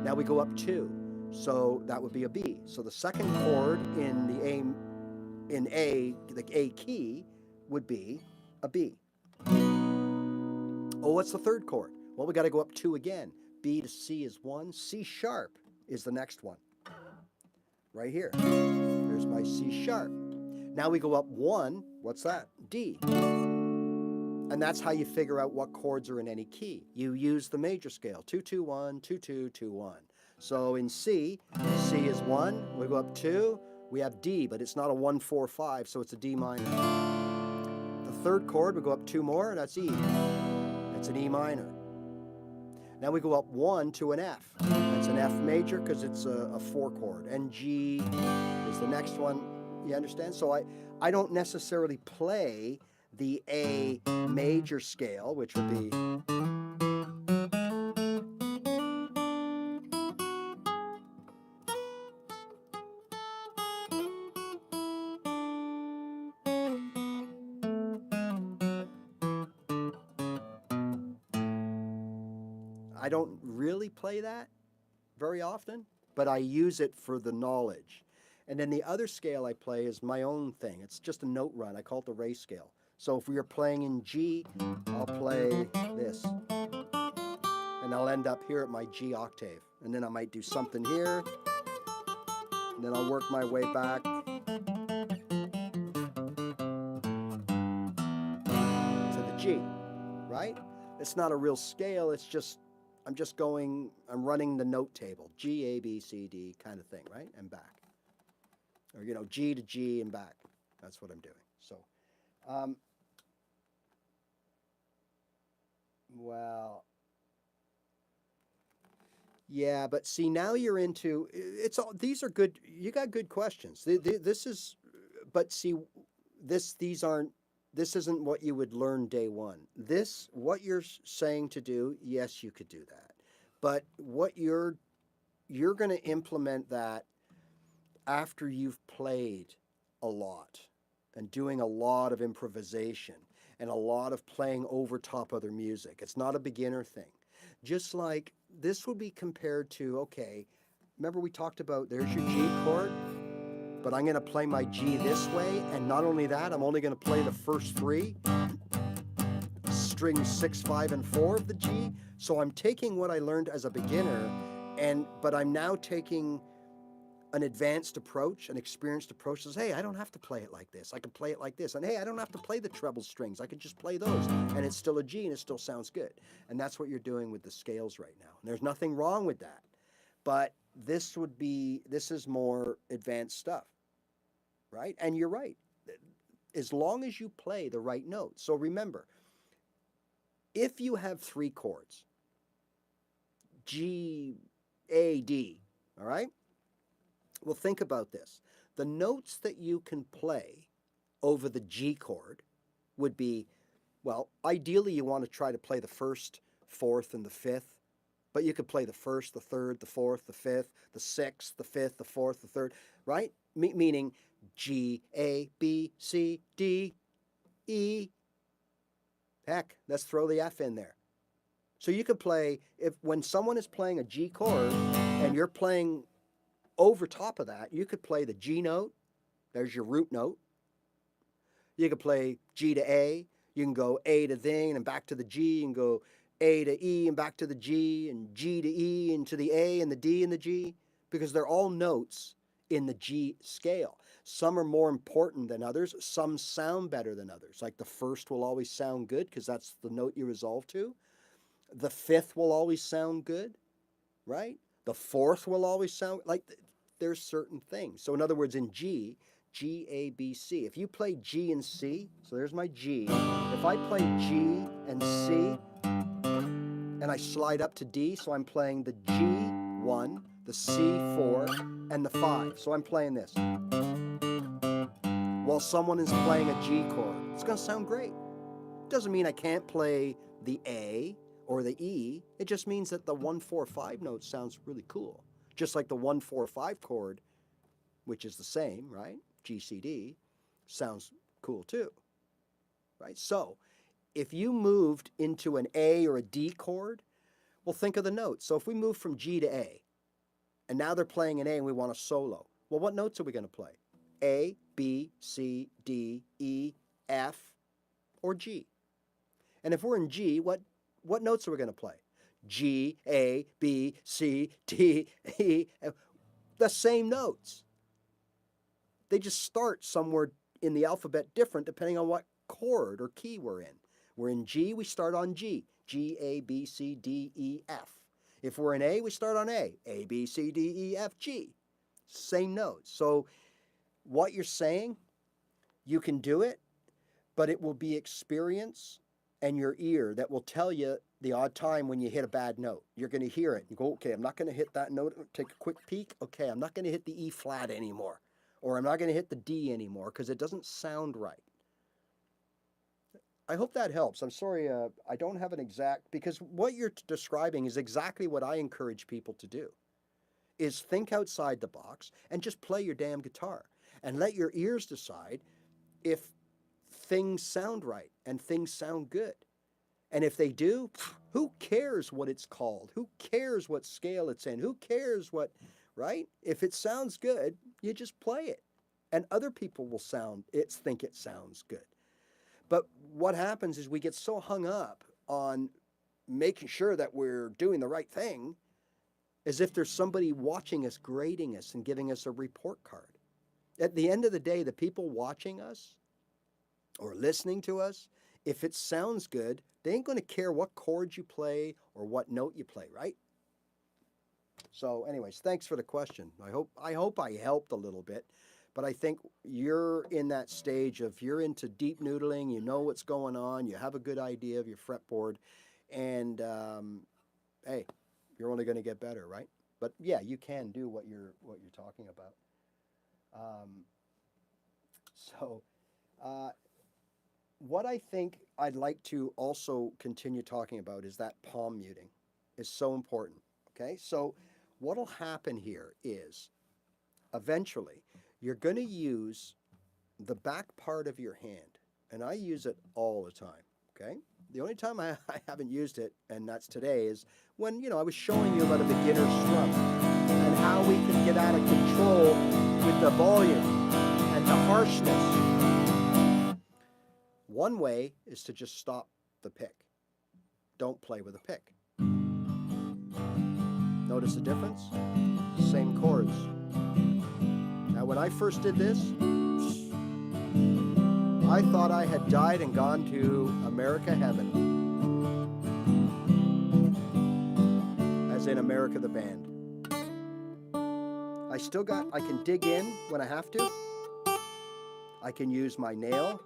now we go up 2, so that would be a B. So the second chord in the A key would be a B. Oh, what's the third chord? Well, we got to go up 2 again. B to C is 1. C sharp is the next one. Right here. There's my C sharp. Now we go up 1. What's that? D. And that's how you figure out what chords are in any key. You use the major scale. 2-2-1, 2-2-2-1. So in C, C is 1. We go up 2. We have D, but it's not a 1-4-5, so it's a D minor. The third chord, we go up 2 more. That's E. It's an E minor. Now we go up 1 to an F. It's an F major because it's a 4 chord. And G is the next one. You understand? So I don't necessarily play the A major scale, which would be... I don't really play that very often, but I use it for the knowledge. And then the other scale I play is my own thing. It's just a note run. I call it the RAYRAY scale. So if we are playing in G, I'll play this. And I'll end up here at my G octave. And then I might do something here. And then I'll work my way back to the G, right? It's not a real scale. It's just, I'm running the note table. G, A, B, C, D kind of thing, right? And back. Or, G to G and back. That's what I'm doing. So, well, yeah, but see, now you're into, these are good, you got good questions. This isn't what you would learn day one. What you're saying to do, yes, you could do that. But what you're going to implement that after you've played a lot and doing a lot of improvisation and a lot of playing over top other music. It's not a beginner thing. Just like this would be compared to, okay, remember we talked about there's your G chord, but I'm going to play my G this way, and not only that, I'm only going to play the first 3 strings 6, 5, and 4 of the G. So I'm taking what I learned as a beginner, but I'm now taking an advanced approach, an experienced approach. Says, hey, I don't have to play it like this. I can play it like this. And hey, I don't have to play the treble strings. I can just play those. And it's still a G and it still sounds good. And that's what you're doing with the scales right now. And there's nothing wrong with that. But this is more advanced stuff, right? And you're right. As long as you play the right notes. So remember, if you have 3 chords, G, A, D, all right? Well, think about this. The notes that you can play over the G chord would be, well, ideally you want to try to play the 1st, 4th, and the 5th, but you could play the 1st, the 3rd, the 4th, the 5th, the 6th, the 5th, the 4th, the 3rd, right? Meaning G, A, B, C, D, E. Heck, let's throw the F in there. So you could play, when someone is playing a G chord and you're playing over top of that, you could play the G note, there's your root note, You can play G to A. You can go A to thing and back to the G, and go A to E and back to the G, and G to E and to the A and the D and the G, because they're all notes in the G scale. Some are more important than others. Some sound better than others. Like the first will always sound good because that's the note you resolve to. The fifth will always sound good, right? The fourth will always sound like there's certain things. So in other words, in G, G, A, B, C. If you play G and C, so there's my G. If I play G and C, and I slide up to D, so I'm playing the G1, the C4, and the 5. So I'm playing this. While someone is playing a G chord, it's going to sound great. Doesn't mean I can't play the A or the E. It just means that the 1-4-5 note sounds really cool. Just like the 1-4-5 chord, which is the same, right? G, C, D, sounds cool too, right? So if you moved into an A or a D chord, well, think of the notes. So if we move from G to A, and now they're playing an A and we want a solo, well, what notes are we going to play? A, B, C, D, E, F, or G. And if we're in G, what notes are we going to play? G, A, B, C, D, E, F. The same notes. They just start somewhere in the alphabet different depending on what chord or key we're in. We're in G, we start on G. G, A, B, C, D, E, F. If we're in A, we start on A. A, B, C, D, E, F, G. Same notes. So what you're saying, you can do it, but it will be experience and your ear that will tell you the odd time when you hit a bad note. You're going to hear it. You go, okay, I'm not going to hit that note. Take a quick peek. Okay, I'm not going to hit the E flat anymore. Or I'm not going to hit the D anymore because it doesn't sound right. I hope that helps. I'm sorry, I don't have an exact, because what you're describing is exactly what I encourage people to do, is think outside the box and just play your damn guitar and let your ears decide if things sound right and things sound good. And if they do, who cares what it's called? Who cares what scale it's in? Who cares what, right? If it sounds good, you just play it. And other people will think it sounds good. But what happens is we get so hung up on making sure that we're doing the right thing as if there's somebody watching us, grading us, and giving us a report card. At the end of the day, the people watching us or listening to us, if it sounds good, they ain't going to care what chord you play or what note you play, right? So anyways, thanks for the question. I hope I helped a little bit. But I think you're in that stage of you're into deep noodling, you know what's going on, you have a good idea of your fretboard, and hey, you're only going to get better, right? But yeah, you can do what you're talking about. What I think I'd like to also continue talking about is that palm muting is so important. Okay, so what'll happen here is eventually you're going to use the back part of your hand, and I use it all the time, okay? The only time I haven't used it, and that's today, is when, I was showing you about a beginner strum and how we can get out of control with the volume and the harshness. One way is to just stop the pick. Don't play with a pick. Notice the difference? Same chords. Now, when I first did this, I thought I had died and gone to America heaven. As in America the band. I can dig in when I have to. I can use my nail.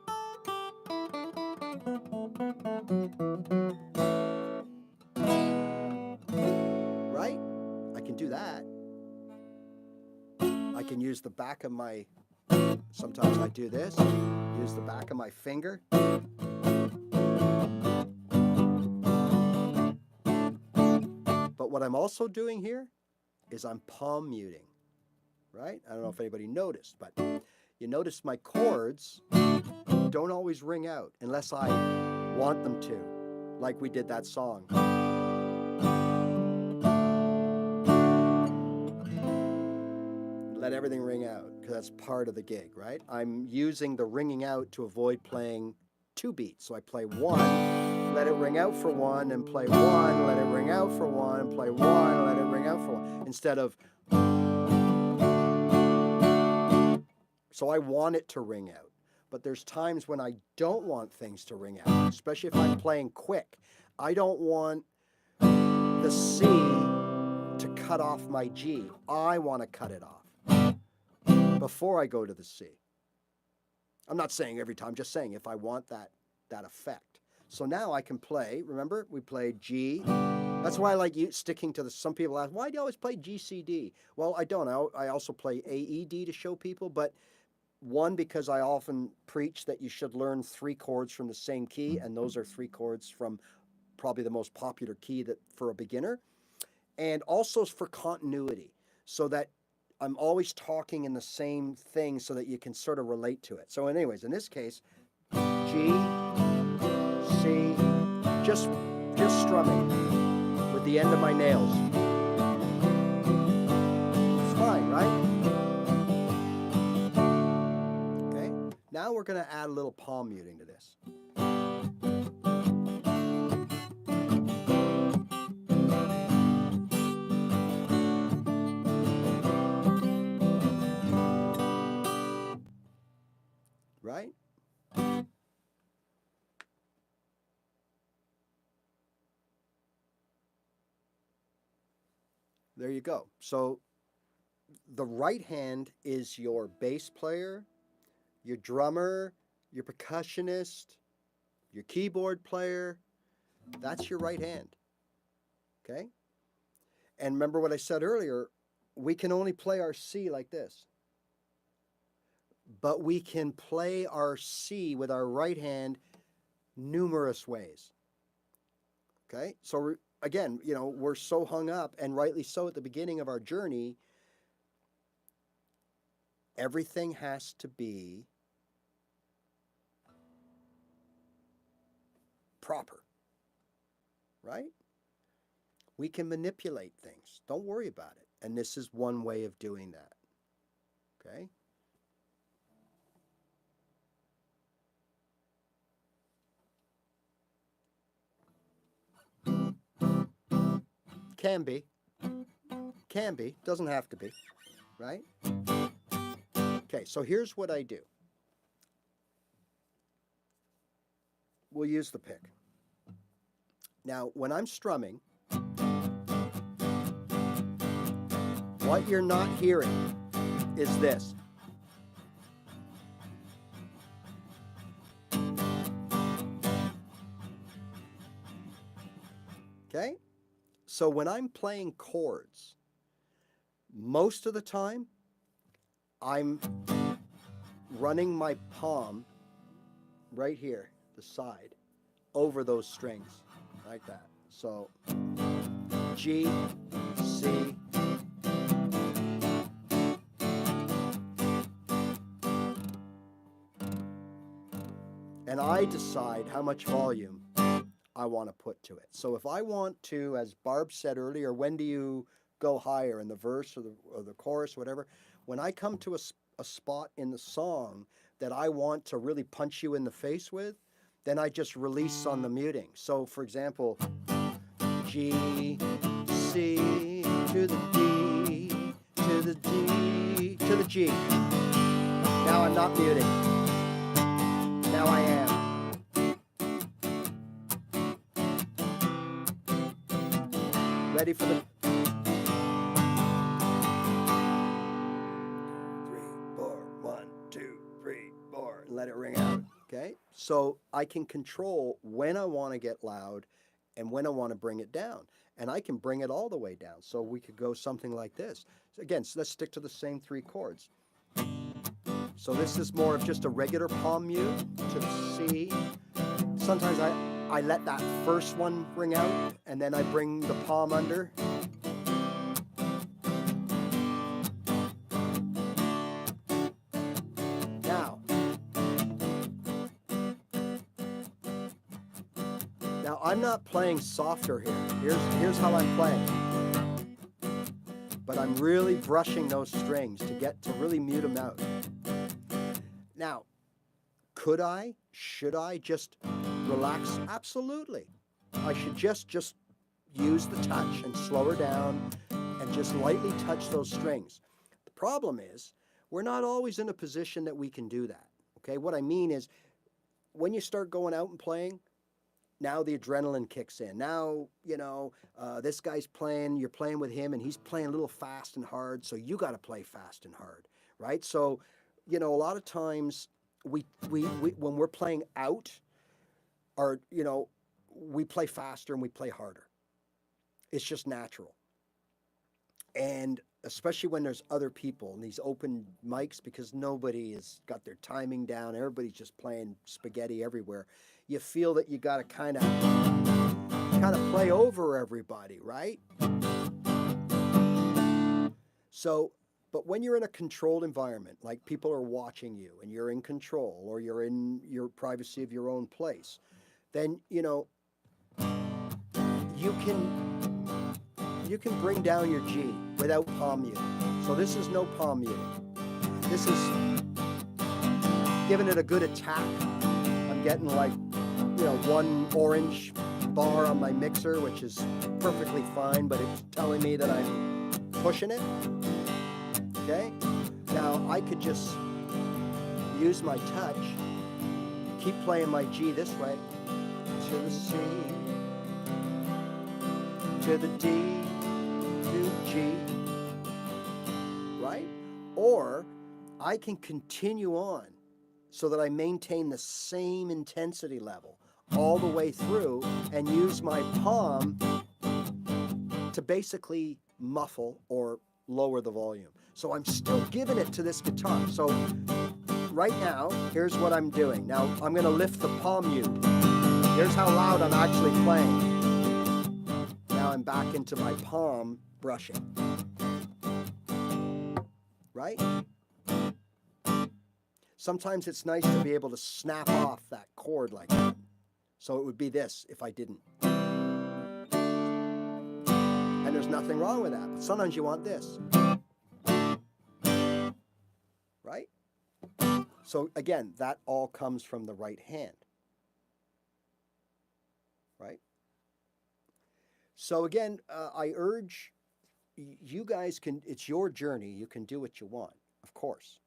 Right? I can do that. I can use the back of my, sometimes I do this, use the back of my finger. But what I'm also doing here is I'm palm muting, right? I don't know if anybody noticed, but you notice my chords don't always ring out unless I want them to, like we did that song. let everything ring out, because that's part of the gig, right? I'm using the ringing out to avoid playing 2 beats. So I play 1, let it ring out for 1, and play 1, let it ring out for 1, and play 1, let it ring out for 1, instead of. So I want it to ring out. But there's times when I don't want things to ring out, especially if I'm playing quick. I don't want the C to cut off my G. I want to cut it off before I go to the C. I'm not saying every time, just saying if I want that effect. So now I can play, remember, we played G. That's why I like sticking to the, some people ask, why do you always play G, C, D? Well, I don't. I also play A, E, D to show people, but one, because I often preach that you should learn 3 chords from the same key, and those are 3 chords from probably the most popular key that for a beginner, and also for continuity, so that I'm always talking in the same thing so that you can sort of relate to it. So anyways, in this case, G, C, just strumming with the end of my nails. It's fine, right? Okay, now we're going to add a little palm muting to this. Right? There you go. So the right hand is your bass player, your drummer, your percussionist, your keyboard player. That's your right hand. Okay? And remember what I said earlier, we can only play our C like this. But we can play our C with our right hand numerous ways. Okay? So again, you know, we're so hung up, and rightly so, at the beginning of our journey, everything has to be proper. Right? We can manipulate things. Don't worry about it. And this is one way of doing that. Okay? Can be. Can be. Doesn't have to be. Right? Okay, so here's what I do. We'll use the pick. Now, when I'm strumming, what you're not hearing is this. Okay? So when I'm playing chords, most of the time, I'm running my palm right here, the side, over those strings, like that. So G, C, and I decide how much volume I want to put to it. So if I want to, as Barb said earlier, when do you go higher, in the verse or the chorus, whatever? When I come to a spot in the song that I want to really punch you in the face with, then I just release on the muting. So for example, G, C, to the D, to the D, to the G. Now I'm not muting. Now I am. Ready for the 3, 4, 1, 2, 3, 4, and let it ring out. Okay? So I can control when I want to get loud and when I want to bring it down. And I can bring it all the way down. So we could go something like this. So again, so let's stick to the same 3 chords. So this is more of just a regular palm mute to the C. Sometimes I let that first one ring out, and then I bring the palm under. Now I'm not playing softer here. Here's how I'm playing. but I'm really brushing those strings to really mute them out. Now, should I just relax? Absolutely. I should just use the touch and slow her down and just lightly touch those strings. The problem is, we're not always in a position that we can do that. Okay, what I mean is, when you start going out and playing, now the adrenaline kicks in. Now, you know, this guy's playing, you're playing with him, and he's playing a little fast and hard, so you got to play fast and hard, right? So, you know, a lot of times we when we're playing out, we play faster and we play harder. It's just natural. And especially when there's other people in these open mics, because nobody has got their timing down, everybody's just playing spaghetti everywhere. You feel that you got to kind of play over everybody, right? So, but when you're in a controlled environment, like people are watching you and you're in control, or you're in your privacy of your own place, then, you know, you can bring down your G without palm muting. So this is no palm muting. This is giving it a good attack. I'm getting like, you know, 1 orange bar on my mixer, which is perfectly fine, but it's telling me that I'm pushing it. Okay? Now I could just use my touch, keep playing my G this way, to the C, to the D, to G, right? Or I can continue on so that I maintain the same intensity level all the way through and use my palm to basically muffle or lower the volume. So I'm still giving it to this guitar. So right now, here's what I'm doing. Now I'm going to lift the palm mute. Here's how loud I'm actually playing. Now I'm back into my palm brushing. Right? Sometimes it's nice to be able to snap off that chord like that. So it would be this if I didn't. And there's nothing wrong with that. But sometimes you want this. Right? So again, that all comes from the right hand. Right? So again, I urge you guys it's your journey. You can do what you want, of course.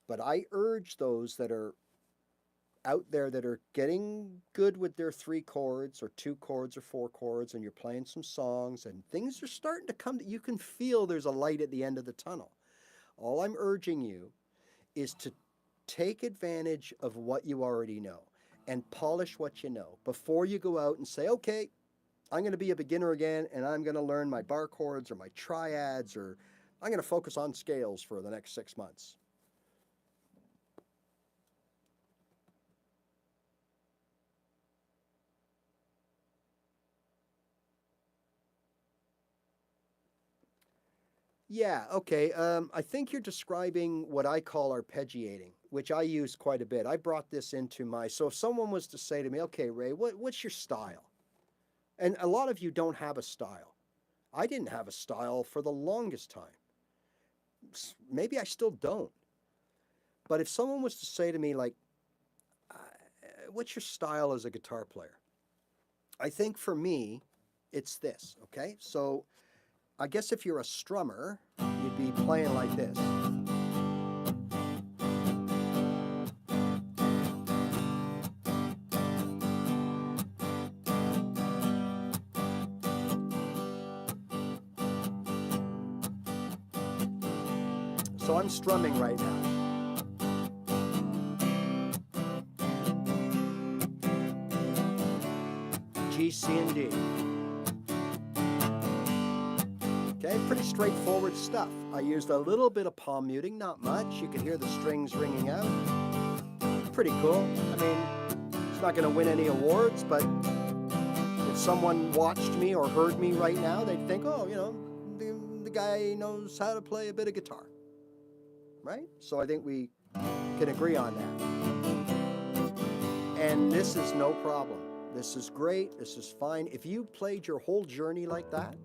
But I urge those that are out there that are getting good with their 3 chords or 2 chords or 4 chords, and you're playing some songs and things are starting to come, you can feel there's a light at the end of the tunnel. All I'm urging you is to take advantage of what you already know and polish what you know before you go out and say, okay, I'm going to be a beginner again and I'm going to learn my bar chords or my triads, or I'm going to focus on scales for the next 6 months. Yeah, okay. I think you're describing what I call arpeggiating, which I use quite a bit. I brought this into my... So if someone was to say to me, okay, Ray, what's your style? And a lot of you don't have a style. I didn't have a style for the longest time. Maybe I still don't. But if someone was to say to me, like, what's your style as a guitar player? I think for me, it's this, okay? So I guess if you're a strummer, you'd be playing like this. So I'm strumming right now. G, C, and D. Okay, pretty straightforward stuff. I used a little bit of palm muting, not much. You can hear the strings ringing out. Pretty cool. I mean, it's not going to win any awards, but if someone watched me or heard me right now, they'd think, oh, you know, the guy knows how to play a bit of guitar. Right? So I think we can agree on that. And this is no problem. This is great. This is fine. If you played your whole journey like that,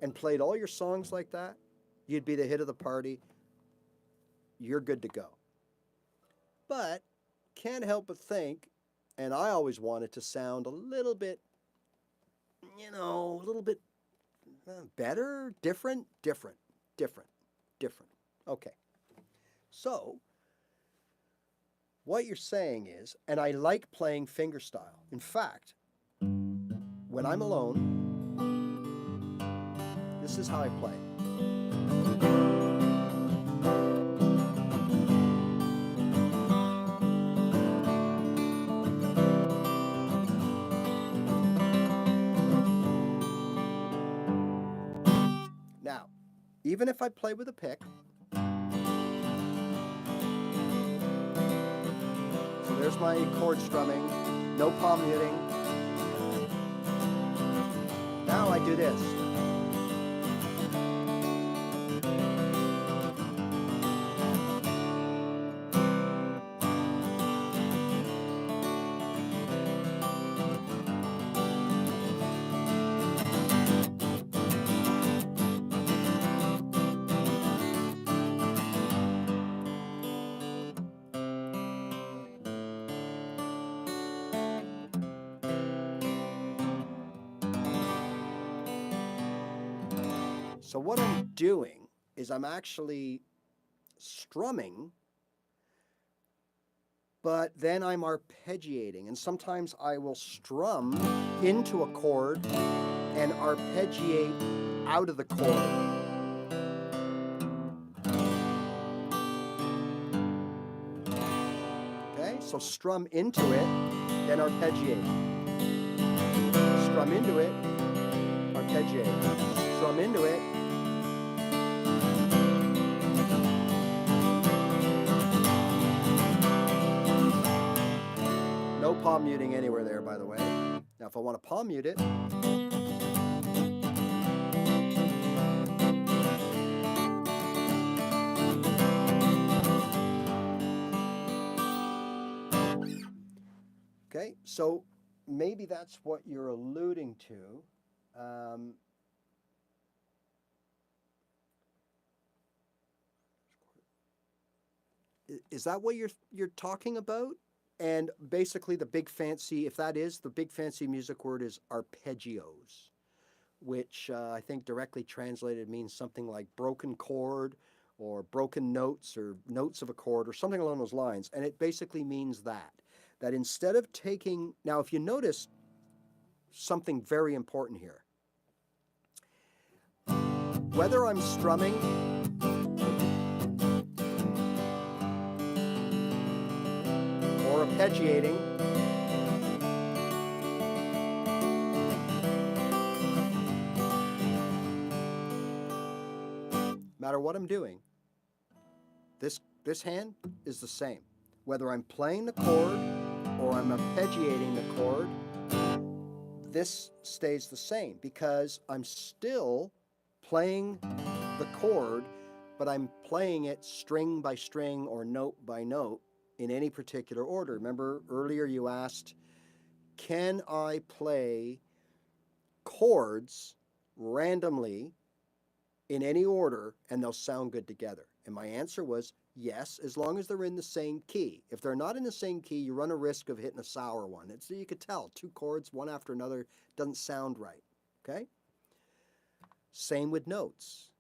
and played all your songs like that, you'd be the hit of the party. You're good to go. But can't help but think, and I always want it to sound a little bit, a little bit better, different. Okay. So, what you're saying is, and I like playing fingerstyle. In fact, when I'm alone, this is how I play. Now, even if I play with a pick, so there's my chord strumming, no palm muting. Now I do this. So what I'm doing is I'm actually strumming, but then I'm arpeggiating. And sometimes I will strum into a chord and arpeggiate out of the chord. Okay, so strum into it, then arpeggiate. Strum into it, arpeggiate. Strum into it. No palm muting anywhere there, by the way. Now, if I want to palm mute it, okay, so maybe that's what you're alluding to. Is that what you're talking about? And basically the big fancy, if that is, the big fancy music word is arpeggios, which I think directly translated means something like broken chord or broken notes or notes of a chord or something along those lines. And it basically means that instead of taking, now if you notice something very important here, whether I'm strumming or arpeggiating, matter what I'm doing, this hand is the same. Whether I'm playing the chord or I'm arpeggiating the chord, this stays the same because I'm still playing the chord, but I'm playing it string by string or note by note in any particular order. Remember earlier you asked, can I play chords randomly in any order and they'll sound good together? And my answer was yes, as long as they're in the same key. If they're not in the same key, you run a risk of hitting a sour one. It's, you could tell, two chords, one after another, doesn't sound right, okay? Same with notes.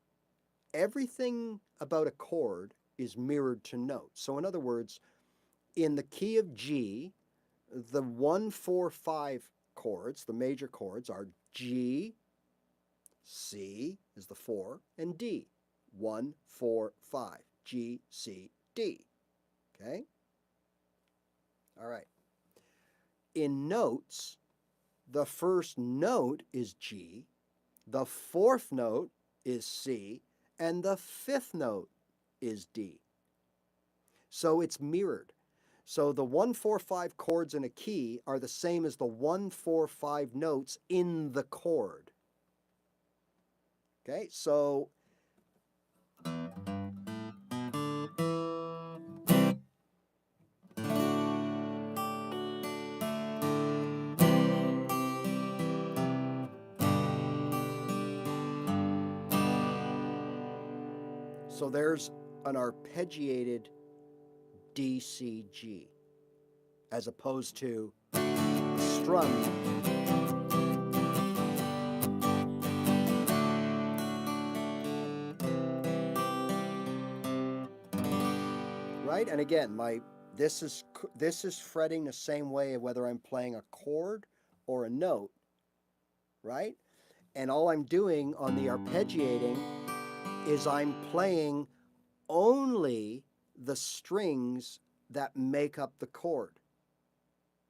Everything about a chord is mirrored to notes. So in other words, in the key of G, the 1, 4, 5 chords, the major chords, are G, C is the 4, and D. 1, 4, 5. G, C, D. Okay? All right. In notes, the first note is G, the fourth note is C, and the fifth note is D. So it's mirrored. So the 1, 4, 5 chords in a key are the same as the 1, 4, 5 notes in the chord. Okay, so So there's an arpeggiated D, C, G, as opposed to strum. Right? And again, this is fretting the same way whether I'm playing a chord or a note, right? And all I'm doing on the arpeggiating is I'm playing only the strings that make up the chord.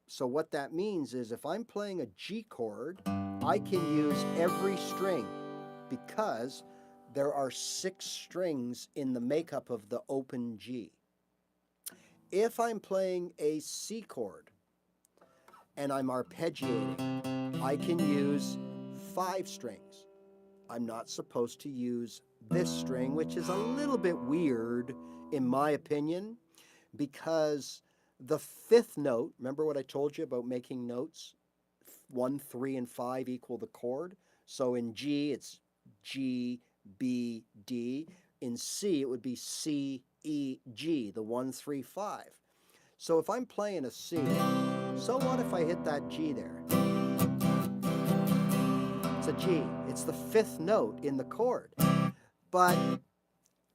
So what that means is if I'm playing a G chord, I can use every string because there are 6 strings in the makeup of the open G. If I'm playing a C chord and I'm arpeggiating, I can use 5 strings. I'm not supposed to use this string, which is a little bit weird in my opinion, because the 5th note, remember what I told you about making notes? 1, 3, and 5 equal the chord. So in G, it's G, B, D. In C, it would be C, E, G, the 1, 3, 5. So if I'm playing a C, so what if I hit that G there? It's a G. It's the 5th note in the chord. But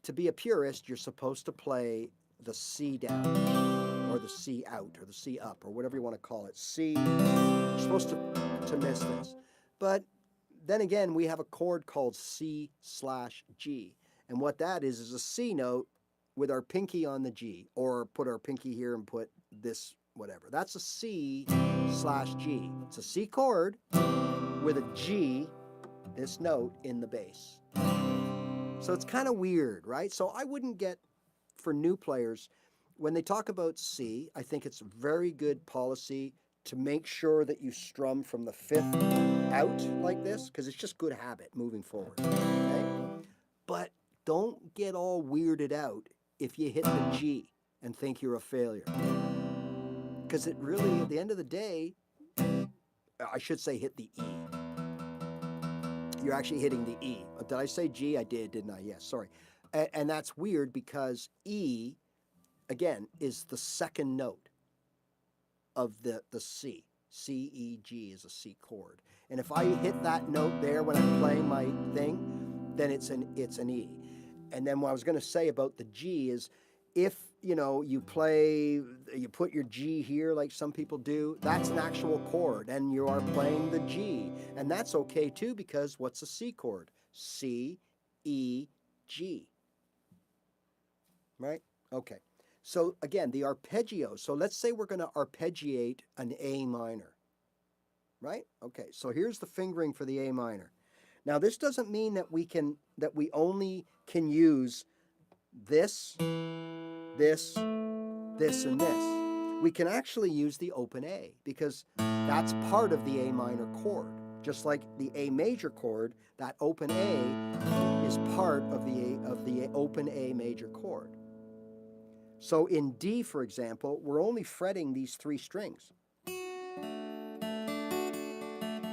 to be a purist, you're supposed to play the C down, or the C out, or the C up, or whatever you want to call it. C, you're supposed to miss this. But then again, we have a chord called C/G. And what that is a C note with our pinky on the G, or put our pinky here and put this, whatever. That's a C/G. It's a C chord with a G, this note, in the bass. So it's kind of weird, right? So I wouldn't get, for new players, when they talk about C, I think it's very good policy to make sure that you strum from the 5th out like this, because it's just good habit moving forward, okay? But don't get all weirded out if you hit the G and think you're a failure. Because it really, at the end of the day, I should say hit the E. You're actually hitting the E. Did I say G? I did, didn't I? Yes, sorry. And that's weird because E, again, is the 2nd note of the C. C, E, G is a C chord. And if I hit that note there when I'm playing my thing, then it's an E. And then what I was going to say about the G is if, you put your G here like some people do, that's an actual chord and you are playing the G. And that's okay too, because what's a C chord? C, E, G. Right? Okay. So again, the arpeggio. So let's say we're going to arpeggiate an A minor. Right? Okay. So here's the fingering for the A minor. Now this doesn't mean that we only can use this, this, this, and this. We can actually use the open A because that's part of the A minor chord. Just like the A major chord, that open A is part of the open A major chord. So in D, for example, we're only fretting these 3 strings.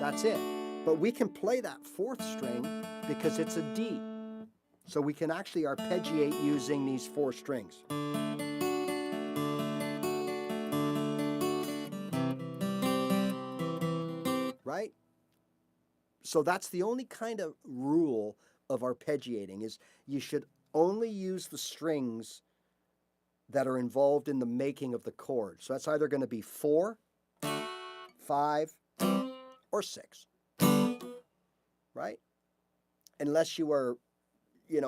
That's it. But we can play that 4th string because it's a D. So we can actually arpeggiate using these 4 strings. Right? So that's the only kind of rule of arpeggiating, is you should only use the strings that are involved in the making of the chord. So that's either going to be 4, 5, or 6. Right? Unless you are,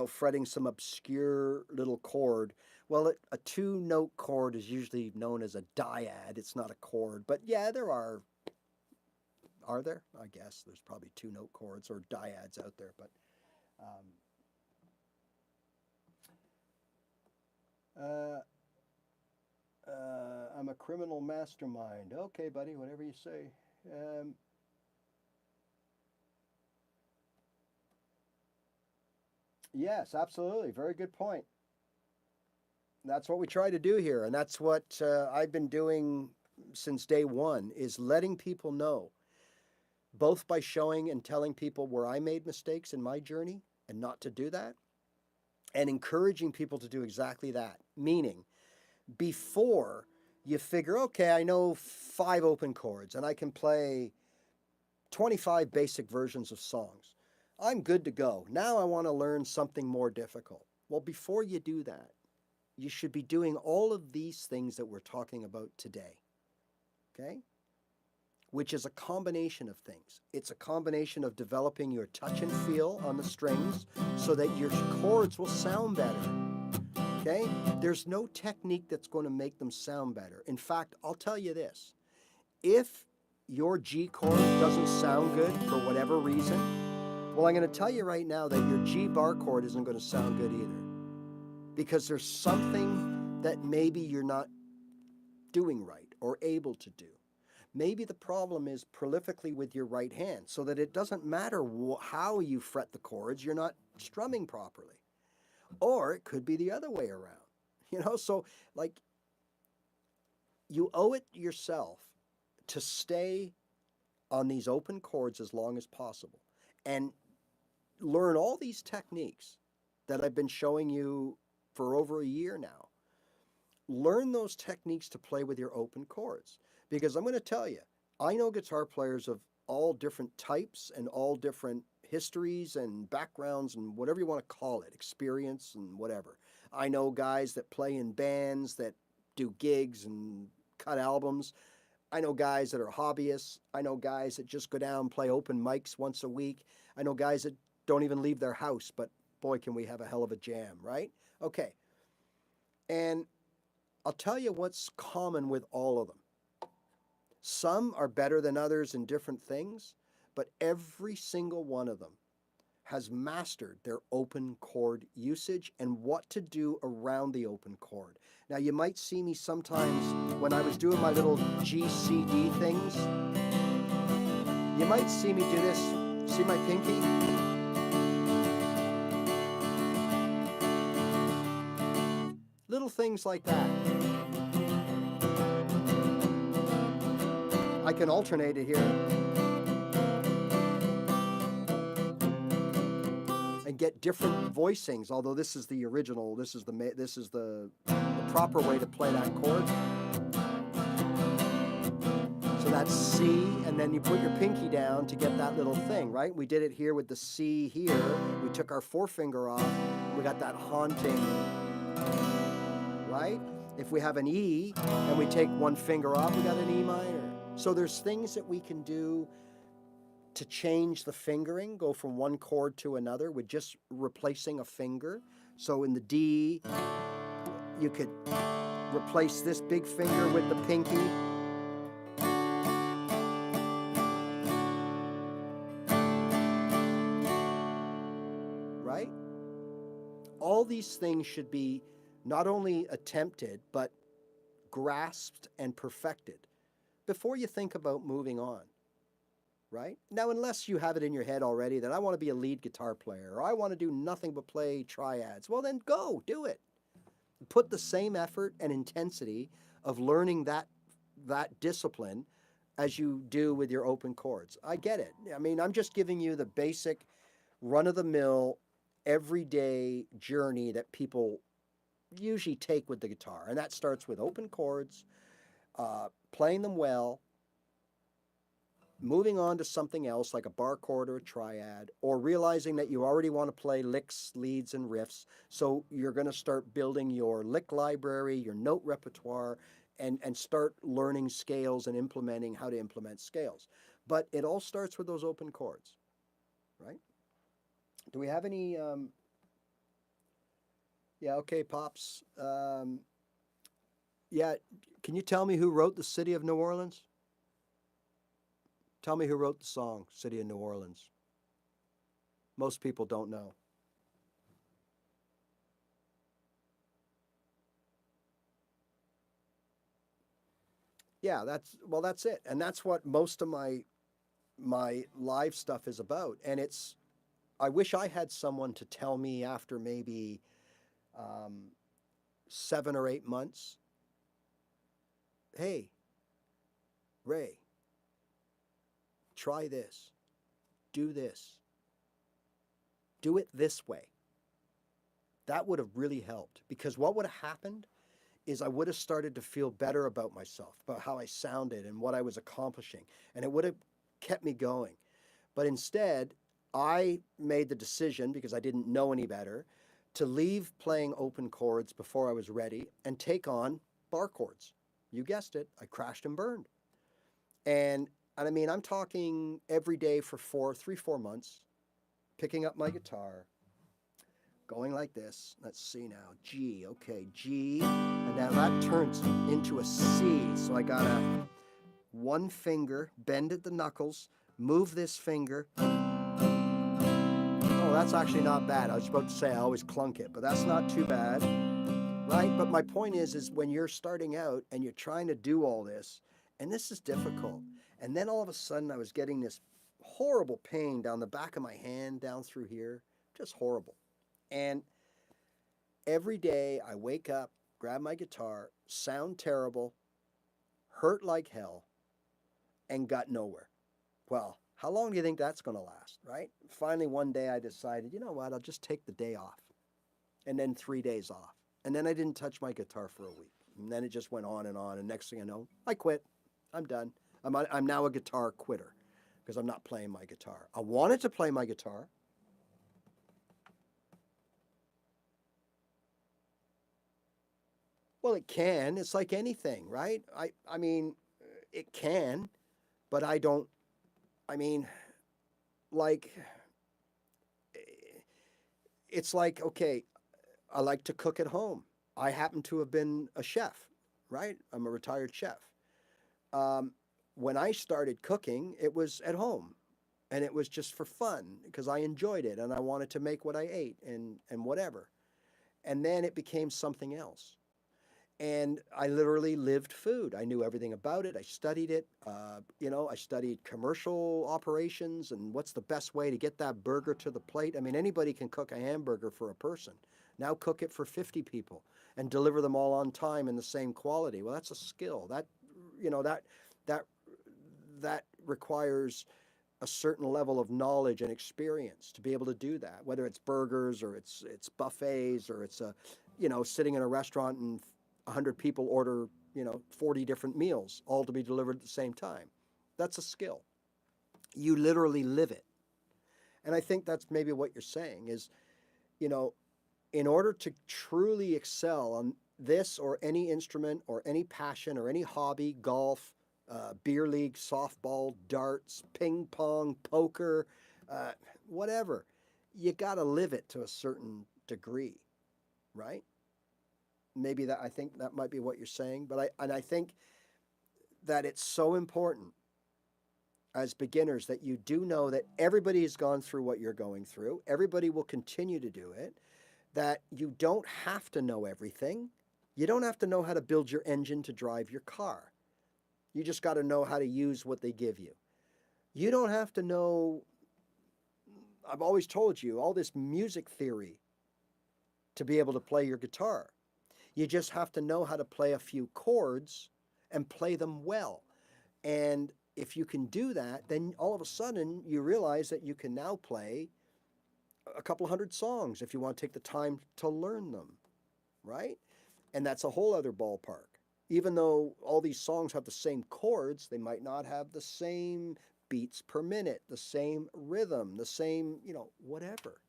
fretting some obscure little chord. Well, a 2-note chord is usually known as a dyad. It's not a chord. But yeah, there are. Are there? I guess there's probably 2-note chords or dyads out there. But I'm a criminal mastermind. Okay, buddy, whatever you say. Yes, absolutely. Very good point. That's what we try to do here, and that's what I've been doing since day one, is letting people know, both by showing and telling people where I made mistakes in my journey and not to do that, and encouraging people to do exactly that. Meaning, before you figure, okay, I know 5 open chords and I can play 25 basic versions of songs. I'm good to go. Now I want to learn something more difficult. Well, before you do that, you should be doing all of these things that we're talking about today. Okay? Which is a combination of things. It's a combination of developing your touch and feel on the strings so that your chords will sound better. Okay? There's no technique that's going to make them sound better. In fact, I'll tell you this. If your G chord doesn't sound good for whatever reason, well, I'm going to tell you right now that your G bar chord isn't going to sound good either. Because there's something that maybe you're not doing right or able to do. Maybe the problem is prolifically with your right hand, so that it doesn't matter how you fret the chords, you're not strumming properly. Or it could be the other way around. So like you owe it yourself to stay on these open chords as long as possible and learn all these techniques that I've been showing you for over a year now. Learn those techniques to play with your open chords. Because I'm going to tell you, I know guitar players of all different types and all different histories and backgrounds and whatever you want to call it, experience and whatever. I know guys that play in bands that do gigs and cut albums. I know guys that are hobbyists. I know guys that just go down and play open mics once a week. I know guys that don't even leave their house, but boy, can we have a hell of a jam, right? Okay. And I'll tell you what's common with all of them. Some are better than others in different things, but every single one of them has mastered their open chord usage and what to do around the open chord. Now, you might see me sometimes when I was doing my little GCD things. You might see me do this. See my pinky? Little things like that. I can alternate it here and get different voicings. Although this is the original, this is the proper way to play that chord. So that's C, and then you put your pinky down to get that little thing, right? We did it here with the C here. We took our forefinger off. We got that haunting, right? If we have an E and we take one finger off, we got an E minor. So there's things that we can do to change the fingering, go from one chord to another with just replacing a finger. So in the D, you could replace this big finger with the pinky. Right? All these things should be not only attempted, but grasped and perfected before you think about moving on, right? Now, unless you have it in your head already that I want to be a lead guitar player or I want to do nothing but play triads, well, then go, do it. Put the same effort and intensity of learning that discipline as you do with your open chords. I get it. I mean, I'm just giving you the basic run-of-the-mill, everyday journey that people usually take with the guitar, and that starts with open chords, playing them well, moving on to something else like a bar chord or a triad, or realizing that you already want to play licks, leads, and riffs. So you're going to start building your lick library, your note repertoire, and start learning scales and implementing how to implement scales. But it all starts with those open chords, right? Do we have any... Yeah, okay, Pops. Yeah, can you tell me who wrote The City of New Orleans? Tell me who wrote the song, City of New Orleans. Most people don't know. Yeah, that's it. And that's what most of my live stuff is about. And I wish I had someone to tell me after maybe 7 or 8 months, hey, Ray, try this, do it this way. that would have really helped, because what would have happened is I would have started to feel better about myself, about how I sounded and what I was accomplishing, and it would have kept me going. But instead, I made the decision, because I didn't know any better, to leave playing open chords before I was ready and take on bar chords. You guessed it, I crashed and burned. And I mean, I'm talking every day for 4 months, picking up my guitar, going like this. Let's see now. G, okay, G. And now that turns into a C. So I got one finger, bend at the knuckles, move this finger. Oh, that's actually not bad. I was about to say I always clunk it, but that's not too bad, right? But my point is when you're starting out and you're trying to do all this, and this is difficult, and then all of a sudden I was getting this horrible pain down the back of my hand, down through here, just horrible. And every day I wake up, grab my guitar, sound terrible, hurt like hell, and got nowhere. Well, how long do you think that's going to last, right? Finally, one day I decided, you know what, I'll just take the day off. And then 3 days off. And then I didn't touch my guitar for a week. And then it just went on. And next thing I know, I quit. I'm done. I'm now a guitar quitter because I'm not playing my guitar. I wanted to play my guitar. Well, it can. It's like anything, right? I mean, it can, but I don't. I mean, like, it's like, okay, I like to cook at home. I happen to have been a chef, right? I'm a retired chef. When I started cooking, it was at home, and it was just for fun because I enjoyed it and I wanted to make what I ate and whatever. And then it became something else. And I literally lived food. I knew everything about it. I studied it. I studied commercial operations and what's the best way to get that burger to the plate. I mean, anybody can cook a hamburger for a person. Now cook it for 50 people and deliver them all on time in the same quality. Well, that's a skill. That requires a certain level of knowledge and experience to be able to do that. Whether it's burgers or it's buffets or it's sitting in a restaurant and 100 people order, 40 different meals, all to be delivered at the same time. That's a skill. You literally live it. And I think that's maybe what you're saying is, in order to truly excel on this or any instrument or any passion or any hobby, golf, beer league, softball, darts, ping pong, poker, whatever, you got to live it to a certain degree, right? Maybe I think that might be what you're saying, but I think that it's so important as beginners that you do know that everybody has gone through what you're going through. Everybody will continue to do it, that you don't have to know everything. You don't have to know how to build your engine to drive your car. You just got to know how to use what they give you. You don't have to know, I've always told you, all this music theory to be able to play your guitar. You just have to know how to play a few chords and play them well. And if you can do that, then all of a sudden you realize that you can now play a couple hundred songs if you want to take the time to learn them, right? And that's a whole other ballpark. Even though all these songs have the same chords, they might not have the same beats per minute, the same rhythm, the same, whatever,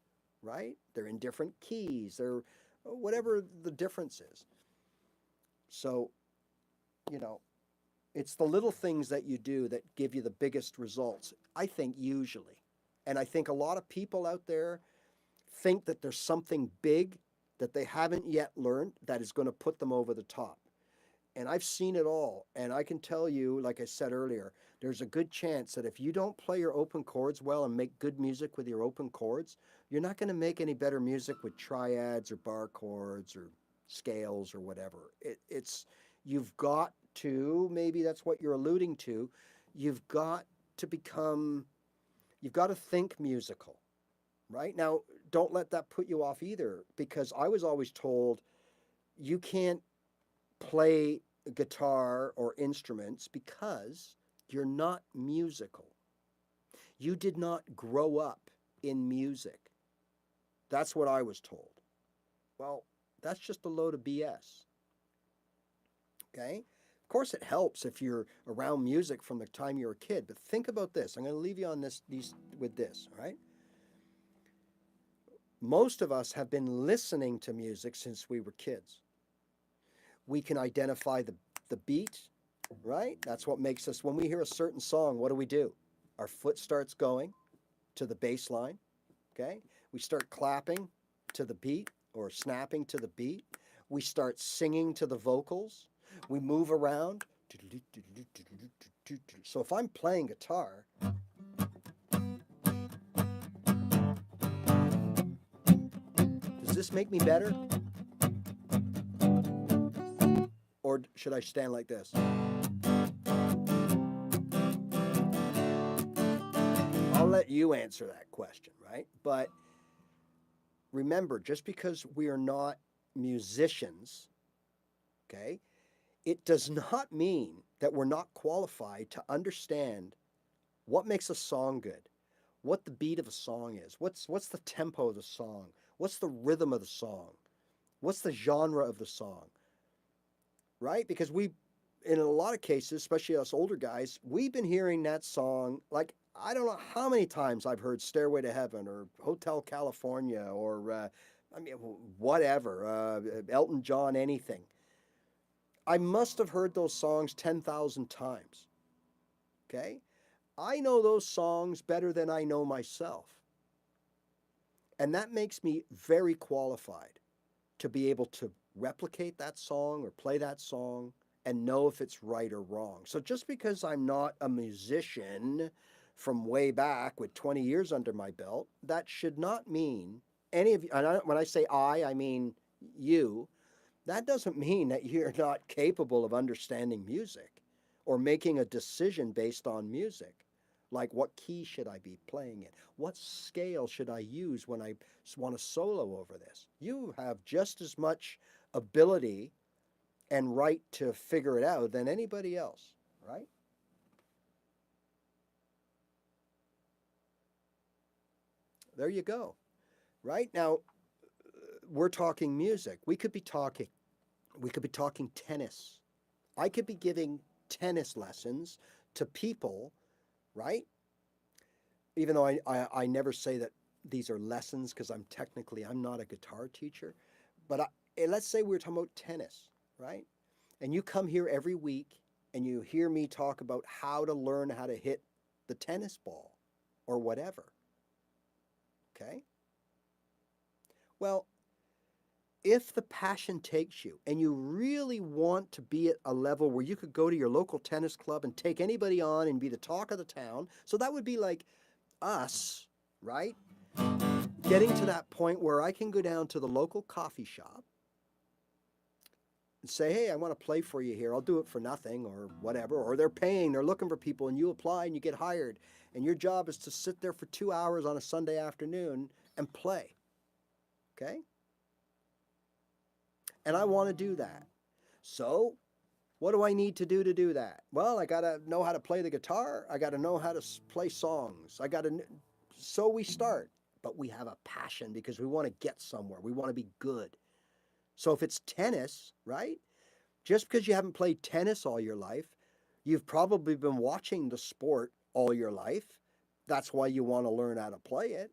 right? They're in different keys. They're whatever the difference is. So, it's the little things that you do that give you the biggest results, I think, usually. And I think a lot of people out there think that there's something big that they haven't yet learned that is going to put them over the top. And I've seen it all. And I can tell you, like I said earlier, there's a good chance that if you don't play your open chords well and make good music with your open chords, you're not going to make any better music with triads or bar chords or scales or whatever. You've got to, maybe that's what you're alluding to, you've got to think musical, right? Now, don't let that put you off either, because I was always told you can't play guitar or instruments because you're not musical. You did not grow up in music. That's what I was told. Well, that's just a load of BS. Okay? Of course, it helps if you're around music from the time you're a kid, but think about this. I'm going to leave you on with this, all right? Most of us have been listening to music since we were kids. We can identify the beat, right? That's what makes us, when we hear a certain song, what do? Our foot starts going to the bass line, okay? We start clapping to the beat or snapping to the beat. We start singing to the vocals. We move around. So if I'm playing guitar, does this make me better? Or should I stand like this? I'll let you answer that question, right? But remember, just because we are not musicians, okay, it does not mean that we're not qualified to understand what makes a song good, what the beat of a song is, what's the tempo of the song, what's the rhythm of the song, what's the genre of the song, right? Because in a lot of cases, especially us older guys, we've been hearing that song, like, I don't know how many times I've heard Stairway to Heaven or Hotel California or, whatever, Elton John, anything. I must have heard those songs 10,000 times, okay? I know those songs better than I know myself. And that makes me very qualified to be able to replicate that song or play that song and know if it's right or wrong. So just because I'm not a musician from way back with 20 years under my belt, that should not mean any of you, and when I say I mean you, that doesn't mean that you're not capable of understanding music or making a decision based on music. Like, what key should I be playing in? What scale should I use when I want to solo over this? You have just as much ability and right to figure it out than anybody else, right? There you go. Right? Now, we're talking music. We could be talking tennis. I could be giving tennis lessons to people, right? Even though I never say that these are lessons because I'm not a guitar teacher. But let's say we're talking about tennis, right? And you come here every week and you hear me talk about how to learn how to hit the tennis ball or whatever. Okay? Well, if the passion takes you and you really want to be at a level where you could go to your local tennis club and take anybody on and be the talk of the town, so that would be like us, right? Getting to that point where I can go down to the local coffee shop and say, hey, I want to play for you here. I'll do it for nothing or whatever. Or they're looking for people, and you apply and you get hired. And your job is to sit there for 2 hours on a Sunday afternoon and play. Okay? And I want to do that. So what do I need to do that? Well, I got to know how to play the guitar. I got to know how to play songs. So we start. But we have a passion because we want to get somewhere. We want to be good. So if it's tennis, right? Just because you haven't played tennis all your life, you've probably been watching the sport all your life. That's why you want to learn how to play it.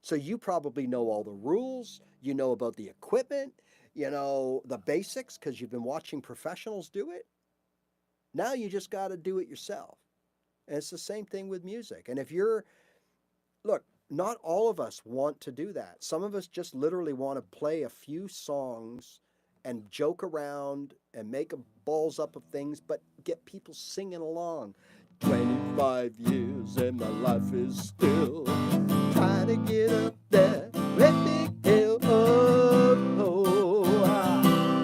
So you probably know all the rules. You know about the equipment. You know the basics because you've been watching professionals do it. Now you just got to do it yourself. And it's the same thing with music. And look, not all of us want to do that. Some of us just literally want to play a few songs and joke around and make balls up of things, but get people singing along. 25 years and my life is still trying to get up that great big hill.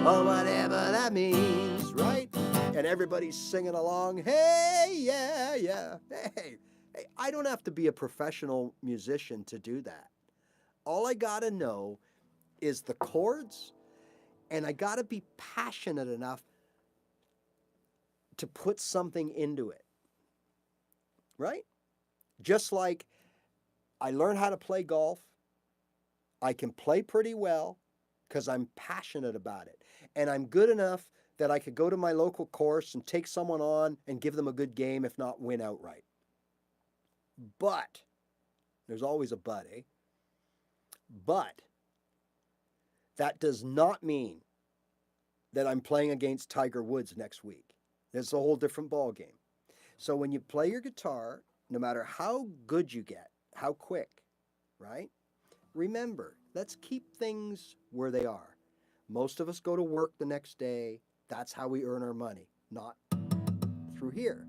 Or whatever that means, right? And everybody's singing along. Hey, yeah, yeah. Hey, I don't have to be a professional musician to do that. All I got to know is the chords, and I got to be passionate enough to put something into it, right? Just like I learned how to play golf. I can play pretty well. because I'm passionate about it. And I'm good enough that I could go to my local course and take someone on and give them a good game, if not win outright. But, there's always a but, eh? But, that does not mean that I'm playing against Tiger Woods next week. It's a whole different ball game. So when you play your guitar, no matter how good you get, how quick, right? Remember, let's keep things where they are. Most of us go to work the next day. That's how we earn our money, not through here.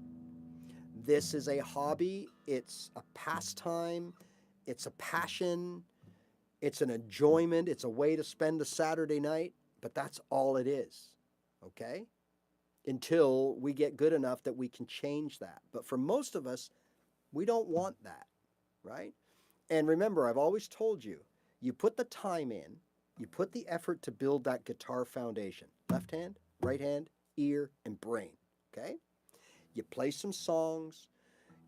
This is a hobby. It's a pastime. It's a passion. It's an enjoyment. It's a way to spend a Saturday night, but that's all it is, okay? Until we get good enough that we can change that. But for most of us, we don't want that, right? And remember, I've always told you, you put the time in, you put the effort to build that guitar foundation. Left hand, right hand, ear, and brain, okay? You play some songs,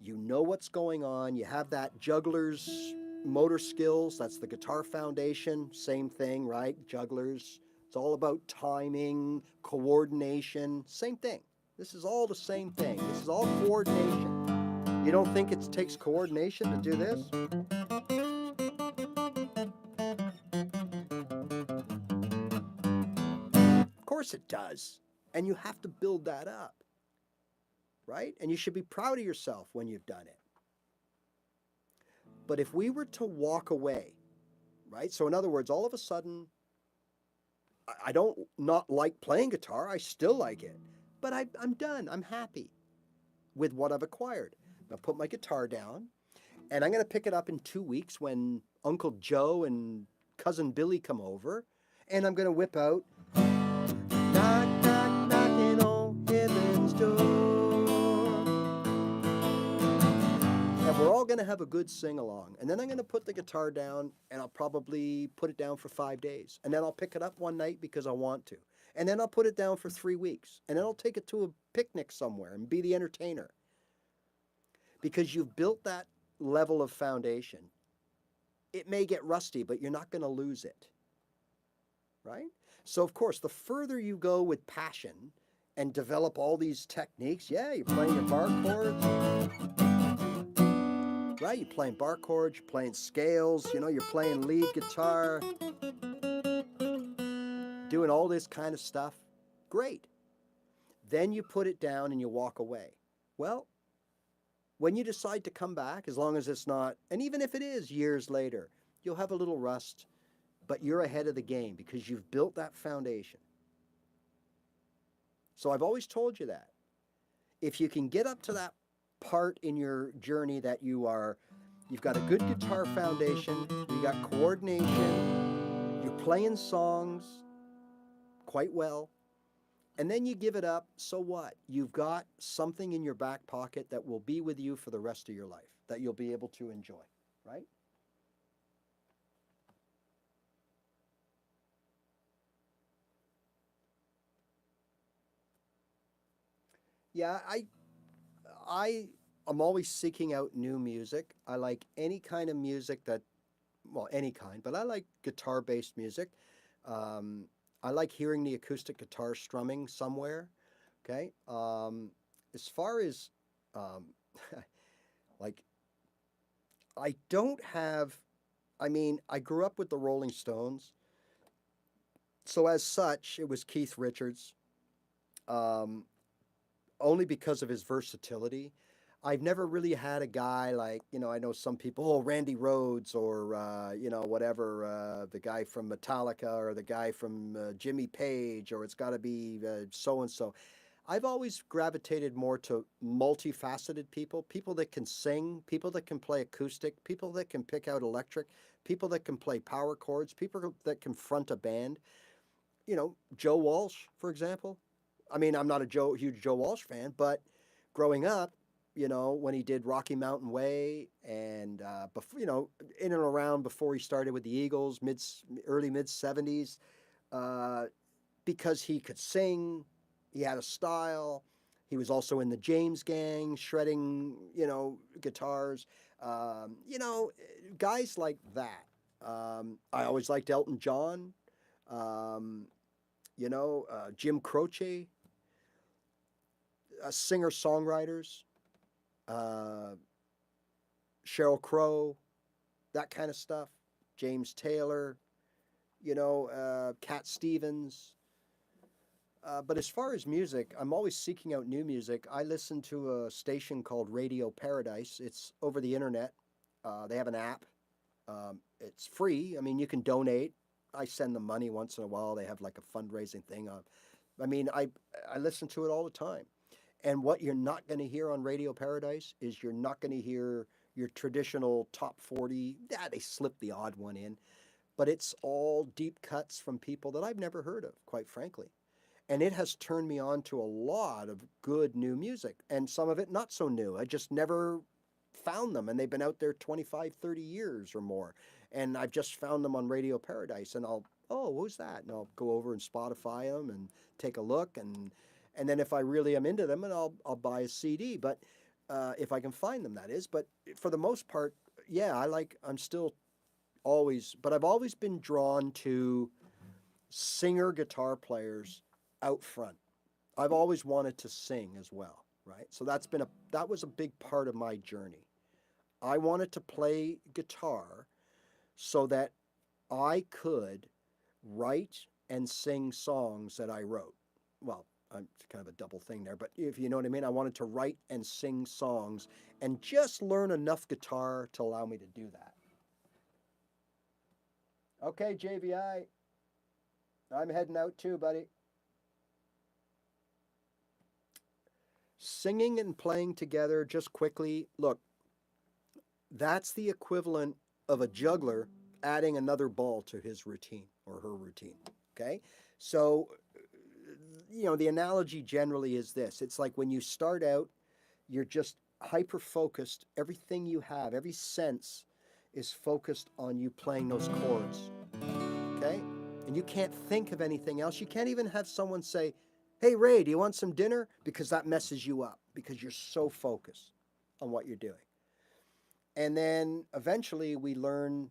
you know what's going on, you have that juggler's motor skills, that's the guitar foundation, same thing, right? Jugglers, it's all about timing, coordination, same thing. This is all the same thing. This is all coordination. You don't think it takes coordination to do this? Of course it does. And you have to build that up, right? And you should be proud of yourself when you've done it. But if we were to walk away, right? So in other words, all of a sudden, I don't not like playing guitar. I still like it. But I'm done. I'm happy with what I've acquired. I'll put my guitar down, and I'm going to pick it up in 2 weeks when Uncle Joe and Cousin Billy come over, and I'm going to whip out Knock, knock, knocking on heaven's door. And we're all going to have a good sing-along. And then I'm going to put the guitar down, and I'll probably put it down for 5 days. And then I'll pick it up one night because I want to. And then I'll put it down for 3 weeks. And then I'll take it to a picnic somewhere and be the entertainer. Because you've built that level of foundation. It may get rusty, but you're not going to lose it. Right? So, of course, the further you go with passion and develop all these techniques, yeah, you're playing your bar chords, right? You're playing bar chords, you're playing scales, you know, you're playing lead guitar, doing all this kind of stuff. Great. Then you put it down and you walk away. Well, when you decide to come back, as long as it's not, and even if it is years later, you'll have a little rust, but you're ahead of the game because you've built that foundation. So I've always told you that. If you can get up to that part in your journey that you've got a good guitar foundation, you got coordination, you're playing songs quite well, and then you give it up, so what? You've got something in your back pocket that will be with you for the rest of your life, that you'll be able to enjoy, right? Yeah, I'm always seeking out new music. I like any kind of music that, well, any kind, but I like guitar-based music. I like hearing the acoustic guitar strumming somewhere. Okay. As far as um, like, I don't have. I mean, I grew up with the Rolling Stones, so as such, it was Keith Richards. Um, Only because of his versatility. I've never really had a guy like, you know, I know some people, oh, Randy Rhoads or, you know, whatever, the guy from Metallica or the guy from Jimmy Page, or it's got to be so-and-so. I've always gravitated more to multifaceted people, people that can sing, people that can play acoustic, people that can pick out electric, people that can play power chords, people that can front a band. You know, Joe Walsh, for example. I mean, I'm not a huge Joe Walsh fan, but growing up, you know, when he did Rocky Mountain Way and, before, you know, in and around before he started with the Eagles, early mid 70s, because he could sing, he had a style. He was also in the James Gang, shredding, you know, guitars. You know, guys like that. I always liked Elton John. You know, Jim Croce, singer-songwriters, Sheryl Crow, that kind of stuff, James Taylor, you know, Cat Stevens. But as far as music, I'm always seeking out new music. I listen to a station called Radio Paradise. It's over the internet. They have an app. It's free. I mean, you can donate. I send them money once in a while. They have like a fundraising thing. I mean, I listen to it all the time. And what you're not going to hear on Radio Paradise is you're not going to hear your traditional top 40. Yeah, they slip the odd one in. But it's all deep cuts from people that I've never heard of, quite frankly. And it has turned me on to a lot of good new music, and some of it not so new. I just never found them, and they've been out there 25, 30 years or more. And I've just found them on Radio Paradise, and who's that? And I'll go over and Spotify them and take a look, and then if I really am into them, and I'll buy a CD. But if I can find them, that is. But for the most part, yeah, I'm still always, but I've always been drawn to singer guitar players out front. I've always wanted to sing as well, right? So that was a big part of my journey. I wanted to play guitar so that I could write and sing songs that I wrote. Well, it's kind of a double thing there, but if you know what I mean, I wanted to write and sing songs and just learn enough guitar to allow me to do that. Okay, JVI, I'm heading out too, buddy. Singing and playing together, just quickly, look, that's the equivalent of a juggler adding another ball to his routine or her routine, okay? So, you know, the analogy generally is this. It's like when you start out, you're just hyper-focused. Everything you have, every sense is focused on you playing those chords, okay? And you can't think of anything else. You can't even have someone say, hey, Ray, do you want some dinner? Because that messes you up because you're so focused on what you're doing. And then eventually we learn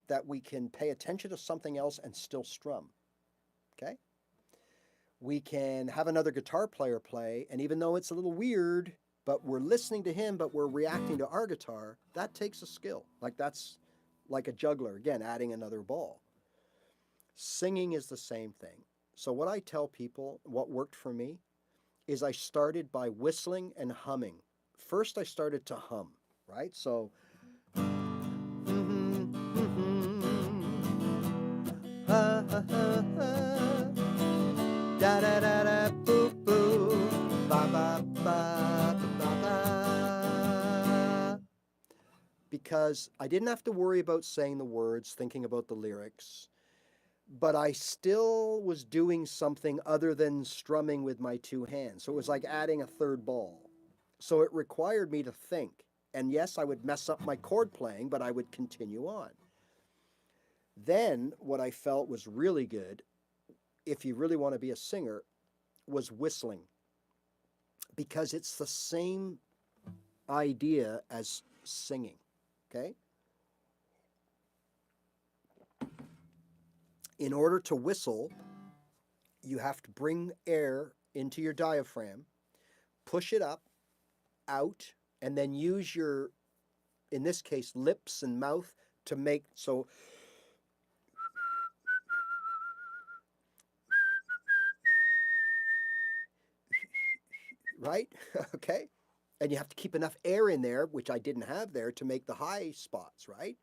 that we can pay attention to something else and still strum, okay? We can have another guitar player play, and even though it's a little weird, but we're listening to him, but we're reacting to our guitar, that takes a skill. Like that's like a juggler, again, adding another ball. Singing is the same thing. So what I tell people, what worked for me, is I started by whistling and humming. First, I started to hum, right? So, ha ha ha ha, da da da da, boo boo, ba ba ba ba ba. Because I didn't have to worry about saying the words, thinking about the lyrics. But I still was doing something other than strumming with my two hands. So it was like adding a third ball. So it required me to think. And yes, I would mess up my chord playing, but I would continue on. Then what I felt was really good, if you really want to be a singer, was whistling. Because it's the same idea as singing, okay? In order to whistle, you have to bring air into your diaphragm, push it up, out, and then use your, in this case, lips and mouth to make, so, right? Okay? And you have to keep enough air in there, which I didn't have there, to make the high spots, right?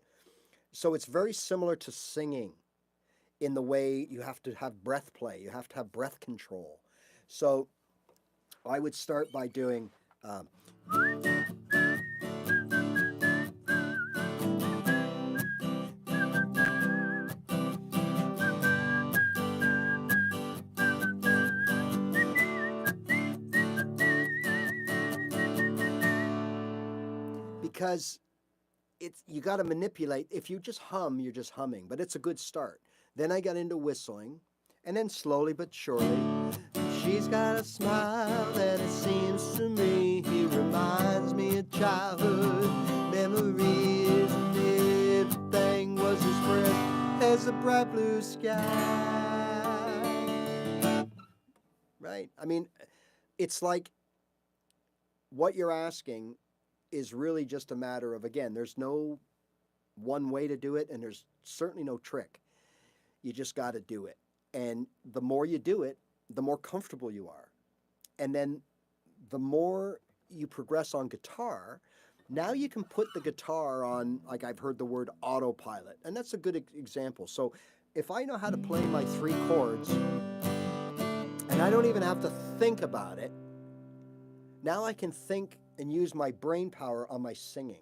So it's very similar to singing. In the way you have to have breath play, you have to have breath control. So I would start by doing because you got to manipulate. If you just hum, you're just humming, but it's a good start. Then I got into whistling, and then slowly but surely, she's got a smile that it seems to me he reminds me of childhood memories, and everything was expressed there's a bright blue sky. Right? I mean, it's like what you're asking is really just a matter of, again, there's no one way to do it, and there's certainly no trick. You just got to do it. And the more you do it, the more comfortable you are. And then the more you progress on guitar, now you can put the guitar on, like I've heard the word autopilot. And that's a good example. So if I know how to play my 3 chords, and I don't even have to think about it, now I can think and use my brain power on my singing.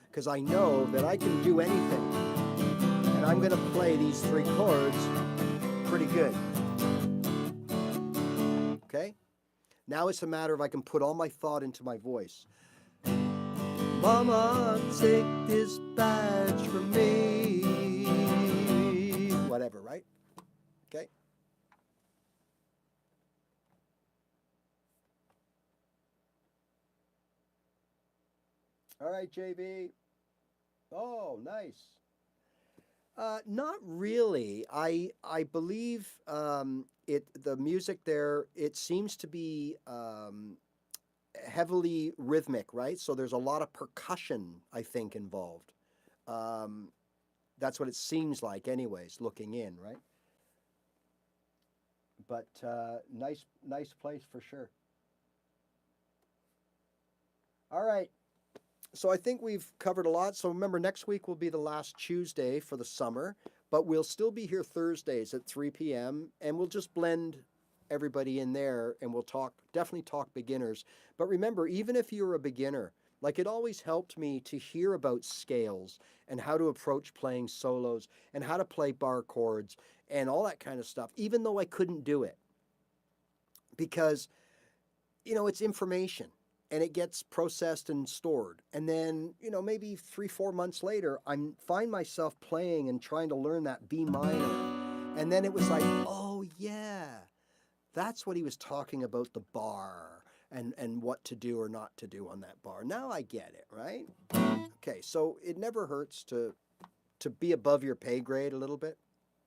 Because I know that I can do anything. And I'm going to play these 3 chords pretty good. Okay? Now it's a matter of I can put all my thought into my voice. Mama, take this badge from me. Whatever, right? Okay? All right, JB. Oh, nice. Not really. I believe the music there, it seems to be heavily rhythmic, right? So there's a lot of percussion, I think, involved. That's what it seems like anyways, looking in, right? But nice place for sure. All right. So I think we've covered a lot. So remember, next week will be the last Tuesday for the summer, but we'll still be here Thursdays at 3 p.m. and we'll just blend everybody in there and we'll definitely talk beginners. But remember, even if you're a beginner, like it always helped me to hear about scales and how to approach playing solos and how to play bar chords and all that kind of stuff, even though I couldn't do it. Because, it's information. And it gets processed and stored. And then, maybe 3-4 months later, I find myself playing and trying to learn that B minor. And then it was like, oh yeah, that's what he was talking about, the bar and what to do or not to do on that bar. Now I get it, right? Okay, so it never hurts to be above your pay grade a little bit,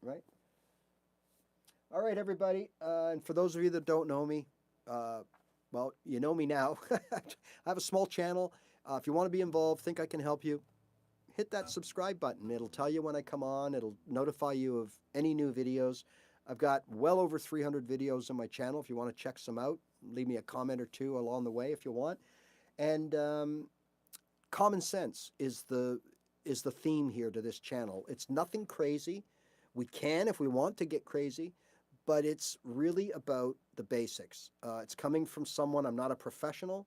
right? All right, everybody. And for those of you that don't know me, well, you know me now. I have a small channel. If you want to be involved, think I can help you, hit that subscribe button. It'll tell you when I come on. It'll notify you of any new videos. I've got well over 300 videos on my channel. If you want to check some out, leave me a comment or two along the way if you want. And common sense is the theme here to this channel. It's nothing crazy. We can, if we want to get crazy, but it's really about the basics. It's coming from someone, I'm not a professional,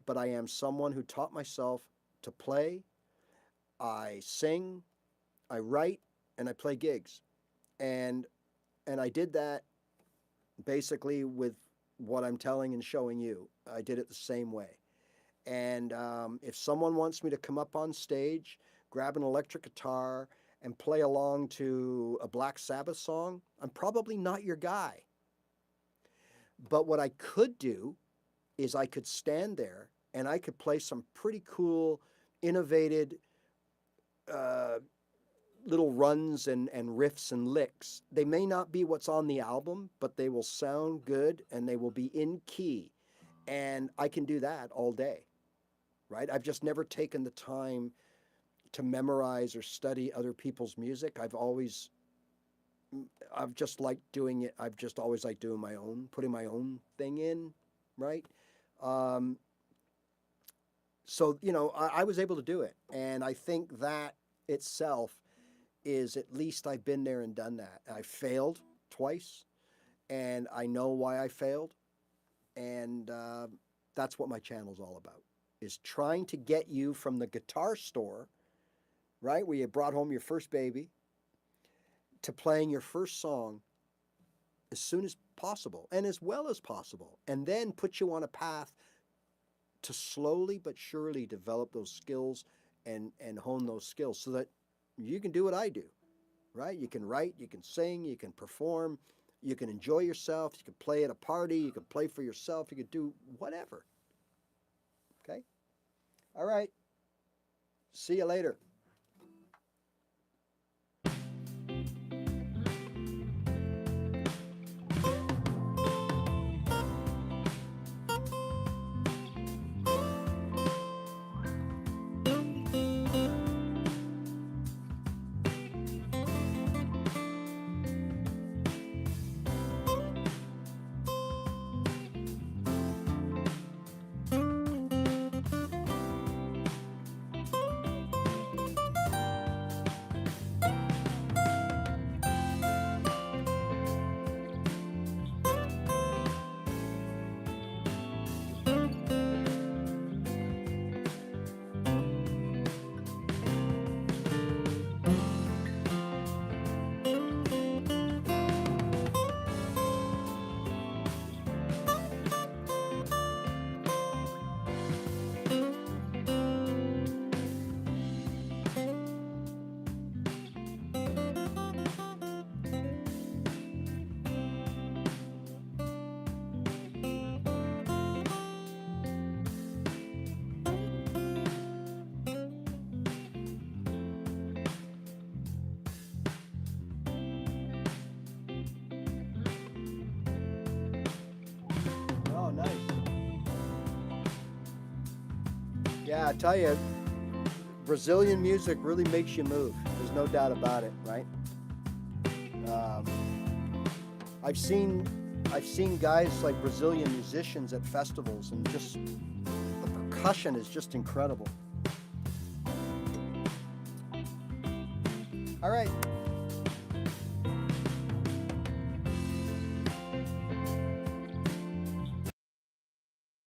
but I am someone who taught myself to play. I sing, I write, and I play gigs. And I did that basically with what I'm telling and showing you. I did it the same way. And if someone wants me to come up on stage, grab an electric guitar, and play along to a Black Sabbath song, I'm probably not your guy. But what I could do is I could stand there and I could play some pretty cool, innovated little runs and riffs and licks. They may not be what's on the album, but they will sound good and they will be in key. And I can do that all day, right? I've just never taken the time to memorize or study other people's music. I've just liked doing it. I've just always liked doing my own, putting my own thing in, right? So, I was able to do it. And I think that itself is, at least I've been there and done that. I failed twice, and I know why I failed. And that's what my channel's all about, is trying to get you from the guitar store, right, where you brought home your first baby, to playing your first song as soon as possible and as well as possible, and then put you on a path to slowly but surely develop those skills and hone those skills so that you can do what I do, right? You can write, you can sing, you can perform, you can enjoy yourself, you can play at a party, you can play for yourself, you can do whatever. Okay? All right. See you later. Yeah, I tell you, Brazilian music really makes you move. There's no doubt about it, right? I've seen guys like Brazilian musicians at festivals, and just the percussion is just incredible. All right.